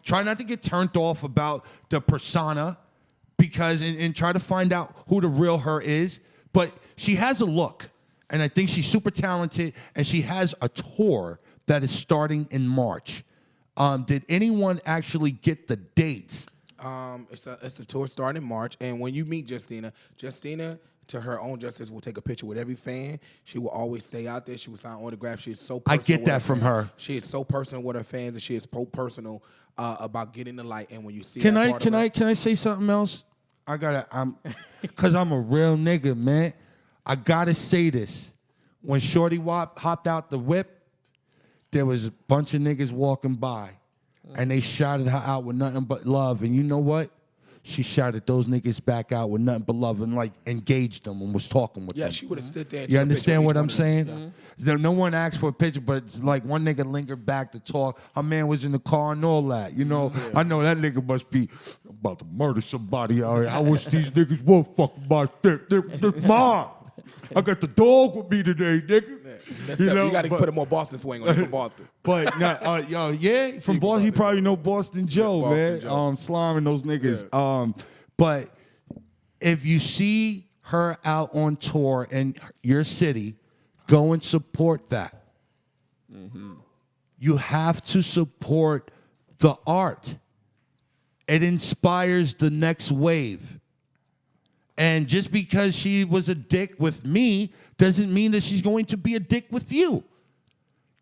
try not to get turned off about the persona, because and try to find out who the real her is. But she has a look, and I think she's super talented, and she has a tour that is starting in March. Did anyone actually get the dates? It's a tour starting in March, and when you meet Justina, to her own justice, will take a picture with every fan. She will always stay out there. She will sign autographs. She is so personal. I get with that from fans. her. She is so personal with her fans, and she is personal about getting the light. And when you see Can that I part can of her, I can I say something else? Cause I'm a real nigga, man. I gotta say this. When Shorty Wop hopped out the whip, there was a bunch of niggas walking by, and they shouted her out with nothing but love. And you know what? She shouted those niggas back out with nothing but love and like engaged them and was talking with them. yeah, she would have stood there. And You took a picture understand with what each I'm one of them. saying? No one asked for a picture, but it's like one nigga lingered back to talk. Her man was in the car and all that. You know, I know that nigga must be about to murder somebody out here. I wish these niggas would fuck my dick. They're mine. I got the dog with me today, nigga. You got to put a more Boston swing on it from Boston. But yeah, from Boston, he probably know Boston Joe, Boston man. Joe. Slime and those niggas. But if you see her out on tour in your city, go and support that. You have to support the art. It inspires the next wave. And just because she was a dick with me doesn't mean that she's going to be a dick with you.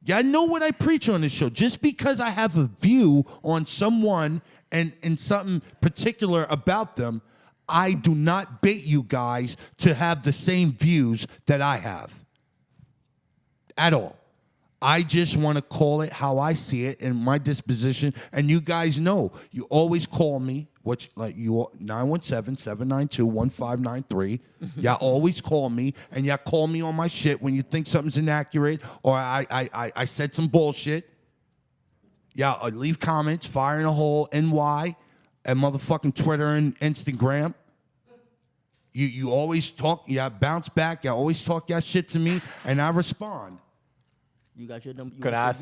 Yeah, I know what I preach on this show. Just because I have a view on someone and something particular about them, I do not bait you guys to have the same views that I have. At all. I just want to call it how I see it in my disposition. And you guys know, you always call me, which like you 917-792-1593. Y'all always call me, and y'all call me on my shit when you think something's inaccurate or I said some bullshit. Y'all leave comments, fire in a hole, NY, and motherfucking Twitter and Instagram. You always talk, y'all bounce back, y'all always talk y'all shit to me, and I respond. You got your number? Can I?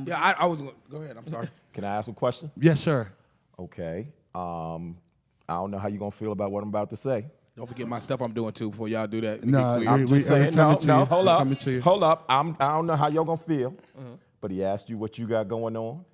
Yeah, I was going to go ahead. I'm sorry. Can I ask a question? Yes, sir. Okay. I don't know how you're gonna feel about what I'm about to say. Don't forget my stuff I'm doing too before y'all do that. No, I'm just saying. No, hold up. Coming to you. Hold up. I don't know how you're gonna feel, but he asked you what you got going on.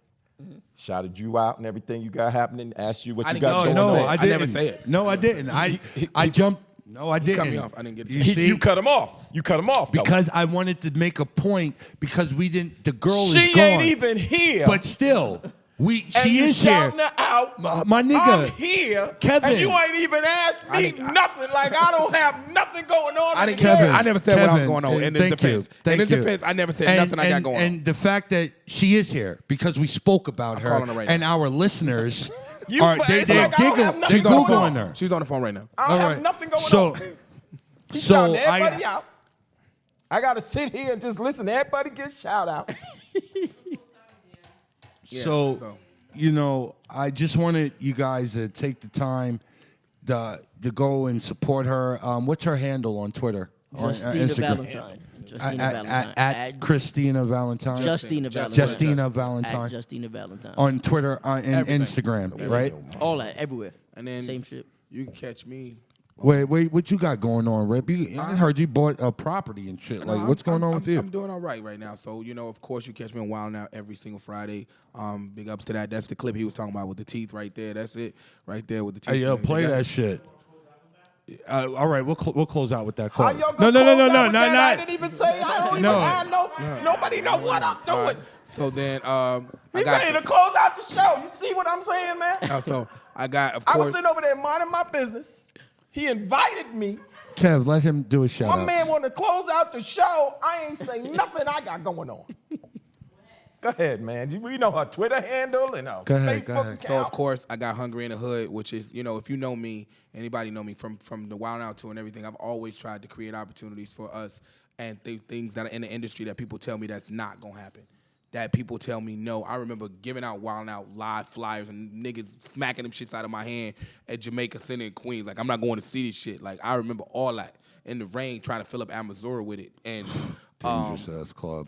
Shouted you out and everything you got happening. Asked you what I you didn't got get going your on. I never say it. No, I didn't. I jumped. No, I didn't. cut me off. I didn't get it. You see? You cut him off. You cut him off though. Because I wanted to make a point because we didn't. The girl is she gone. ain't even here. But still, she you is here. shouting her out. My nigga, I'm here, Kevin. and you ain't even asked me nothing. Like I don't have nothing going on. I didn't. Kevin, I never said what I was Kevin, going on. In his thank defense, you. Thank in his you. defense, I never said nothing I got going on. And the fact that she is here because we spoke about her, calling her right and now. our listeners You- are it's like I don't have they're nothing going googling on. her. She's on the phone right now. I don't All have right. nothing going So- on. He's So shouting everybody out. I gotta sit here and just listen to everybody get shout out. So, you know, I just wanted you guys to take the time to go and support her. What's her handle on Twitter? Justina Valentine. Justina Valentine. At Christina Valentine. Justina Valentine. Justina Valentine. At Justina Valentine. On Twitter and Instagram, right? All that, everywhere. And then Same shit. You can catch me. Wait, what you got going on, Rip? I heard you bought a property and shit. Like, what's going on with you? I'm doing all right now. So, you know, of course, you catch me on Wild Now every single Friday. Big ups to that. That's the clip he was talking about with the teeth right there. That's it, right there with the teeth. Hey, yo, play that shit. All right, we'll close out with that How call. y'all No, gonna close out not. with that? I didn't even say. I don't even No. have nobody know what I'm doing. So then, We I ready to got. close out the show. You see what I'm saying, man? So I got, of I was course. sitting over there minding my business. He invited me. Kev, let him do a shout My out. man wanted to close out the show. I ain't say nothing I got going on. Go ahead, man. We know her Twitter handle and her Go ahead, Facebook go ahead. account. So of course I got Hungry in the Hood, which is, you know, if you know me, anybody know me from the Wild Out tour and everything, I've always tried to create opportunities for us and things that are in the industry that people tell me that's not gonna happen. that people tell me no. I remember giving out Wild 'N Out live flyers and niggas smacking them shits out of my hand at Jamaica Center in Queens. Like, I'm not going to see this shit. Like, I remember all that in the rain trying to fill up Amazura with it. And Dangerous ass club.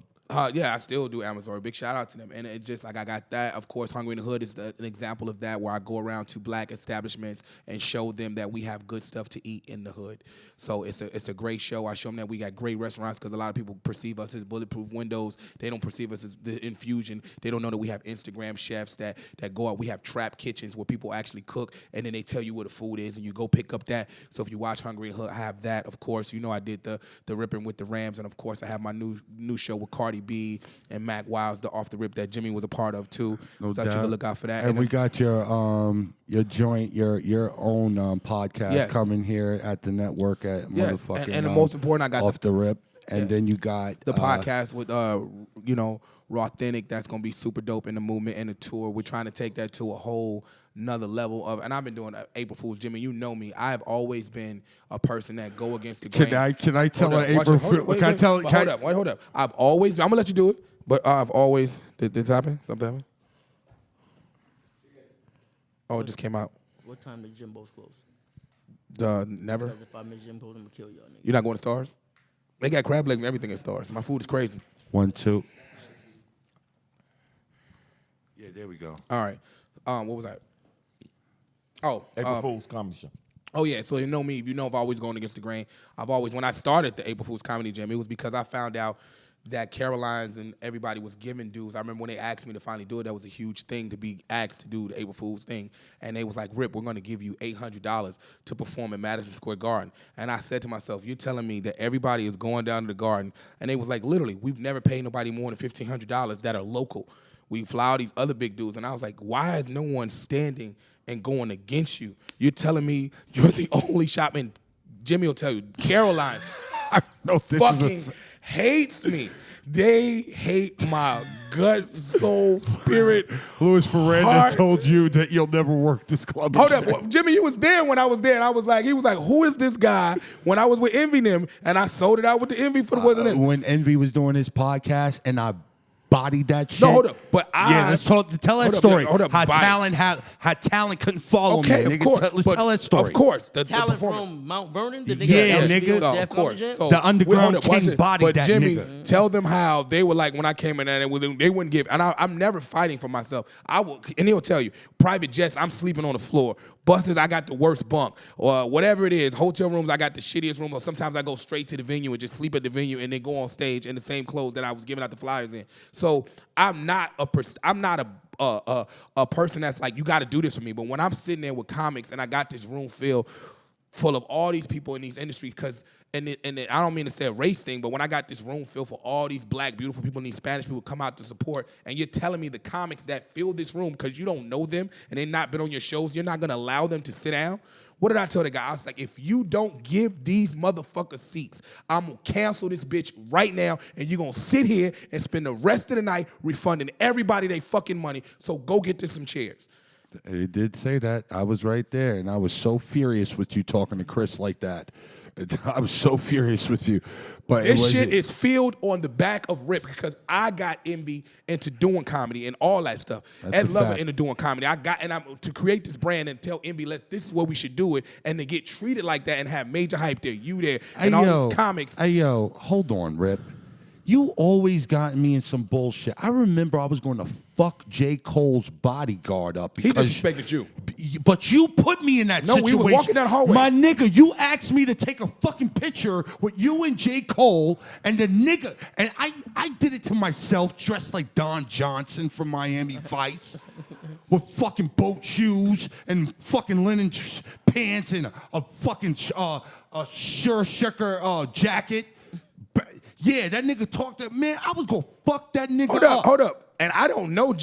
yeah, I still do Amazon. Big shout out to them. And it just like I got that. Of course, Hungry in the Hood is an example of that, where I go around to black establishments and show them that we have good stuff to eat in the hood. So it's a great show. I show them that we got great restaurants, because a lot of people perceive us as bulletproof windows. They don't perceive us as the infusion. They don't know that we have Instagram chefs that go out. We have trap kitchens where people actually cook, and then they tell you where the food is, and you go pick up that. So if you watch Hungry in the Hood, I have that. Of course, you know I did the ripping with the Rams, and of course I have my new show with Cardi B and Mac Wiles, the Off the Rip, that Jimmy was a part of too. No So doubt. you can look out for that. And we got your joint, your own podcast Yes. coming here at the network at Yes. motherfucking. And the most important, I got Off the Rip, and then you got the podcast with Raw Authentic. That's gonna be super dope in the movement and the tour. We're trying to take that to a whole another level of, and I've been doing April Fool's, Jimmy. You know me. I've always been a person that go against the grain. Can I tell Hold an up, April watch it. Fool? Can I tell? Hold up. I'm gonna let you do it, but I've always. Did this happen? Something happened? Oh, it just came out. What time did Jimbo's close? Never. Because if I miss Jimbo's, I'm going to kill y'all niggas. You're not going to Stars? They got crab legs and everything at Stars. My food is crazy. 1, 2. Yeah, there we go. All right. What was that? Oh, April Fool's Comedy Show. Oh, yeah. So you know me. You know I've always gone against the grain. When I started the April Fool's Comedy Jam, it was because I found out that Caroline's and everybody was giving dues. I remember when they asked me to finally do it, that was a huge thing to be asked to do the April Fool's thing. And they was like, Rip, we're going to give you $800 to perform in Madison Square Garden. And I said to myself, you're telling me that everybody is going down to the Garden. And they was like, literally, we've never paid nobody more than $1,500 that are local. We fly all these other big dudes. And I was like, why is no one standing and going against you? You're telling me you're the only shop, and Jimmy will tell you, Caroline fucking hates me. They hate my gut, soul, spirit. Louis Ferranda heart. told you that you'll never work this club Hold again. up, well, Jimmy, you was there when I was there, and he was like, who is this guy? When I was with Envy them, and I sold it out with the Envy for the wasn't it? When Envy was doing his podcast, and I bodied that shit. No, hold up, but let's tell that story. Hold up, how body. talent couldn't follow Okay, me. of course. Let's but tell that story. Of course, the Talent performance. from Mount Vernon? Did they Yeah, get nigga. No, of course. So, The underground hold up, watch king it. bodied but that Jimmy, nigga. tell them how they were like when I came in there, and they wouldn't give. And I'm never fighting for myself. And he'll tell you, private jets, I'm sleeping on the floor. Buses, I got the worst bunk. Or whatever it is, hotel rooms, I got the shittiest room. Or sometimes I go straight to the venue and just sleep at the venue and then go on stage in the same clothes that I was giving out the flyers in. So I'm not a person that's like, you got to do this for me. But when I'm sitting there with comics and I got this room full of all these people in these industries, and I don't mean to say a race thing, but when I got this room filled for all these black, beautiful people and these Spanish people come out to support, and you're telling me the comics that fill this room because you don't know them and they've not been on your shows, you're not going to allow them to sit down? What did I tell the guy? I was like, if you don't give these motherfuckers seats, I'm going to cancel this bitch right now, and you're going to sit here and spend the rest of the night refunding everybody their fucking money, so go get to some chairs. He did say that. I was right there, and I was so furious with you talking to Chris like that. I was so furious with you. But This shit is filled on the back of Rip because I got Envy into doing comedy and all that stuff. That's Ed a Lover fact. into doing comedy. I'm to create this brand and tell Envy, this is where we should do it, and to get treated like that and have major hype there, you there, and all these comics. Hey, yo, hold on, Rip. You always got me in some bullshit. I remember I was going to fuck J. Cole's bodyguard up He because disrespected you. But you put me in that No, we were situation. walking down the hallway. My nigga, you asked me to take a fucking picture with you and J. Cole, and the nigga, and I did it to myself, dressed like Don Johnson from Miami Vice, with fucking boat shoes and fucking linen pants and a fucking shirt jacket. Yeah, that nigga talked to man. I was gonna fuck that nigga up. Hold up. And I don't know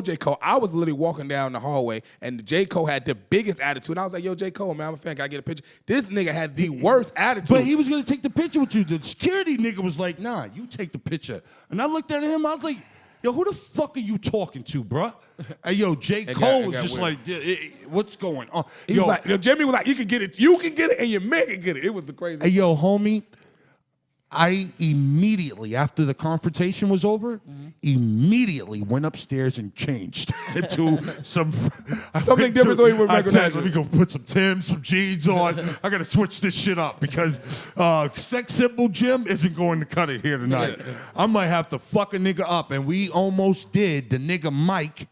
J. Cole. I was literally walking down the hallway, and J. Cole had the biggest attitude. And I was like, yo, J. Cole, man, I'm a fan. Can I get a picture? This nigga had the worst attitude. But he was gonna take the picture with you. The security nigga was like, nah, you take the picture. And I looked at him, I was like, yo, who the fuck are you talking to, bruh? Hey, yo, J. Cole was just weird. like, what's going on? He was like, Jimmy was like, you can get it, and your man can get it. It was the crazy. Hey, yo, homie, I immediately, after the confrontation was over, immediately went upstairs and changed into something different so he would I recognize said, let me go put some Timbs, some jeans on. I got to switch this shit up because Sex Symbol Jim isn't going to cut it here tonight. I might have to fuck a nigga up. And we almost did. The nigga Mike,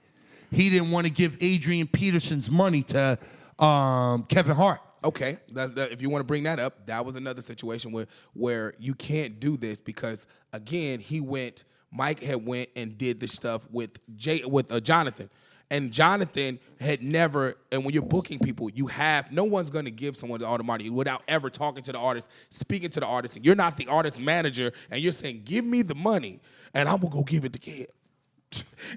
he didn't want to give Adrian Peterson's money to Kevin Hart. Okay, if you want to bring that up, that was another situation where you can't do this because again, Mike had went and did the stuff with Jonathan, and Jonathan had never. And when you're booking people, no one's going to give someone all the money without ever talking to the artist, speaking to the artist. And you're not the artist manager, and you're saying, "Give me the money, and I'm gonna go give it to Kev."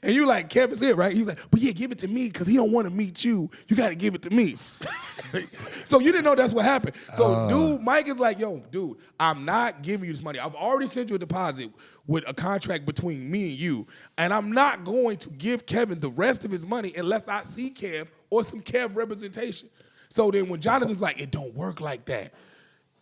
And you like, Kevin's here, right? He's like, but yeah, give it to me because he don't want to meet you. You got to give it to me. So you didn't know that's what happened. So Mike is like, yo, dude, I'm not giving you this money. I've already sent you a deposit with a contract between me and you, and I'm not going to give Kevin the rest of his money unless I see Kev or some Kev representation. So then when Jonathan's like, it don't work like that.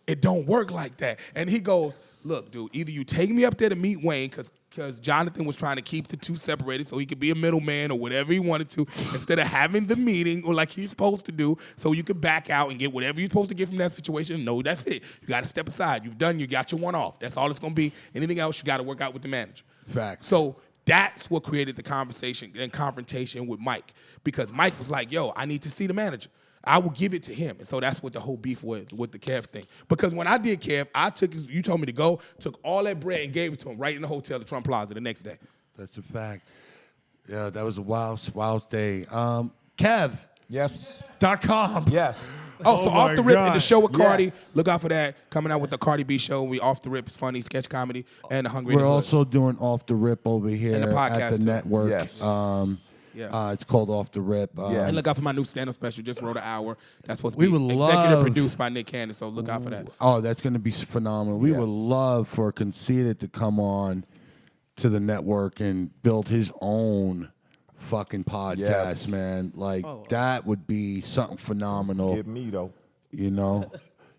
It don't work like that. And he goes, look, dude, either you take me up there to meet Wayne because Jonathan was trying to keep the two separated so he could be a middleman or whatever he wanted to instead of having the meeting or like he's supposed to do so you could back out and get whatever you're supposed to get from that situation. No, that's it. You got to step aside. You got your one off. That's all it's going to be. Anything else, you got to work out with the manager. Facts. So that's what created the conversation and confrontation with Mike because Mike was like, yo, I need to see the manager. I will give it to him. And so that's what the whole beef was with the Kev thing. Because when I did Kev, you told me to go, took all that bread and gave it to him right in the hotel at Trump Plaza the next day. That's a fact. Yeah, that was a wild day. Kev. Yes. .com. Yes. So my Off the Rip God. in the show with Cardi. Yes. Look out for that. Coming out with the Cardi B show. We Off the Rip is funny, sketch comedy, and the Hungry. We're also doing Off the Rip over here And the podcast at the too. network. Yes. Yeah. It's called Off the Rip. Yeah. And look out for my new stand-up special. Just wrote an hour. That's supposed to We be would executive love- produced by Nick Cannon. So look out for that. Oh, that's going to be phenomenal. We Yes. would love for Conceited to come on to the network and build his own fucking podcast, Yes. man. Like, that would be something phenomenal. Give me, though. You know?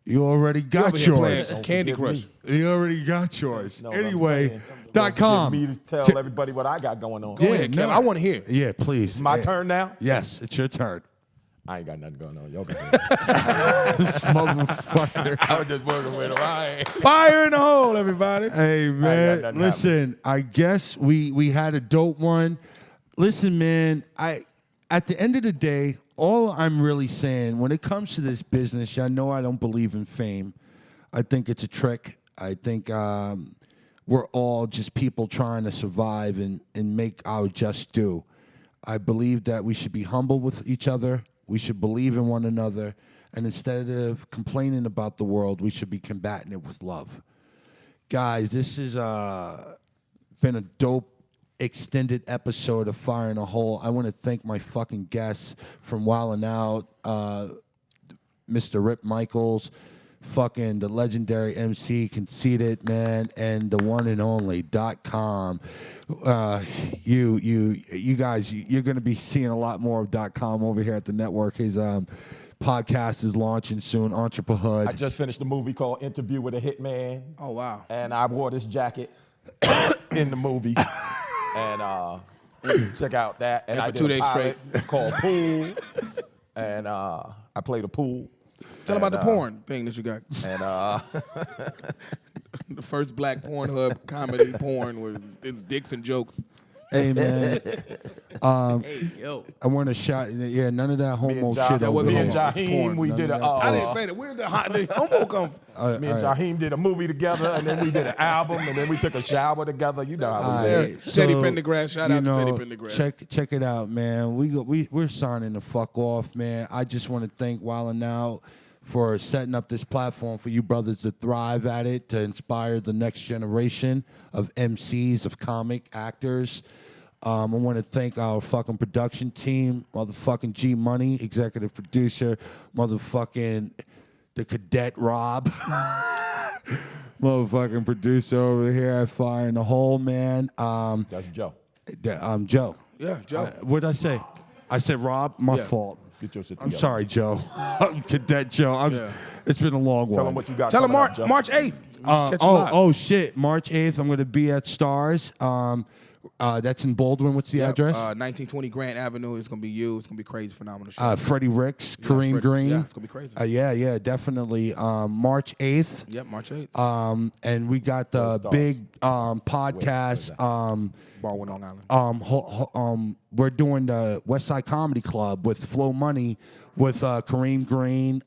You already Over got here yours. playing Candy Don't forget Crush. You already got yours. No, what I'm Anyway, saying, don't .com. forget me to tell everybody what I got going on. Go ahead, Kev. I want to hear. Yeah, please. My turn now? Yes, it's your turn. I ain't got nothing going on. Y'all can This motherfucker. I was just working with him. Fire in the hole, everybody. Hey, got man, nothing listen, I guess we had a dope one. Listen, man, at the end of the day, all I'm really saying, when it comes to this business, I know I don't believe in fame. I think it's a trick. I think we're all just people trying to survive and make our just due. I believe that we should be humble with each other. We should believe in one another. And instead of complaining about the world, we should be combating it with love. Guys, this has been a dope extended episode of Fire in a Hole. I want to thank my fucking guests from Wildin' Out, Mr. Rip Micheals, fucking the legendary MC Conceited, man, and the one and only .com. You guys, you're going to be seeing a lot more of .com over here at the network. His podcast is launching soon, Entreprehood. I just finished a movie called Interview with a Hitman. Oh, wow. And I wore this jacket in the movie. And check out that. And And I for did 2 a days pilot called Pool. And I played a pool. Tell them about the porn thing that you got. And The first black Pornhub comedy porn was dicks and jokes. Hey, man. Hey, yo. I want to shout. Yeah, none of that homo Ja- shit that over wasn't me here. and homo. It's Jaheim, porn. we None did of a. that. I didn't say that. Where the homo come from? Me and Jaheim did a movie together, and then we did an album, and then we took a shower together. You know how we do. Alright, Teddy Pendergrass. Shout out to Teddy Pendergrass. Check it out, man. We're signing the fuck off, man. I just want to thank Wildin' Out for setting up this platform for you brothers to thrive at it, to inspire the next generation of MCs, of comic actors. I want to thank our fucking production team, motherfucking G Money, executive producer, motherfucking the cadet Rob, motherfucking producer over here at Fire in the Hole, man. That's Joe. I'm Joe. Yeah, Joe. What did I say? I said Rob. My Yeah. fault. Get your shit I'm together. sorry, Joe. Cadet Joe. Yeah. It's been a long one. Tell them what you got. Tell them coming up, Joe. March 8th. Catch 'em live. Oh shit! March 8th, I'm gonna be at Stars. That's in Baldwin. What's the address? 1920 Grant Avenue. It's gonna be you. It's gonna be crazy, phenomenal show. Freddie Ricks, Kareem Freddie- Green. yeah, it's gonna be crazy. Yeah, definitely. March 8th. Yep, March 8th. And we got the Stars. big podcast. Baldwin, Long Island. We're doing the West Side Comedy Club with Flow Money, with Kareem Green,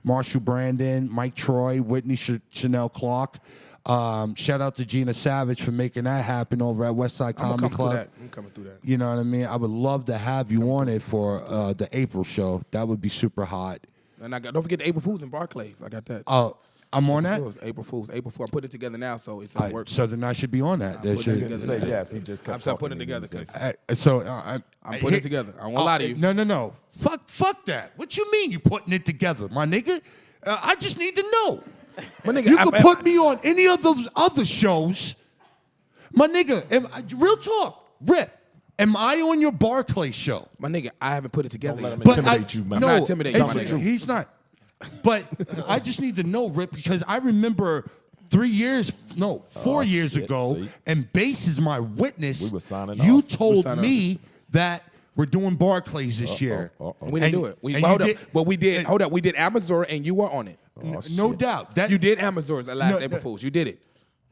Marshall Brandon, Mike Troy, Whitney Chanel Clark. Shout out to Gina Savage for making that happen over at West Side Comedy Club. I'm coming through that. You know what I mean? I would love to have you on it for the April show. That would be super hot. And don't forget the April Fools in Barclays. I got that. Oh, I'm on that? April Fools. April 4th. I put it together now, so it's All right, working. so then I should be on that. That put it should- together. Say yes. He just kept I'm still talking putting it to me. together. 'cause I'm putting it together. I won't lie to you. No. Fuck that. What you mean you putting it together, my nigga? I just need to know. My nigga, You can put me on any of those other shows. My nigga, real talk, Rip, am I on your Barclay show? My nigga, I haven't put it together Don't let yet. him intimidate you, man. I'm not intimidating you, my nigga. He's not. But I just need to know, Rip, because I remember 4 years shit, ago, see? and Bass is my witness. We were signing You off. told signing me that we're doing Barclays this year. We didn't do it. and Hold you up. But we did. Hold up. We did Amazon, and you were on it. No doubt. That You did Amazon's at last No, April that- Fools. You did it.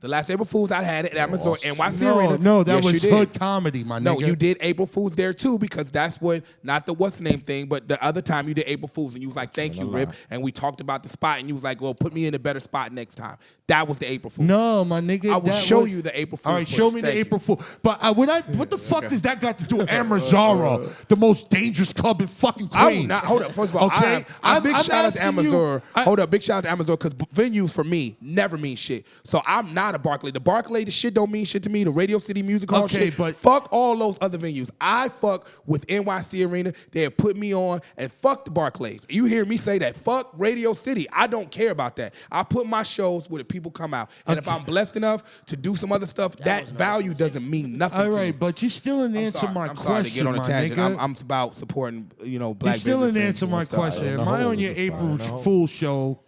The last April Fools I had it at Amazon NYC No, Arena. no, that Yes, you was did. hood comedy, my nigga. No, you did April Fools there too, because that's what, not the what's the name thing, but the other time you did April Fools and you was like, thank you, Rip. And we talked about the spot and you was like, well, put me in a better spot next time. That was the April Fools. No, my nigga. I will that show was- you the April All Fool's right, show footage. me the Thank you. April Fool. But what the fuck does that got to do with Amazara, the most dangerous club in fucking I will Queens? not, hold up. First of all, okay, I'm big shout out to asking you- Amazon. Hold up, big shout out to Amazon because venues for me never mean shit. So I'm not a Barclay. The Barclay, the shit don't mean shit to me. The Radio City Music Hall Okay, shit. but- fuck all those other venues. I fuck with NYC Arena. They have put me on, and fuck the Barclays. You hear me say that? Fuck Radio City. I don't care about that. I put my shows where the people come out, and if I'm blessed enough to do some other stuff, that value doesn't mean nothing. All to me. right, but you still didn't answer my I'm question, sorry to get on a my tangent. nigga. I'm about supporting, black You still didn't businesses answer and my stuff. question. I don't Am know I who on was your the April final. Fool show?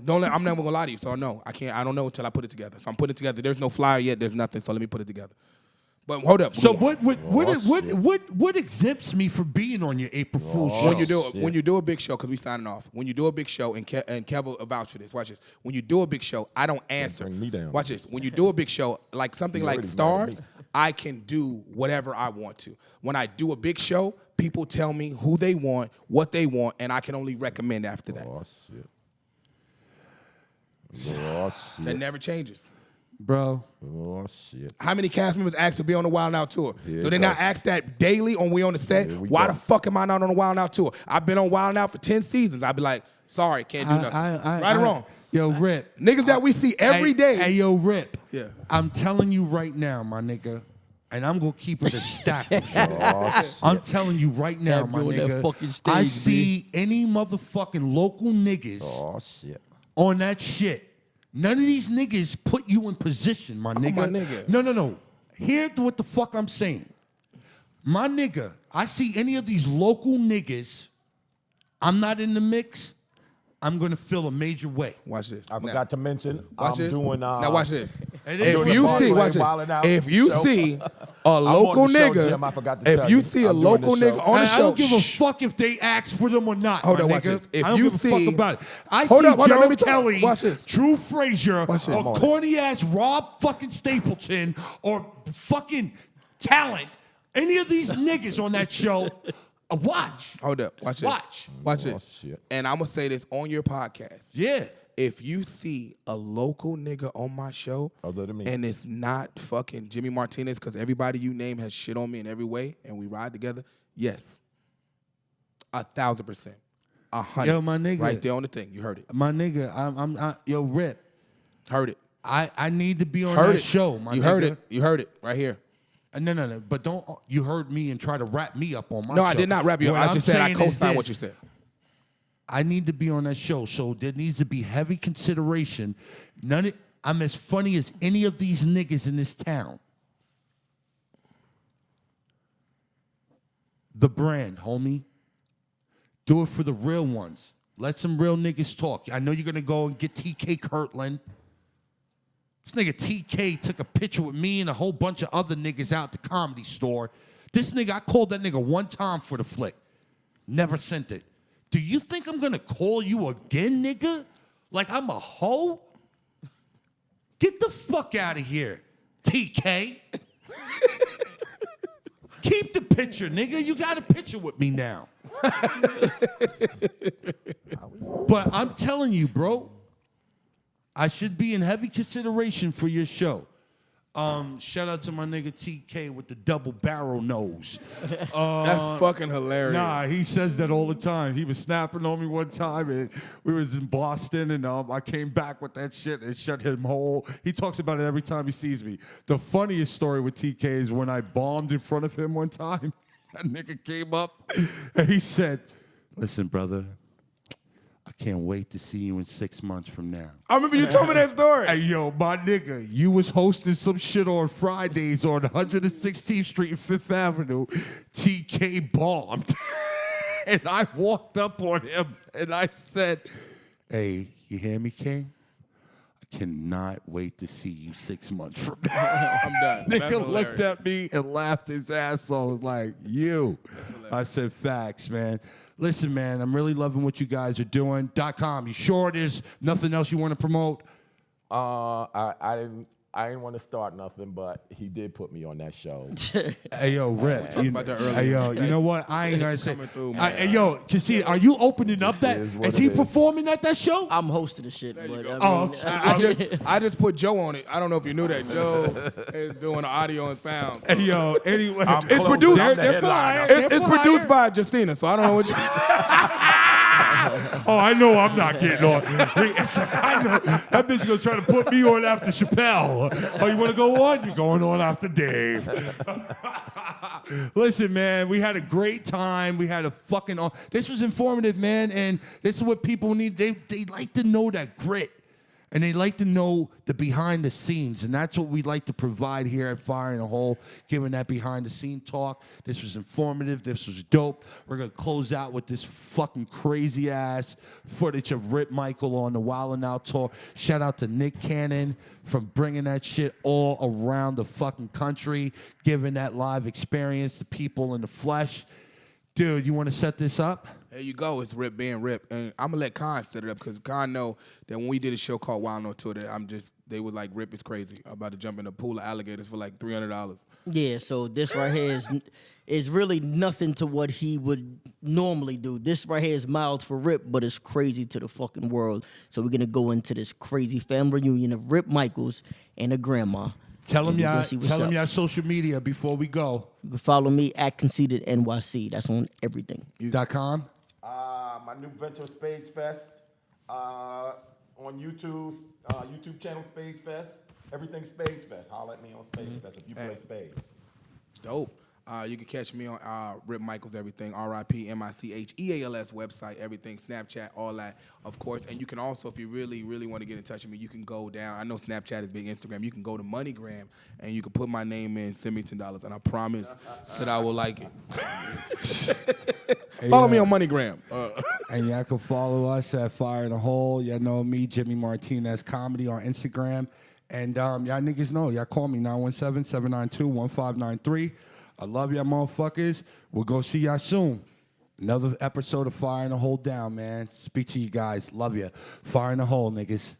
I'm never gonna lie to you, so no, I can't. I don't know until I put it together. So I'm putting it together. There's no flyer yet. There's nothing. So let me put it together. But hold up. So what exempts me from being on your April Fool show? When you do a big show, because we signing off. When you do a big show, and Kev will vouch for this. Watch this. When you do a big show, I don't answer. bring me down. Watch this. When you do a big show, like something You like already mad at Stars, me. I can do whatever I want to. When I do a big show, people tell me who they want, what they want, and I can only recommend after that. Oh shit. Oh shit. That never changes. Bro. Oh shit. How many cast members ask to be on the Wild Out tour? Here Do it they not goes. ask that daily on We on the Set? Here we Why go. the fuck am I not on the Wild Out tour? I've been on Wild Out for 10 seasons. I'd be like, sorry, can't do nothing. Right or wrong? Yo, Rip. Niggas that we see every day. Hey, yo, Rip. Yeah. I'm telling you right now, my nigga, and I'm gonna keep it a stack with you. Oh shit. I'm telling you right now, Have my you on that nigga. fucking stage, I see any motherfucking local niggas Oh shit. on that shit. None of these niggas put you in position, my nigga. my nigga. No. Hear what the fuck I'm saying. My nigga, I see any of these local niggas, I'm not in the mix, I'm gonna feel a major way. Watch this. I forgot to mention Watch I'm this. doing Now watch this. It If is doing you the see, Barclay watch Wildin' Out this. If you show. see a local on the show, nigga, Jim, I forgot to if tell you you. see a I'm doing local the nigga show. on the I show, don't give a shh. fuck if they ask for them or not, Hold my on, watch nigga. this. If I don't you give a see- fuck about it. I Hold see up, hold on, Joe let me talk. Kelly, Watch this. True Frazier, Watch this. or corny ass Rob fucking Stapleton, or fucking talent. Any of these niggas on that show, watch. Hold up. Watch this. Watch. Watch Oh, this. shit. And I'm going to say this on your podcast. Yeah. If you see a local nigga on my show Other than me. and it's not fucking Jimmy Martinez, because everybody you name has shit on me in every way and we ride together, yes. 1,000%. 100. Yo, my nigga. Right there on the thing. You heard it. My nigga, yo, Rip. Heard it. I need to be on Heard that it. show, my you nigga. heard it. You heard it right here. No. But don't you heard me and try to wrap me up on my No, show. I did not rap you. What I I'm just said I saying is co-signed this. what you said. I need to be on that show, so there needs to be heavy consideration. I'm as funny as any of these niggas in this town. The brand, homie. Do it for the real ones. Let some real niggas talk. I know you're going to go and get TK Kirtland. This nigga TK took a picture with me and a whole bunch of other niggas out at the Comedy Store. This nigga, I called that nigga one time for the flick. Never sent it. Do you think I'm going to call you again, nigga? Like I'm a hoe? Get the fuck out of here, TK. Keep the picture, nigga. You got a picture with me now. But I'm telling you, bro, I should be in heavy consideration for your show. Shout out to my nigga TK with the double barrel nose. That's fucking hilarious. Nah, he says that all the time. He was snapping on me one time, and we was in Boston, and I came back with that shit and shut him whole. He talks about it every time he sees me. The funniest story with TK is when I bombed in front of him one time. That nigga came up, and he said, "Listen, brother, I can't wait to see you in 6 months from now." I remember you told me that story. Hey, yo, my nigga, you was hosting some shit on Fridays on 116th Street and 5th Avenue. TK bombed. And I walked up on him and I said, "Hey, you hear me, King? I cannot wait to see you 6 months from now." I'm done. That's Nigga hilarious. looked at me and laughed his ass off. Like, you. I said, facts, man. Listen, man, I'm really loving what you guys are doing. .com, you sure there's nothing else you want to promote? I didn't want to start nothing, but he did put me on that show. Hey, yo, Rip. talked about that earlier. Hey, yo, you know what? I ain't going to say. Coming through, man. Hey, yo, Conceited, are you opening up that? is what Is it he is. performing at that show? I'm hosting the shit, but Oh, I just put Joe on it. I don't know if you knew that. Joe is doing the audio and sound. Hey, yo, anyway. I'm It's close. produced. I'm the They're headliner. flying. It's produced by Justina, so I don't know what you. Oh, I know I'm not getting on. I know. That bitch gonna try to put me on after Chappelle. Oh, you want to go on? You're going on after Dave. Listen, man, we had a great time. We had a fucking. This was informative, man, and this is what people need. They like to know that grit. And they like to know the behind the scenes, and that's what we like to provide here at Fire in a Hole, giving that behind the scene talk. This was informative. This was dope. We're going to close out with this fucking crazy ass footage of Rip Michael on the Wild 'N Out tour. Shout out to Nick Cannon from bringing that shit all around the fucking country, giving that live experience to people in the flesh. Dude, you want to set this up? There you go. It's Rip being Rip, and I'm gonna let Con set it up because Con know that when we did a show called Wild No Tour, that they were like, Rip is crazy. I'm about to jump in a pool of alligators for like $300. Yeah, so this right here is really nothing to what he would normally do. This right here is mild for Rip, but it's crazy to the fucking world. So we're gonna go into this crazy family reunion of Rip Micheals and a grandma. Tell them And we gonna y'all, see what's tell them up. y'all social media before we go. You can follow me at Conceited NYC. That's on everything. .com. My new venture, Spades Fest, on YouTube, YouTube channel Spades Fest. Everything Spades Fest. Holler at me on Spades Fest if you play spades. Dope. You can catch me on Rip Micheals Everything, RIPMICHEALS website, everything, Snapchat, all that, of course. And you can also, if you really, really want to get in touch with me, you can go down. I know Snapchat is big, Instagram. You can go to MoneyGram, and you can put my name in, send me $10, and I promise that I will like it. Follow me on MoneyGram. And y'all can follow us at Fire in a Hole. Y'all know me, Jimmy Martinez Comedy on Instagram. And y'all niggas know, y'all call me 917-792-1593. I love y'all motherfuckers. We'll go see y'all soon. Another episode of Fire in a Hole down, man. Speak to you guys. Love you. Fire in a Hole, niggas.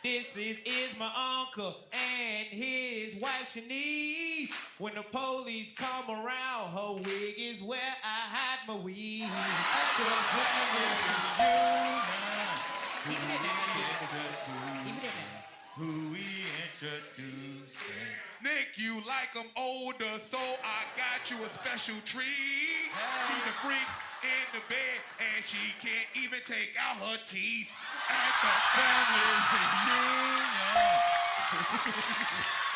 This is my uncle and his wife Shanice. When the police come around, her wig is where I hide my weed. Who we introduce? Nick, you like them older, so I got you a special treat. She's a freak in the bed, and she can't even take out her teeth at the family reunion.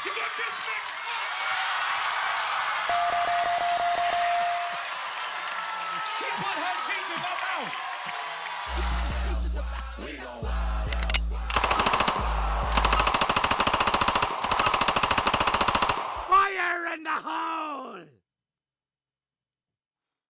You got this, Nick? He put her teeth in my mouth. We gon' wild out. ha!